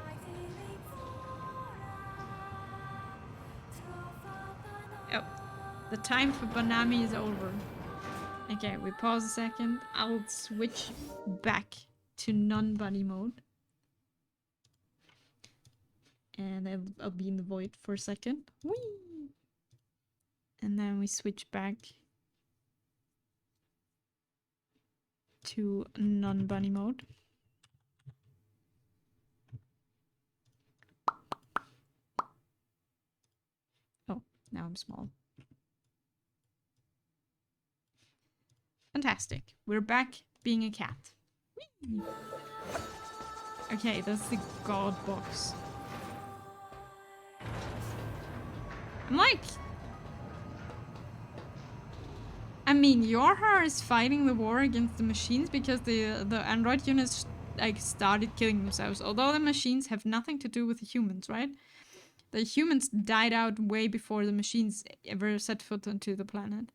Oh, the time for Banami is over. Okay, we pause a second. I'll switch back to non-bunny mode. And I'll be in the void for a second. Whee! And then we switch back to non-bunny mode. Oh, now I'm small. Fantastic. We're back being a cat. Whee! Okay, that's the god box. I'm like... I mean, Yorha is fighting the war against the machines because the android units like started killing themselves. Although the machines have nothing to do with the humans, right? The humans died out way before the machines ever set foot onto the planet.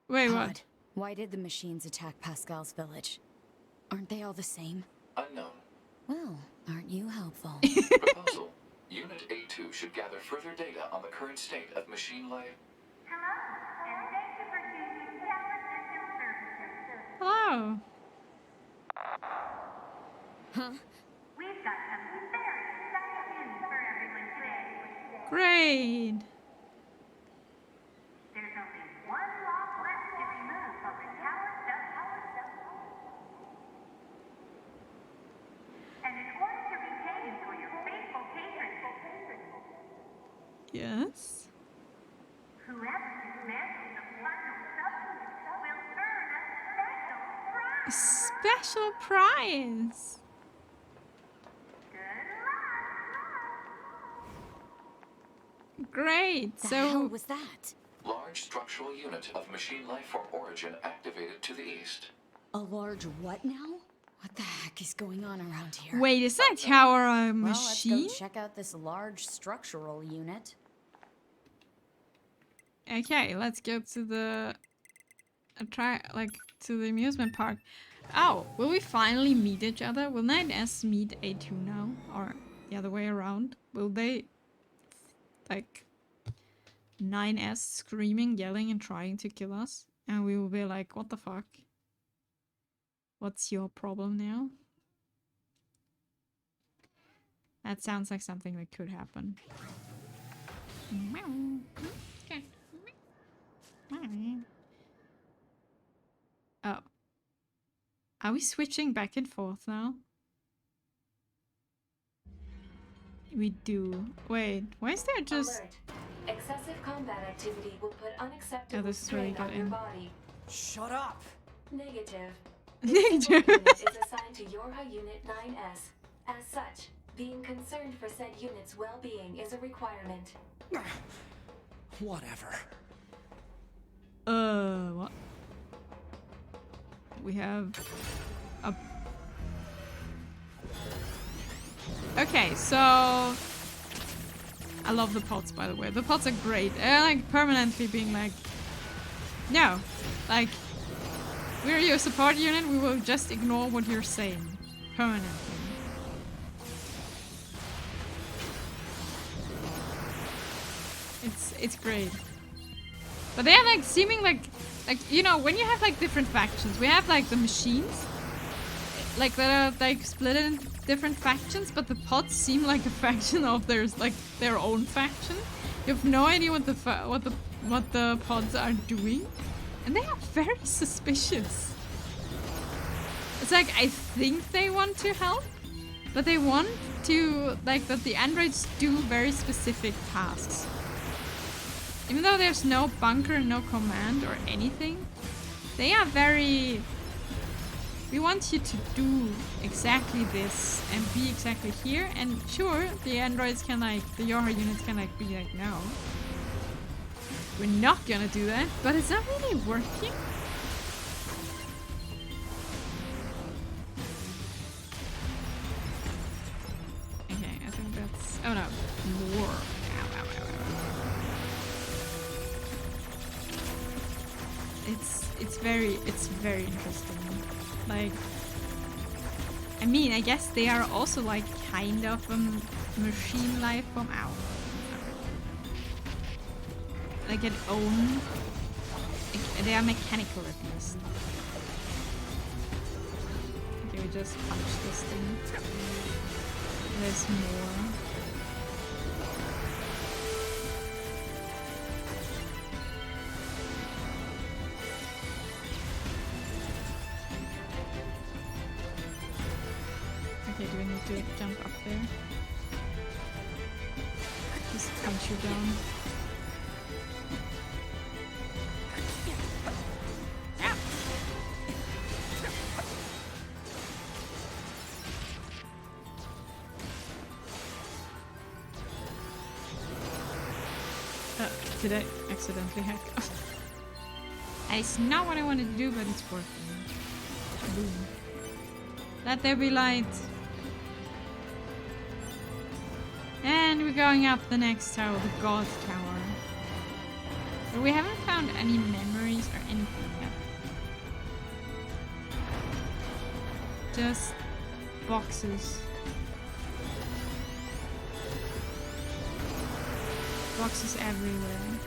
Wait, Pod, what? why did the machines attack Pascal's village? Aren't they all the same? Unknown. Well, aren't you helpful? Proposal. Unit A2 should gather further data on the current state of machine life. Hello, and thank you for choosing Tower System Services. Hello. Huh? We've got some very exciting news for everyone today. Great. There's only one lock left to remove from the tower subsystem. And in order to retain for your faithful patrons, Yes. whoever dismantles the platinum subsystem will earn a special prize. Special prize. Good luck. Great. The hell So was that? Large structural unit of machine life form origin activated to the east. A large what now? What the heck is going on around here? wait, is that tower a well, let's machine? go check out this large structural unit. Okay, let's go to the to the amusement park. Oh, will we finally meet each other? Will 9S meet A2 now? Or the other way around? Will they like 9S screaming, yelling and trying to kill us? And we will be like, what the fuck? What's your problem now? That sounds like something that could happen. Okay. Oh. Are we switching back and forth now? We do. Wait, why is there just... Alert. Excessive combat activity will put unacceptable Oh, this is where we strain got on your in. body. Shut up! Negative. Negative. This unit is assigned to Yorha Unit 9S. As such, being concerned for said unit's well-being is a requirement. Whatever. What? We have a... Okay, so... I love the pods, by the way. The pods are great. They're like permanently being like... No. Like... We're your support unit, we will just ignore what you're saying. Permanently. It's great. But they are like seeming like you know, when you have like different factions, we have like the machines. like that are like split in different factions, but the pods seem like a faction of their own faction. You have no idea what the pods are doing, and they are very suspicious. It's like I think they want to help, but they want to like that the androids do very specific tasks. Even though there's no bunker, no command or anything, they are very... We want you to do exactly this and be exactly here. And sure, the androids can like, the Yoha units can like be like, no. We're not gonna do that, but it's not really working. Okay, I think that's... Oh no, more. Ow, ow, ow, ow. It's very interesting. Like, I mean, I guess they are also like kind of a machine life form. Ow. Like an own. Like, they are mechanical at least. Okay, we just punch this thing. There's more. Okay, do we need to jump up there? Just punch you down. Yeah. Did I accidentally hack? It's not what I wanted to do, but it's working. Boom. Let there be light. And we're going up the next tower, the God Tower. But we haven't found any memories or anything yet. Just boxes. Boxes everywhere.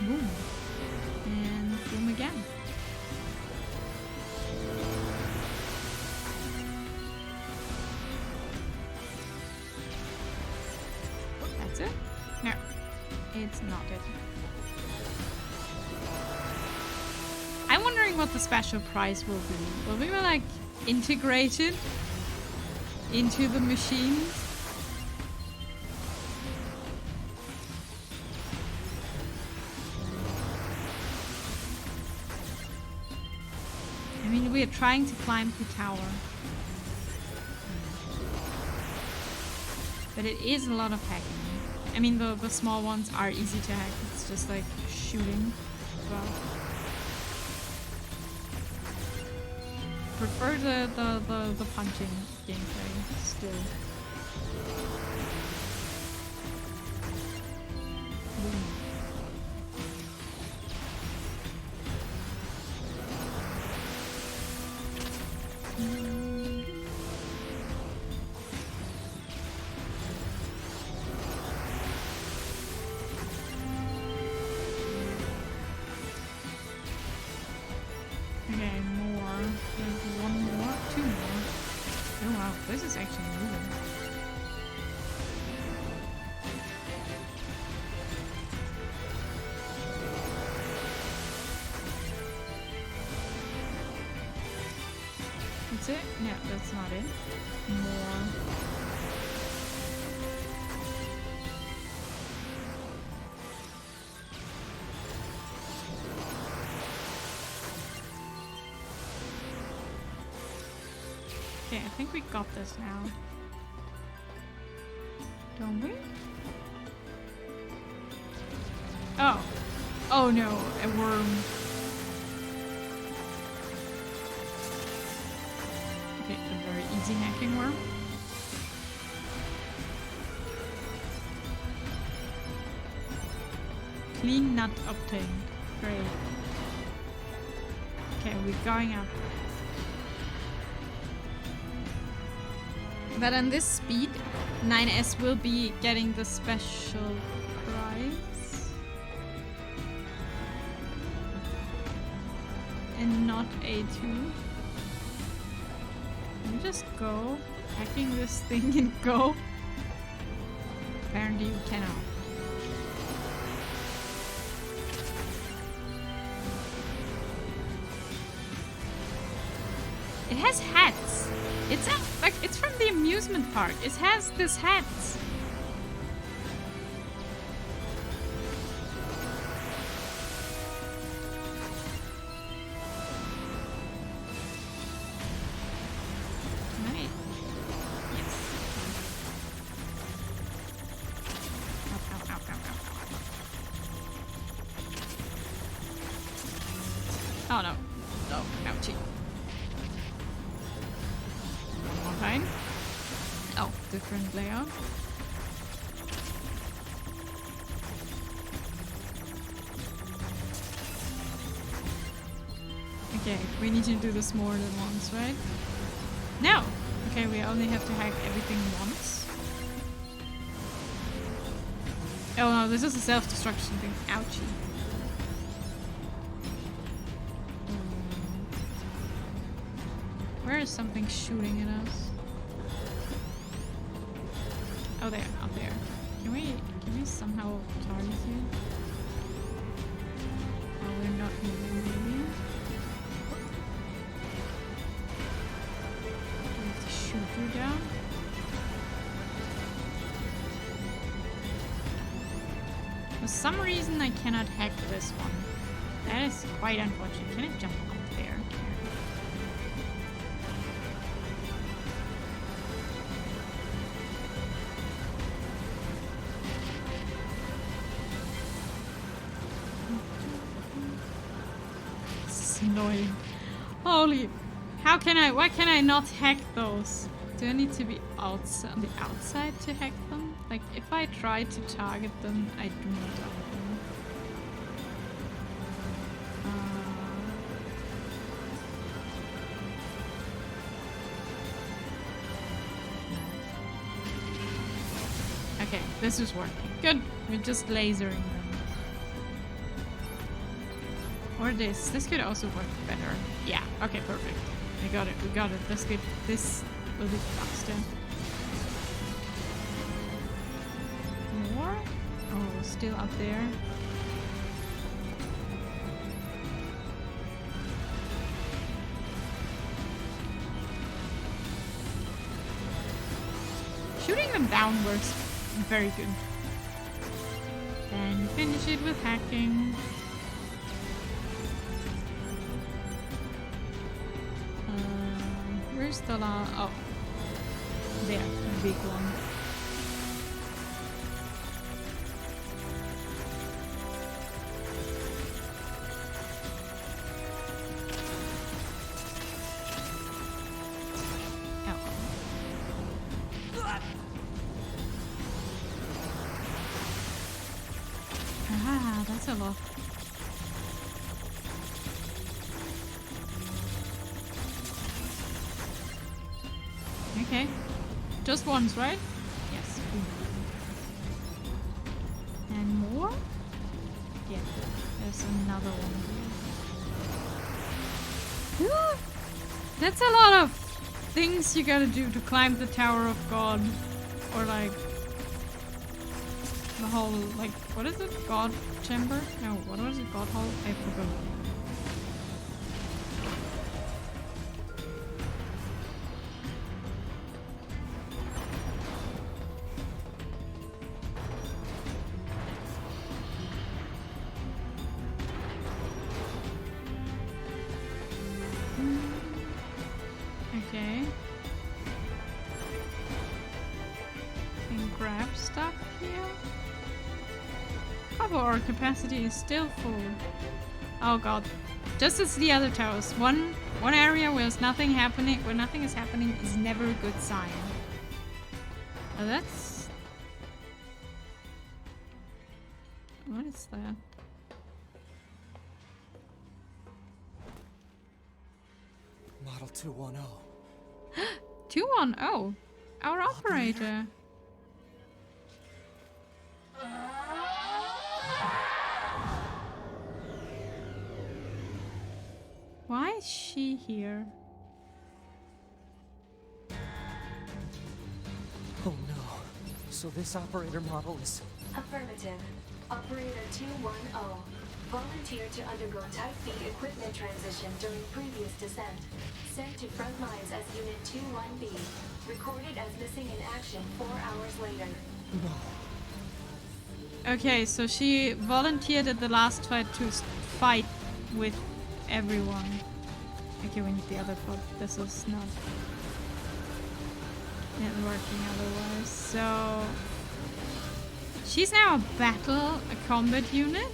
Boom. And boom again. That's it? No. It's not it. I'm wondering what the special prize will be. Will we be like integrated into the machines? I mean, we are trying to climb the tower. But it is a lot of hacking. I mean, the small ones are easy to hack. It's just like shooting as well. Prefer the punching gameplay still. Boom. Okay, more. There's one more, two more. Oh wow, this is actually moving. That's it? No, that's not it. More. Okay, I think we got this now. Don't we? Oh. Oh no, a worm. Okay, a very easy hacking worm. Clean nut obtained. Great. Okay, we're going up. But on this speed, 9S will be getting the special prize. And not A2. Can we just go? Hacking this thing and go? Apparently you cannot. It has hats. It's from the amusement park. It has these hats. Right. Yes. Ow, ow, ow, ow, ow, ow. Oh no. No, ouchie. Fine. Oh, different layout. Okay, we need to do this more than once, right? No! Okay, we only have to hack everything once. Oh no, this is a self-destruction thing. Ouchie. Where is something shooting at us? Oh, there, up there. Can we somehow target you? Oh, we're not moving, maybe. Do we have to shoot you down? For some reason, I cannot hack this one. That is quite unfortunate. Can I jump up there? Annoying. Holy, why can I not hack those? Do I need to be on the outside to hack them? Like, if I try to target them, I do not target them. Okay, this is working. Good, we're just lasering them. Or this. This could also work better. Yeah, okay, perfect. We got it, we got it. This will be faster. More? Oh, still up there. Shooting them down works very good. Then finish it with hacking. Where's the oh, there, the big one. Ah, that's a lot. Okay. Just once, right? Yes. And more? Yeah. There's another one here. That's a lot of things you gotta do to climb the Tower of God. Or like... the whole, like, what is it? God chamber? No, what was it? God hall? I forgot. Okay. And grab stuff here. Oh, but our capacity is still full. Oh god. Just as the other towers. One area where nothing is happening is never a good sign. Oh, that's... What is that? Model 210. 210. Our operator. Why is she here? Oh no. So this operator model is... Affirmative. Operator 210. Volunteered to undergo Type B equipment transition during previous descent. Sent to front lines as Unit 21B. Recorded as missing in action 4 hours later. No. Okay, so she volunteered at the last fight to fight with everyone. Okay, we need the other foot. This is not working otherwise. So she's now a combat unit.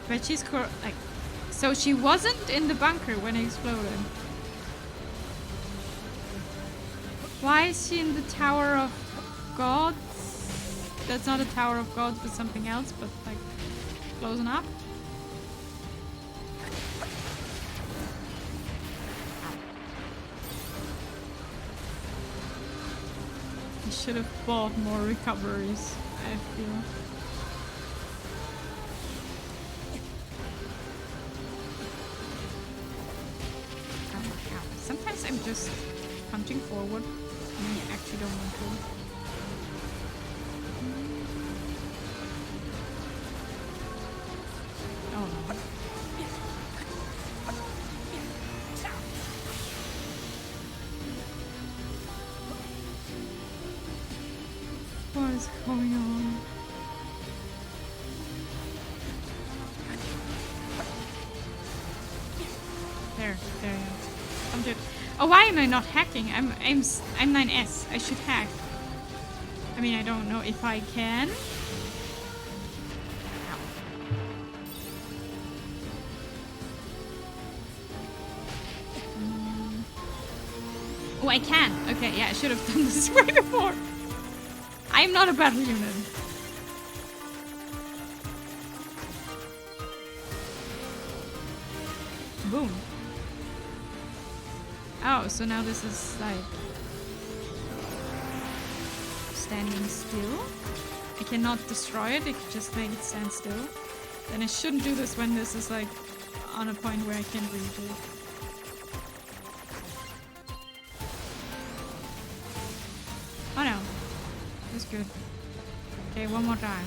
But she's like, so she wasn't in the bunker when it exploded. Why is she in the Tower of Gods? That's not a Tower of Gods, but something else, but like close enough. I should have bought more recoveries, I feel. Sometimes I'm just punching forward and I actually don't want to. Oh no. What is going on? There I am. I'm just. Oh, why am I not hacking? I'm 9S. I should hack. I mean, I don't know if I can. Oh, I can. Okay, yeah, I should have done this way before. I am not a battle unit. Boom. Oh, so now this is like standing still. I cannot destroy it, I can just make it stand still. Then I shouldn't do this when this is like on a point where I can't reach it. Oh no. That's good. Okay, one more time.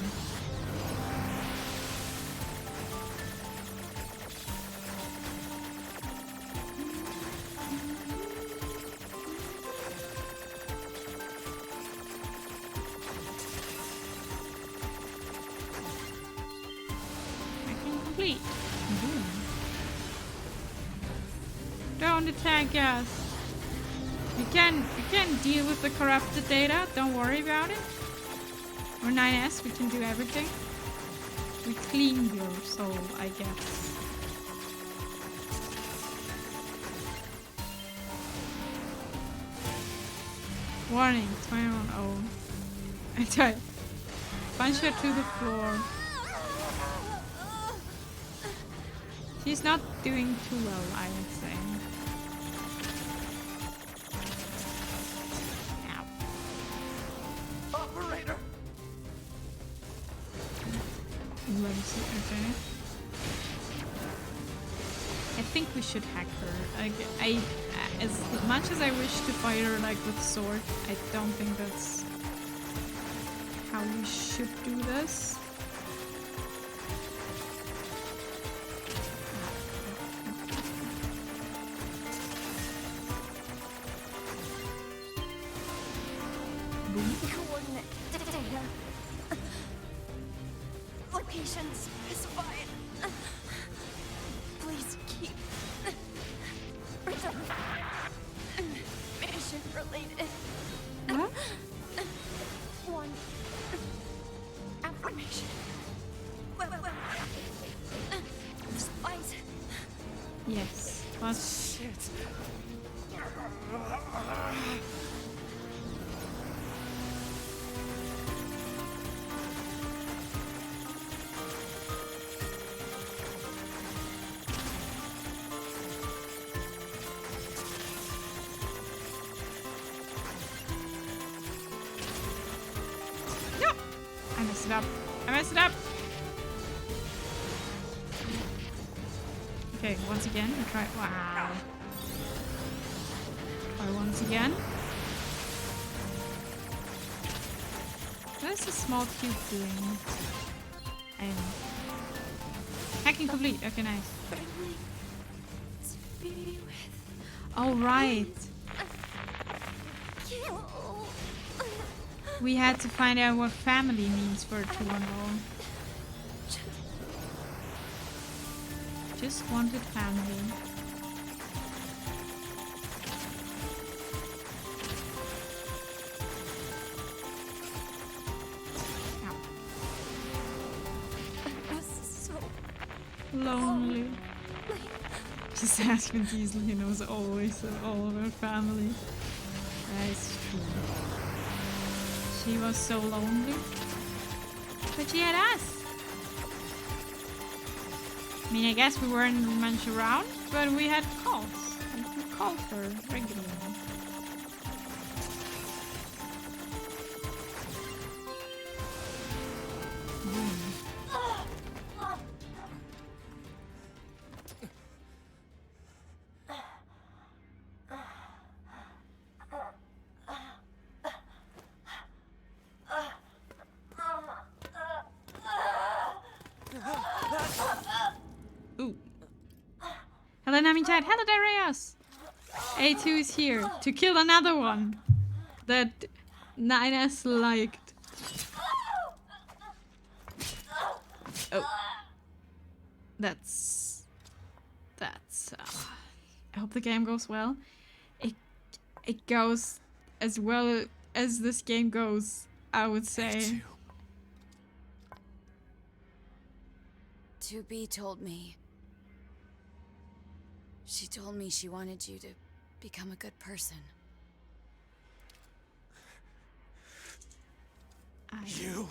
Complete. Don't attack us. We can deal with the corrupted data. Don't worry about it. We're 9S. We can do everything. We clean your soul, I guess. Warning. 21-0. I tried. Punch her to the floor. She's not doing too well, I would say. Ow. Operator. Let me see. Okay. I think we should hack her. Like, as much as I wish to fight her like with sword, I don't think that's how we should do this. Coordinate data. Location specified. Please keep. Mission related. What? One. Affirmation. Spies. Yes. Plus. Shit. messed it up. I messed it up. Okay, once again, we try. Wow. Try once again. What is this small cube doing? I don't know. Hacking complete. Okay, nice. All right. We had to find out what family means for 210. Just wanted family. Ow. Lonely. Just ask Vin Diesel, he knows always all of her family. That is true. She was so lonely. But she had us. I mean, I guess we weren't much around, but we had calls. And we called her regularly. Ooh. Hello, Nami Chat. Hello, Darius. A2 is here to kill another one that NieR liked. Oh. That's... I hope the game goes well. It goes as well as this game goes, I would say. 2B told me. She told me she wanted you to become a good person. You...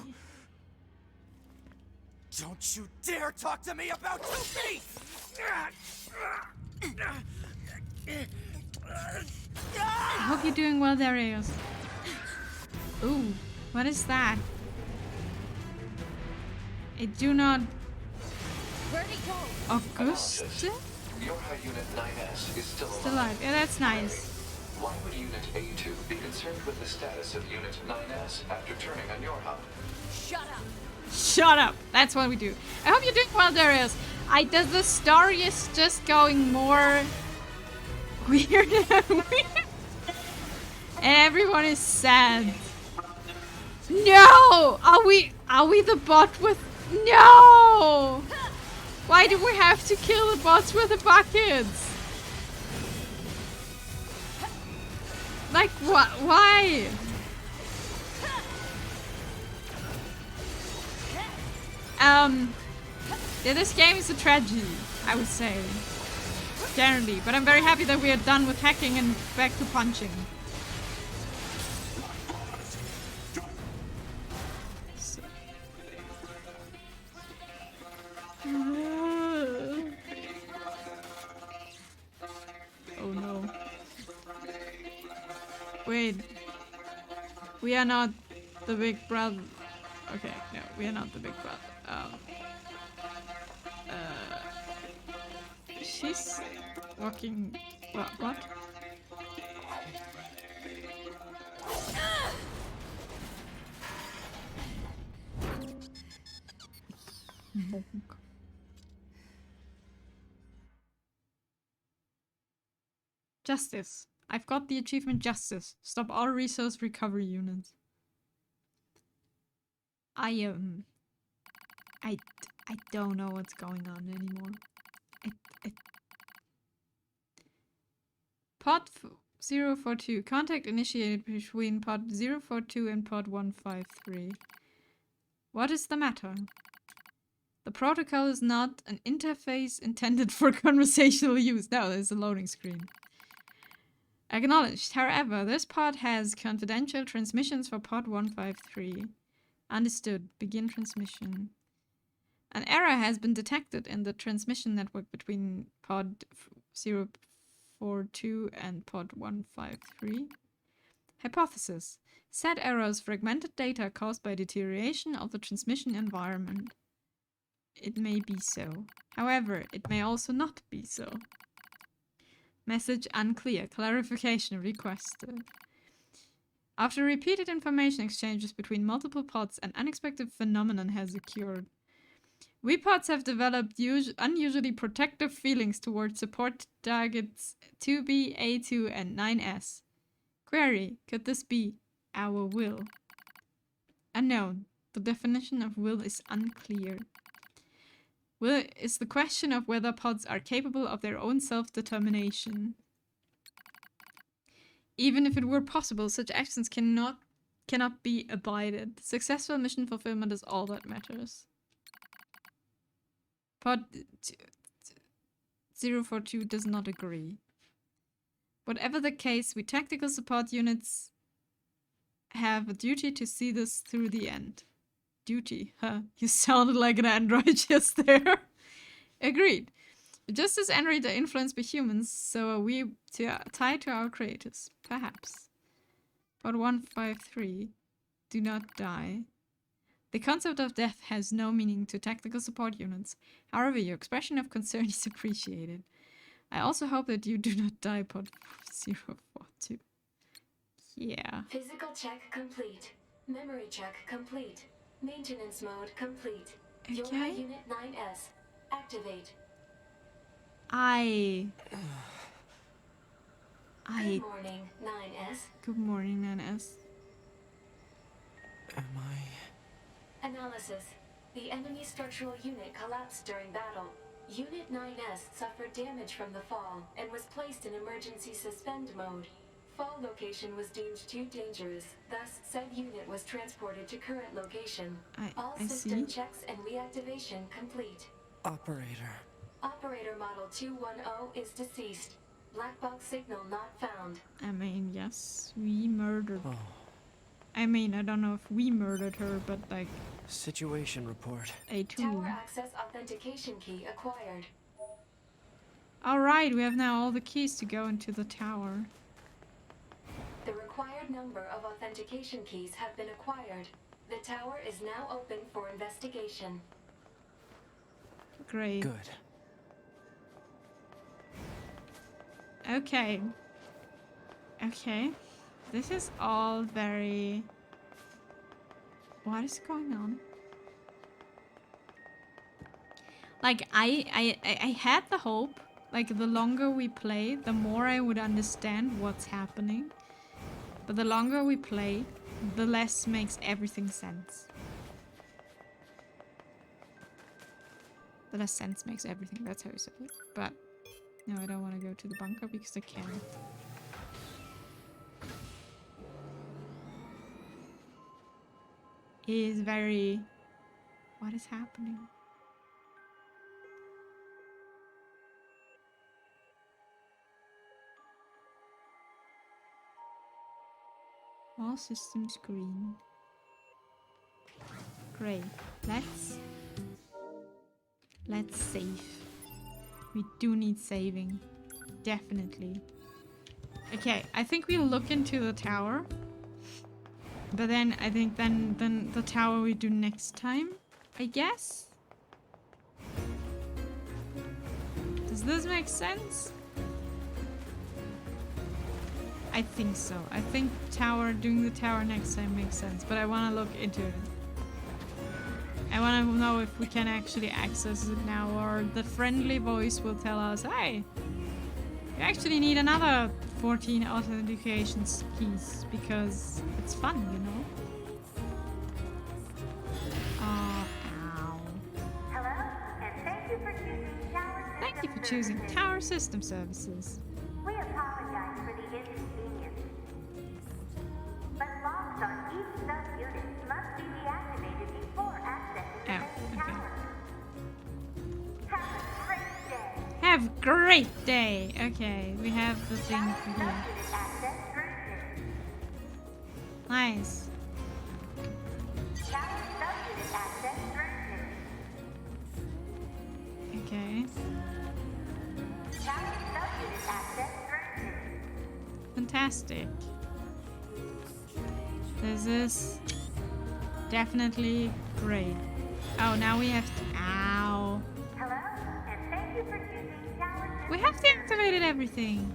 Don't you dare talk to me about 2B! I hope you're doing well, Darius. Ooh, what is that? I do not... Where'd he go? August? Yorha Unit 9S is still alive. Still alive. Yeah, that's nice. Why would Unit A2 be concerned with the status of Unit 9S after turning on Yorha? Shut up! Shut up! That's what we do. I hope you're doing well, Darius. The story is just going more weird and weird. And everyone is sad. No! Are we the bot with... No! Why do we have to kill the bots with the buckets? Like, what? Why? Yeah, this game is a tragedy, I would say. Generally. But I'm very happy that we are done with hacking and back to punching. Oh no. Wait. We are not the big brother. Okay, no, we are not the big brother. She's walking. What? Bonk. Justice. I've got the achievement Justice. Stop all resource recovery units. I don't know what's going on anymore. Pod 042. Contact initiated between pod 042 and pod 153. What is the matter? The protocol is not an interface intended for conversational use. No, there's a loading screen. Acknowledged. However, this pod has confidential transmissions for pod 153. Understood. Begin transmission. An error has been detected in the transmission network between pod 042 and pod 153. Hypothesis. Said errors fragmented data caused by deterioration of the transmission environment. It may be so. However, it may also not be so. Message unclear. Clarification requested. After repeated information exchanges between multiple pods, an unexpected phenomenon has occurred. We pods have developed unusually protective feelings towards support targets 2B, A2, and 9S. Query, could this be our will? Unknown. The definition of will is unclear. Will is the question of whether pods are capable of their own self-determination. Even if it were possible, such actions cannot be abided. Successful mission fulfillment is all that matters. Pod 042 does not agree. Whatever the case, we tactical support units have a duty to see this through the end. Duty, huh? You sounded like an android just there. Agreed. Just as androids are influenced by humans, so are we tied to our creators. Perhaps. But 153. Do not die. The concept of death has no meaning to tactical support units. However, your expression of concern is appreciated. I also hope that you do not die, Pod 042. Yeah. Physical check complete. Memory check complete. Maintenance mode complete. Your Unit 9S. Activate. Good morning, 9S. Good morning, 9S. Am I... Analysis. The enemy structural unit collapsed during battle. Unit 9S suffered damage from the fall and was placed in emergency suspend mode. Fall location was deemed too dangerous, thus said unit was transported to current location. All system checks and reactivation complete. Operator. Operator model 210 is deceased. Black box signal not found. I mean, yes, we murdered. Oh. I mean, I don't know if we murdered her, but like... Situation report. A2. Tower access authentication key acquired. Alright, we have now all the keys to go into the tower. The required number of authentication keys have been acquired. The tower is now open for investigation. Great. Good. Okay. Okay. This is all very... What is going on? Like, I had the hope, like, the longer we play, the more I would understand what's happening. But the longer we play, the less makes everything sense. The less sense makes everything, that's how you say it. But, no, I don't want to go to the bunker because I can't. It is very... What is happening? All systems green. Great. Let's save. We do need saving. Definitely. Okay, I think we'll look into the tower. But then I think then the tower we do next time, I guess? Does this make sense? I think so. I think doing the tower next time makes sense, but I want to look into it. I want to know if we can actually access it now, or the friendly voice will tell us, hey, you actually need another 14 authentication keys, because it's fun, you know? Oh, ow. Hello, and thank you for choosing Tower System Thank you for choosing Tower System Services. We apologize for the inconvenience, but locks on each sub-unit must be deactivated before accessing the main tower. Have a great day! Have a great day! Okay, we have the thing here. Nice. Okay. Fantastic. This is definitely great. Oh, now we have to... Ow. Hello, and thank you for choosing Tower. We have deactivated everything.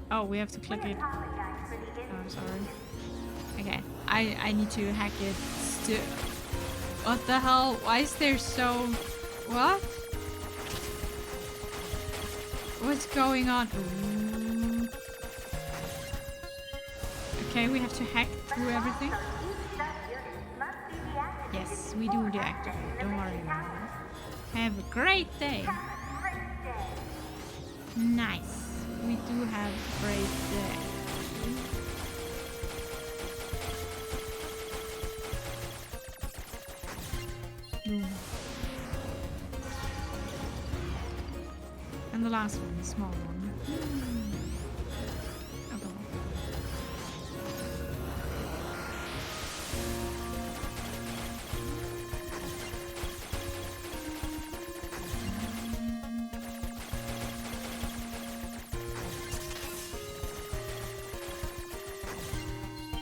Oh, we have to click We it. apologize for the Oh, I'm sorry. Okay, I need to hack it. What the hell? Why is there so... What? What's going on? Ooh. Okay, we have to hack through everything. Yes, we do deactivate. Don't worry about it. Have a great day. Nice. We do have a great day. Boom. And the last one, the small one. Oh, well.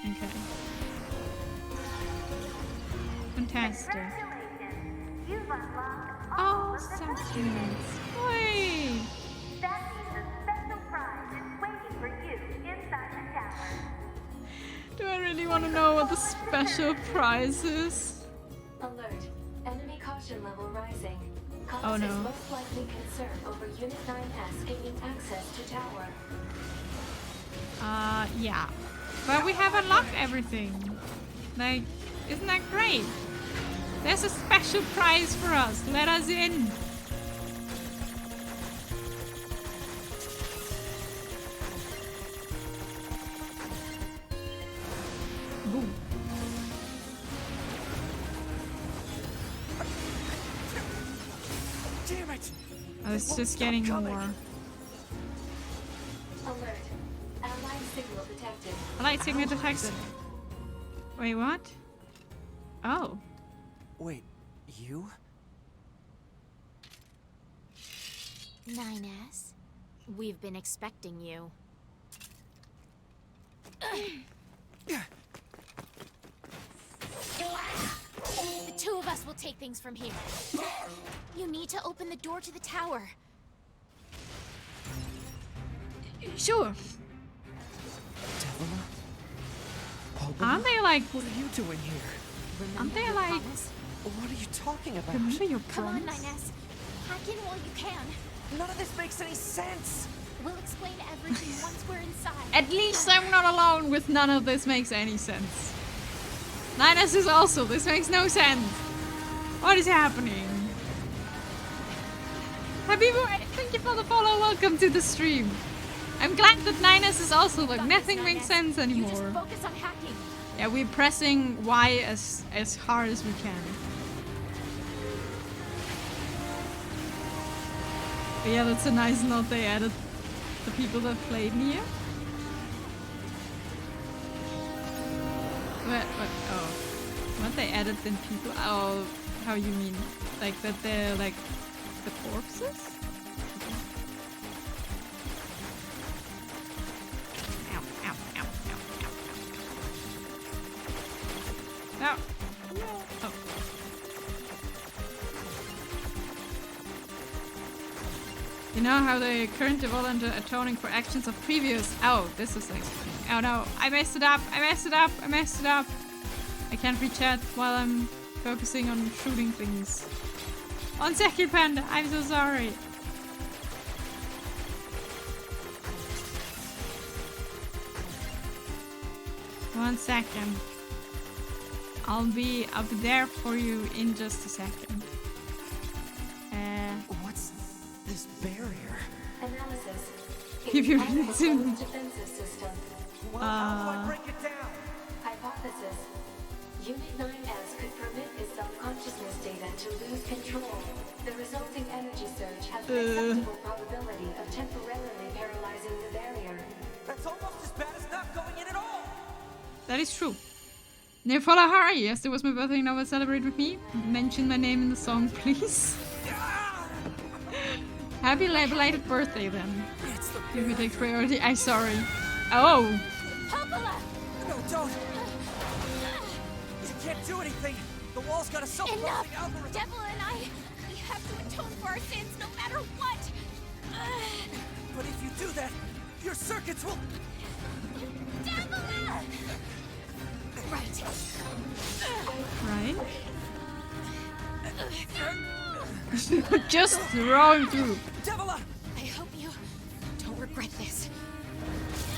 Okay. Fantastic. Congratulations! You've unlocked Oh, succulents. Wait. That means a special prize is waiting for you inside the tower. Do I really want to know what the special prize is? Alert. Enemy caution level rising. Cause Oh, no. is most likely concern over Unit 9S gaining access to tower. Yeah. But we have unlocked everything. Like, isn't that great? There's a special prize for us. Let us in. Boom. Damn it! Oh, it's just getting more. Alert. Allied signal detected. Light signal detected. Wait, what? Oh. Wait, you? 9S, we've been expecting you. The two of us will take things from here. You need to open the door to the tower. Sure. Devila? Aren't they like... What are you doing here? Aren't they like... What are you talking about? Remember your Come on, promise? 9S. Hack in while you can. None of this makes any sense! We'll explain everything once we're inside. At least I'm not alone with none of this makes any sense. 9S is also, this makes no sense. What is happening? Happy birthday, thank you for the follow, welcome to the stream. I'm glad that 9S is also like, nothing makes sense You anymore. just focus on hacking. Yeah, we're pressing Y as hard as we can. But yeah, that's a nice note they added. The people that played NieR. What? Oh. What they added then people? Oh, how you mean? Like that they're like the corpses? Ow, ow, ow, ow, ow, ow. No. Oh. You know how the current development are atoning for actions of previous... Oh, this is like... Oh no, I messed it up, I messed it up, I messed it up. I can't reach chat while I'm focusing on shooting things. 1 second, Panda, I'm so sorry. One second. I'll be there for you in just a second. What's this barrier? Analysis. If you're Automated listening. defensive system. Well, how do I break it down? Hypothesis. Unit 9S could permit its self-consciousness data to lose control. The resulting energy surge has an acceptable probability of temporarily paralyzing the barrier. That's almost as bad as not going in at all! That is true. NieR Hari, yes, it was my birthday, now celebrate with me. Mention my name in the song, please. Happy belated birthday then. If it takes priority, I'm sorry. Oh! No, don't! can't do anything. The wall's got a self-closing algorithm. Devil and I, we have to atone for our sins no matter what. But if you do that, your circuits will... Devil! Right. Right? Just throwing through. Devila! I hope you don't regret this.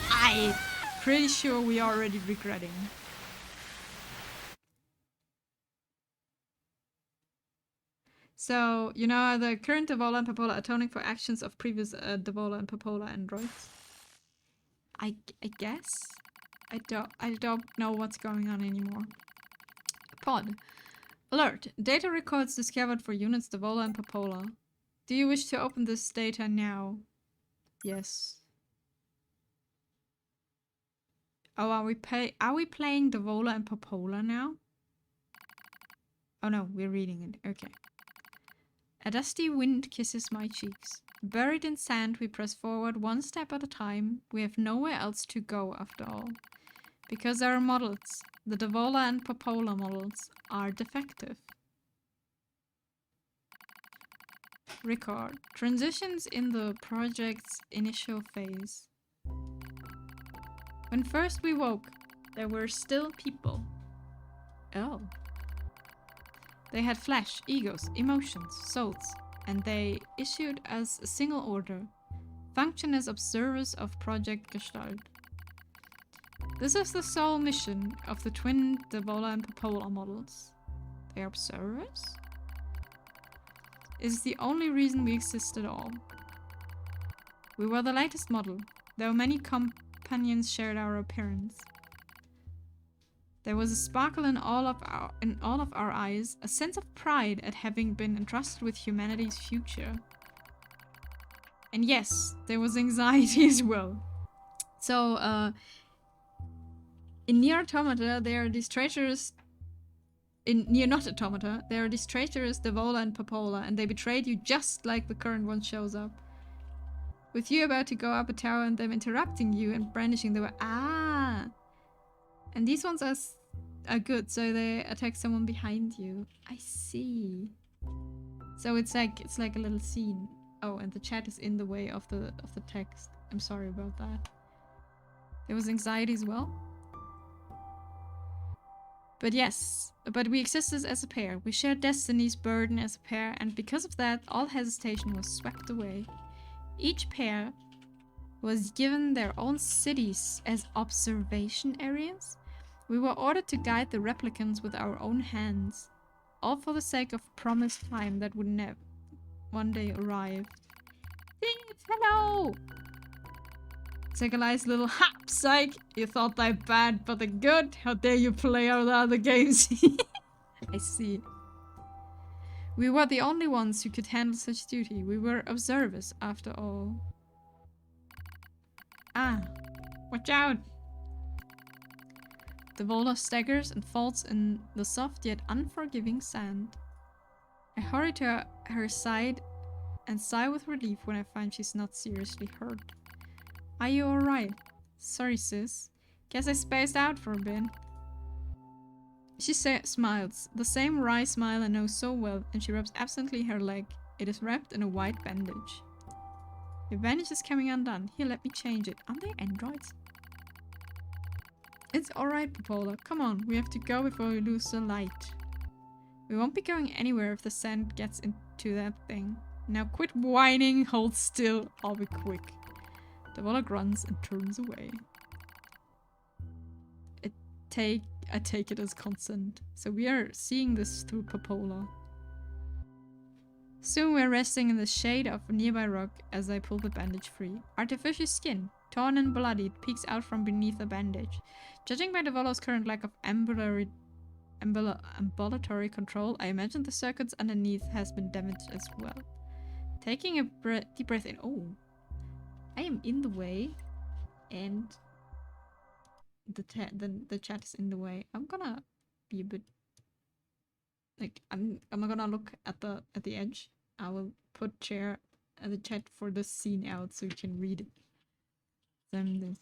I'm pretty sure we are already regretting. So, you know, the current Devola and Popola atoning for actions of previous Devola and Popola androids. I guess? I don't know what's going on anymore. Pod. Alert. Data records discovered for units Devola and Popola. Do you wish to open this data now? Yes. Oh, are we playing Devola and Popola now? Oh no, we're reading it. Okay. A dusty wind kisses my cheeks. Buried in sand, we press forward one step at a time. We have nowhere else to go after all. Because our models, the Devola and Popola models, are defective. Record. Transitions in the project's initial phase. When first we woke, there were still people. Oh. They had flesh, egos, emotions, souls, and they issued us a single order. Function as observers of Project Gestalt. This is the sole mission of the twin Devola and Popola models. They are observers? It is the only reason we exist at all. We were the latest model, though many companions shared our appearance. There was a sparkle in all of our eyes, a sense of pride at having been entrusted with humanity's future. And yes, there was anxiety as well. So, in NieR Automata, there are these traitors. In NieR Not Automata, there are these traitors, Devola and Popola, and they betrayed you just like the current one shows up. With you about to go up a tower and them interrupting you and brandishing the and these ones are good, so they attack someone behind you. I see. So it's like a little scene. Oh, and the chat is in the way of the text. I'm sorry about that. There was anxiety as well. But yes, but we existed as a pair. We shared destiny's burden as a pair, and because of that, all hesitation was swept away. Each pair was given their own cities as observation areas. We were ordered to guide the replicants with our own hands, all for the sake of promised time that would never one day arrive. Thieves, hello! Segali's little hap, psych! You thought they're bad, but they're good? How dare you play out other games? I see. We were the only ones who could handle such duty. We were observers, after all. Ah, watch out! The Devola staggers and falls in the soft yet unforgiving sand. I hurry to her side and sigh with relief when I find she's not seriously hurt. Are you alright? Sorry, sis. Guess I spaced out for a bit. She smiles, the same wry smile I know so well, and she rubs absently her leg. It is wrapped in a white bandage. Your bandage is coming undone. Here, let me change it. Aren't they androids? It's alright, Popola. Come on, we have to go before we lose the light. We won't be going anywhere if the sand gets into that thing. Now quit whining, hold still, I'll be quick. Devola grunts and turns away. I take it as consent. So we are seeing this through Popola. Soon we're resting in the shade of a nearby rock as I pull the bandage free. Artificial skin, torn and bloodied, peeks out from beneath the bandage. Judging by Devola's current lack of ambulatory control, I imagine the circuits underneath has been damaged as well. Taking a deep breath in. Oh, I am in the way, and the chat is in the way. I'm gonna be a bit like I'm gonna look at the edge. I will put the chat for this scene out so you can read it. Then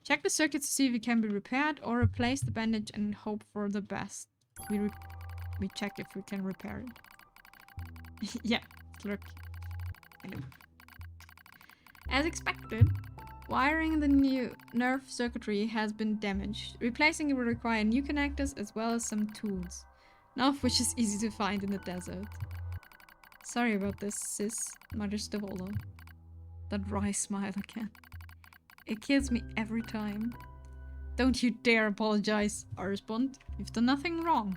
check the circuits to see if it can be repaired, or replace the bandage and hope for the best. we check if we can repair it. Yeah, look. Hello. As expected, wiring in the new NieR circuitry has been damaged. Replacing it will require new connectors as well as some tools, none of which is easy to find in the desert. Sorry about this, sis, mutters Devola. That wry smile again. It kills me every time. Don't you dare apologize, I respond. You've done nothing wrong.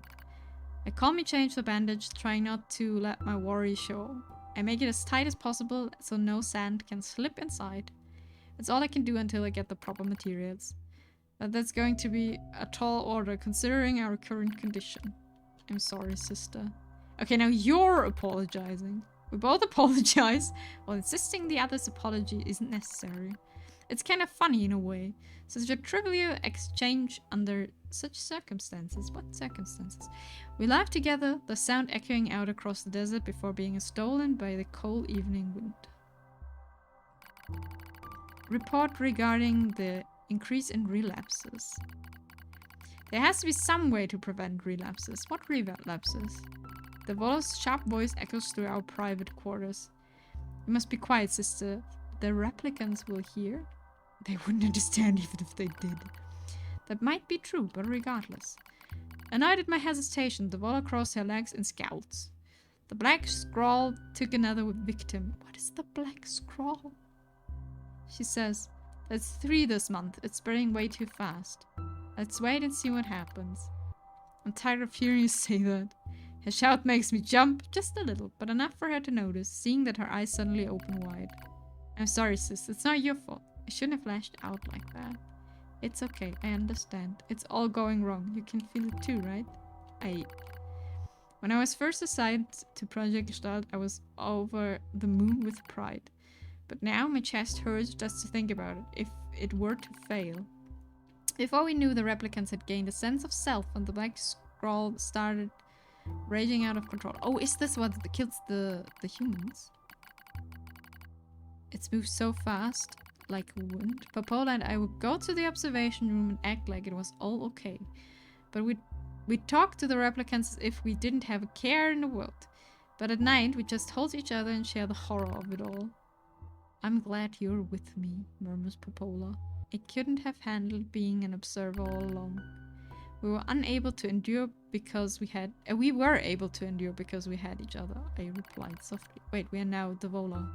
I calmly change the bandage, trying not to let my worry show. I make it as tight as possible so no sand can slip inside. It's all I can do until I get the proper materials. But that's going to be a tall order considering our current condition. I'm sorry, sister. Okay, now you're apologizing. We both apologize while insisting the other's apology isn't necessary. It's kind of funny in a way. Such a trivial exchange under such circumstances. What circumstances? We laugh together, the sound echoing out across the desert before being stolen by the cold evening wind. Report regarding the increase in relapses. There has to be some way to prevent relapses. What relapses? The Volo's sharp voice echoes through our private quarters. You must be quiet, sister. The replicants will hear. They wouldn't understand even if they did. That might be true, but regardless. Annoyed at my hesitation, the Volo crossed her legs and scowls. The black scrawl took another victim. What is the black scrawl? She says, that's 3 this month. It's spreading way too fast. Let's wait and see what happens. I'm tired of hearing you say that. Her shout makes me jump, just a little, but enough for her to notice, seeing that her eyes suddenly open wide. I'm sorry, sis. It's not your fault. I shouldn't have lashed out like that. It's okay. I understand. It's all going wrong. You can feel it too, right? When I was first assigned to Project Gestalt, I was over the moon with pride. But now my chest hurts just to think about it, if it were to fail. Before we knew, the replicants had gained a sense of self and the black scroll started raging out of control. Oh, is this what kills the humans? It's moved so fast, like wind. Popola and I would go to the observation room and act like it was all okay. But we'd talk to the replicants as if we didn't have a care in the world. But at night, we just hold each other and share the horror of it all. I'm glad you're with me, murmurs Popola. I couldn't have handled being an observer all along. We were able to endure because we had each other, I replied softly. Wait, we are now the Vola.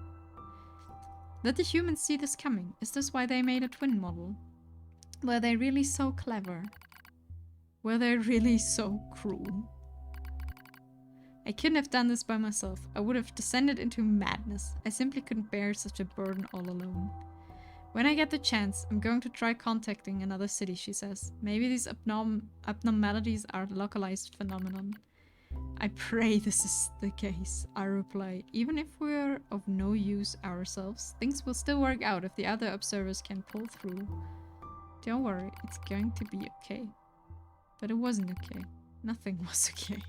Did the humans see this coming? Is this why they made a twin model? Were they really so clever? Were they really so cruel? I couldn't have done this by myself. I would have descended into madness. I simply couldn't bear such a burden all alone. When I get the chance, I'm going to try contacting another city, she says. Maybe these abnormalities are a localized phenomenon. I pray this is the case, I reply. Even if we're of no use ourselves, things will still work out if the other observers can pull through. Don't worry, it's going to be okay. But it wasn't okay. Nothing was okay.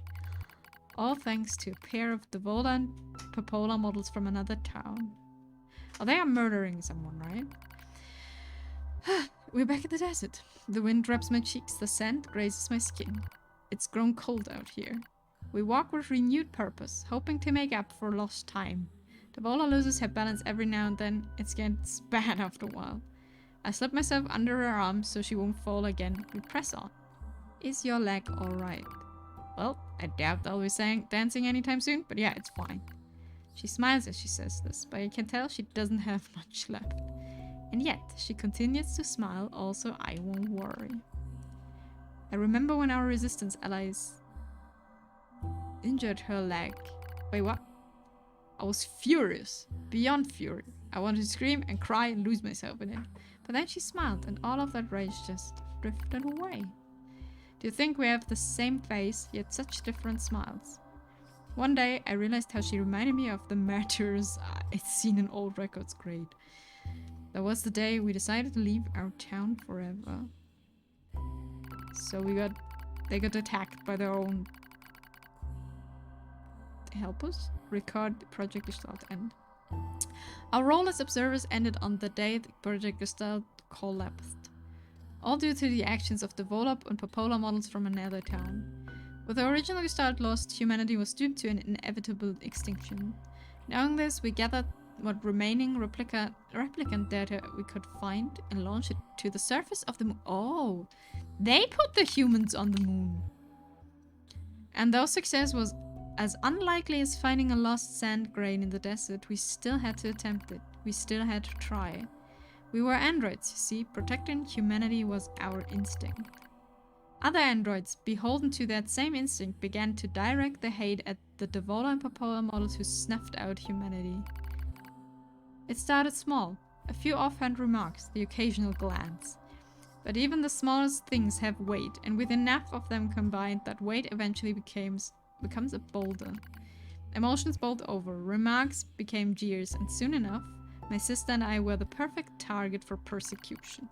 All thanks to a pair of Devola and Popola models from another town. Oh, they are murdering someone, right? We're back in the desert. The wind wraps my cheeks, the sand grazes my skin. It's grown cold out here. We walk with renewed purpose, hoping to make up for lost time. Devola loses her balance every now and then. It gets bad after a while. I slip myself under her arm so she won't fall again. We press on. Is your leg alright? Well, I doubt I'll be dancing anytime soon, but yeah, it's fine. She smiles as she says this, but I can tell she doesn't have much left. And yet, she continues to smile, also I won't worry. I remember when our resistance allies injured her leg. Wait, what? I was furious. Beyond fury. I wanted to scream and cry and lose myself in it. But then she smiled and all of that rage just drifted away. Do you think we have the same face, yet such different smiles? One day, I realized how she reminded me of the martyrs I'd seen in old records. Great. That was the day we decided to leave our town forever. So they got attacked by their own helpers. Record Project Gestalt end. Our role as observers ended on the day the Project Gestalt collapsed. All due to the actions of the Volop and Popola models from another town. With the original Gestalt lost, humanity was doomed to an inevitable extinction. Knowing this, we gathered what remaining replicant data we could find and launched it to the surface of the moon. Oh, they put the humans on the moon. And though success was as unlikely as finding a lost sand grain in the desert, we still had to attempt it. We still had to try. We were androids, you see. Protecting humanity was our instinct. Other androids, beholden to that same instinct, began to direct their hate at the Devola and Popola models who snuffed out humanity. It started small, a few offhand remarks, the occasional glance. But even the smallest things have weight, and with enough of them combined, that weight eventually becomes a boulder. Emotions bowled over, remarks became jeers, and soon enough, my sister and I were the perfect target for persecution.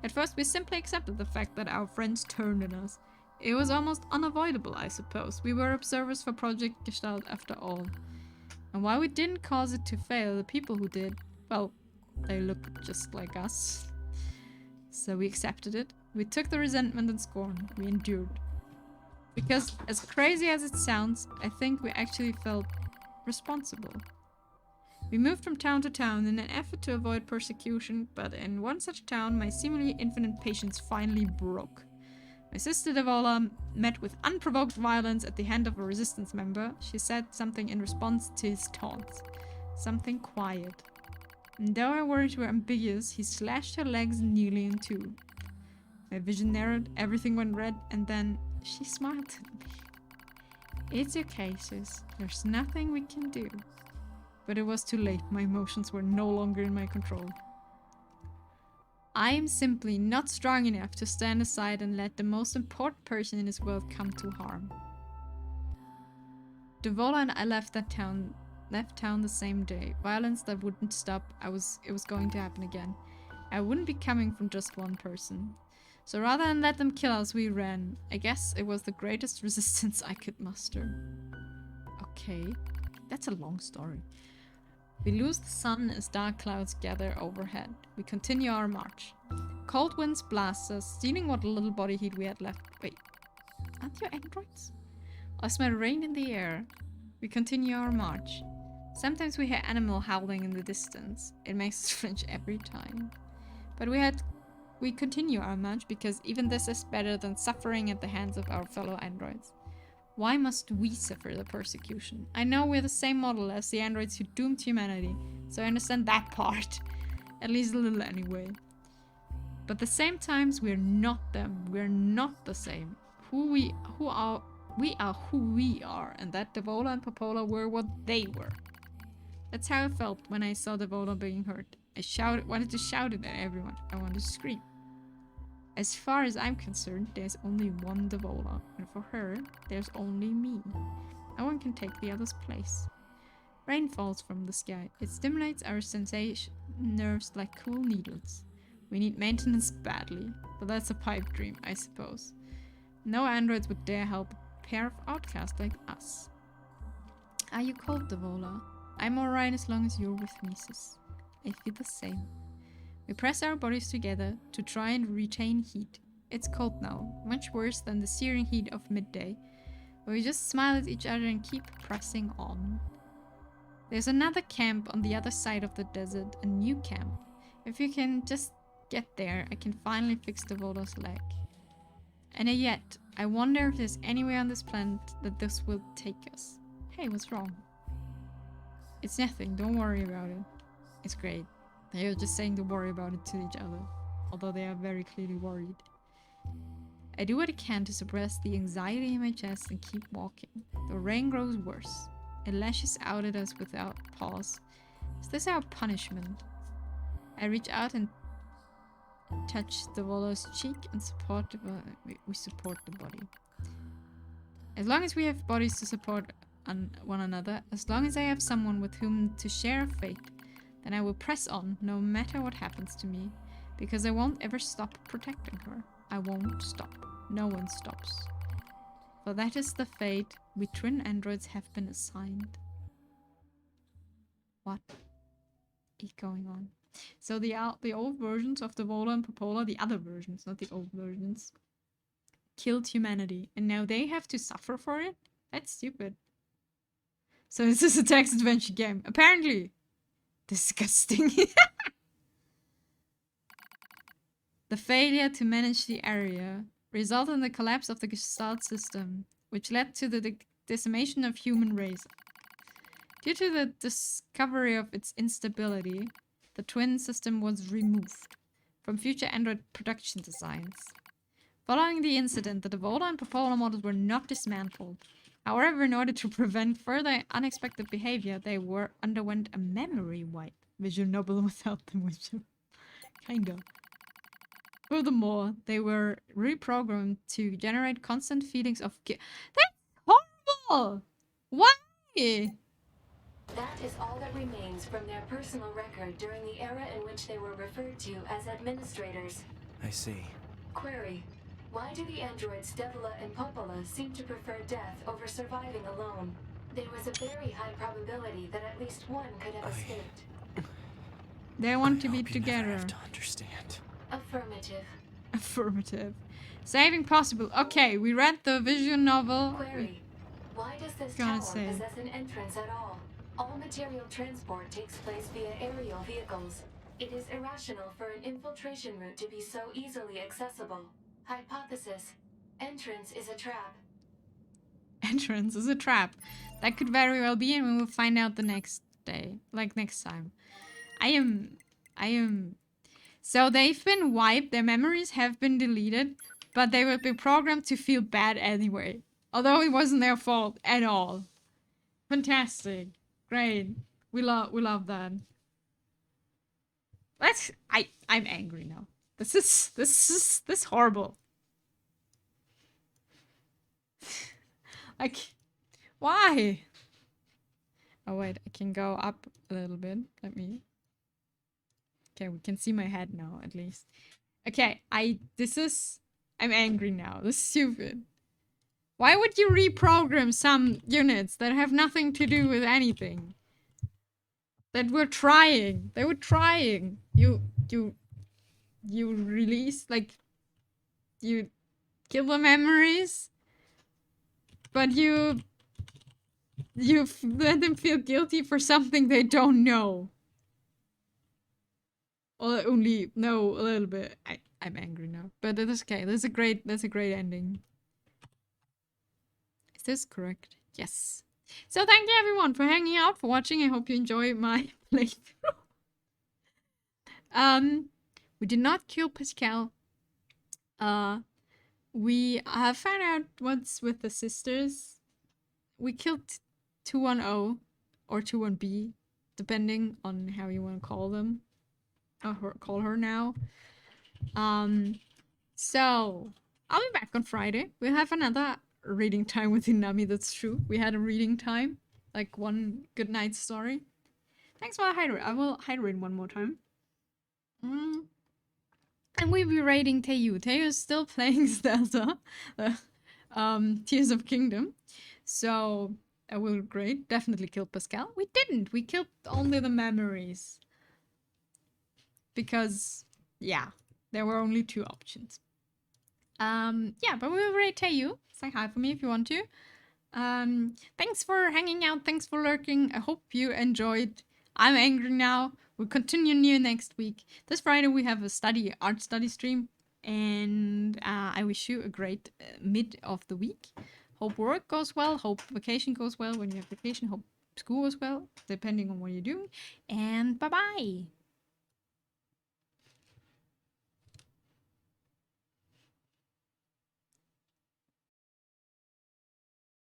At first, we simply accepted the fact that our friends turned on us. It was almost unavoidable, I suppose. We were observers for Project Gestalt after all. And while we didn't cause it to fail, the people who did, well, they looked just like us. So we accepted it. We took the resentment and scorn. We endured. Because, as crazy as it sounds, I think we actually felt responsible. We moved from town to town in an effort to avoid persecution, but in one such town, my seemingly infinite patience finally broke. My sister Devola met with unprovoked violence at the hand of a resistance member. She said something in response to his taunts. Something quiet. And though our words were ambiguous, he slashed her legs nearly in two. My vision narrowed, everything went red, and then she smiled at me. It's okay, sis. There's nothing we can do. But it was too late. My emotions were no longer in my control. I am simply not strong enough to stand aside and let the most important person in this world come to harm. Devola and I left town the same day. Violence that wouldn't stop. It was going to happen again. I wouldn't be coming from just one person. So rather than let them kill us, we ran. I guess it was the greatest resistance I could muster. Okay, that's a long story. We lose the sun as dark clouds gather overhead. We continue our march. Cold winds blast us, stealing what little body heat we had left. Wait, aren't you androids? I smell rain in the air. We continue our march. Sometimes we hear animal howling in the distance. It makes us flinch every time. But we continue our march because even this is better than suffering at the hands of our fellow androids. Why must we suffer the persecution? I know we're the same model as the androids who doomed humanity, so I understand that part. At least a little anyway. But at the same times, we're not them. We're not the same. We are who we are, and that Devola and Popola were what they were. That's how I felt when I saw Devola being hurt. I wanted to shout it at everyone. I wanted to scream. As far as I'm concerned, there's only one Devola, and for her, there's only me. No one can take the other's place. Rain falls from the sky. It stimulates our sensation nerves like cool needles. We need maintenance badly, but that's a pipe dream, I suppose. No androids would dare help a pair of outcasts like us. Are you cold, Devola? I'm alright as long as you're with me, sis. I feel the same. We press our bodies together to try and retain heat. It's cold now, much worse than the searing heat of midday, but we just smile at each other and keep pressing on. There's another camp on the other side of the desert, a new camp. If you can just get there, I can finally fix Devola's leg. And yet, I wonder if there's anywhere on this planet that this will take us. Hey, what's wrong? It's nothing, don't worry about it. It's great. They are just saying to worry about it to each other, although they are very clearly worried. I do what I can to suppress the anxiety in my chest and keep walking. The rain grows worse. It lashes out at us without pause. Is this our punishment? I reach out and touch Devola's cheek and we support the body. As long as we have bodies to support one another, as long as I have someone with whom to share a fate, then I will press on, no matter what happens to me, because I won't ever stop protecting her. I won't stop. No one stops. For that is the fate we twin androids have been assigned. What is going on? So the old versions of Devola and Popola, the other versions, not the old versions, killed humanity, and now they have to suffer for it? That's stupid. So this is a text adventure game. Apparently. Disgusting. The failure to manage the area resulted in the collapse of the Gestalt system, which led to the decimation of human race. Due to the discovery of its instability, the twin system was removed from future Android production designs. Following the incident, the Devolder and Performer models were not dismantled. However, in order to prevent further unexpected behavior, they underwent a memory wipe. Visual novel without the visual. Kinda. Furthermore, they were reprogrammed to generate constant feelings of guilt. That's horrible! Why? That is all that remains from their personal record during the era in which they were referred to as administrators. I see. Query. Why do the androids Devila and Popola seem to prefer death over surviving alone? There was a very high probability that at least one could have escaped. They want to be together. Never have to understand. Affirmative. Affirmative. Saving possible. Okay, we read the visual novel. Query. Why does this tower possess an entrance at all? All material transport takes place via aerial vehicles. It is irrational for an infiltration route to be so easily accessible. Hypothesis. Entrance is a trap. Entrance is a trap. That could very well be, and we will find out the next day. Like next time. I am... So they've been wiped, their memories have been deleted, but they will be programmed to feel bad anyway. Although it wasn't their fault at all. Fantastic. Great. We love that. I'm angry now. This is horrible. Like, why? Oh wait, I can go up a little bit. Let me. Okay, we can see my head now at least. Okay, I'm angry now. This is stupid. Why would you reprogram some units that have nothing to do with anything? That were trying. They were trying. You release, like, you kill the memories, but you let them feel guilty for something they don't know. Or only know a little bit. I'm angry now. But it is okay. That's a great ending. Is this correct? Yes. So thank you everyone for hanging out, for watching. I hope you enjoy my playthrough. We did not kill Pascal. We have found out what's with the sisters. We killed 210 or 21B, depending on how you want to call them. Call her now. So I'll be back on Friday. We'll have another reading time with Inami. That's true. We had a reading time, like one good night story. Thanks for the hydrate. I will hydrate one more time. And we'll be raiding Teiyu. Teiyu is still playing Zelda, Tears of Kingdom. So that will be great. Definitely killed Pascal. We didn't. We killed only the memories. Because, yeah, there were only two options. Yeah, but we will raid Teiyu. Say hi for me if you want to. Thanks for hanging out. Thanks for lurking. I hope you enjoyed. I'm angry now. We'll continue NieR next week. This Friday we have a art study stream. And I wish you a great mid of the week. Hope work goes well. Hope vacation goes well when you have vacation. Hope school goes well, depending on what you're doing. And bye-bye.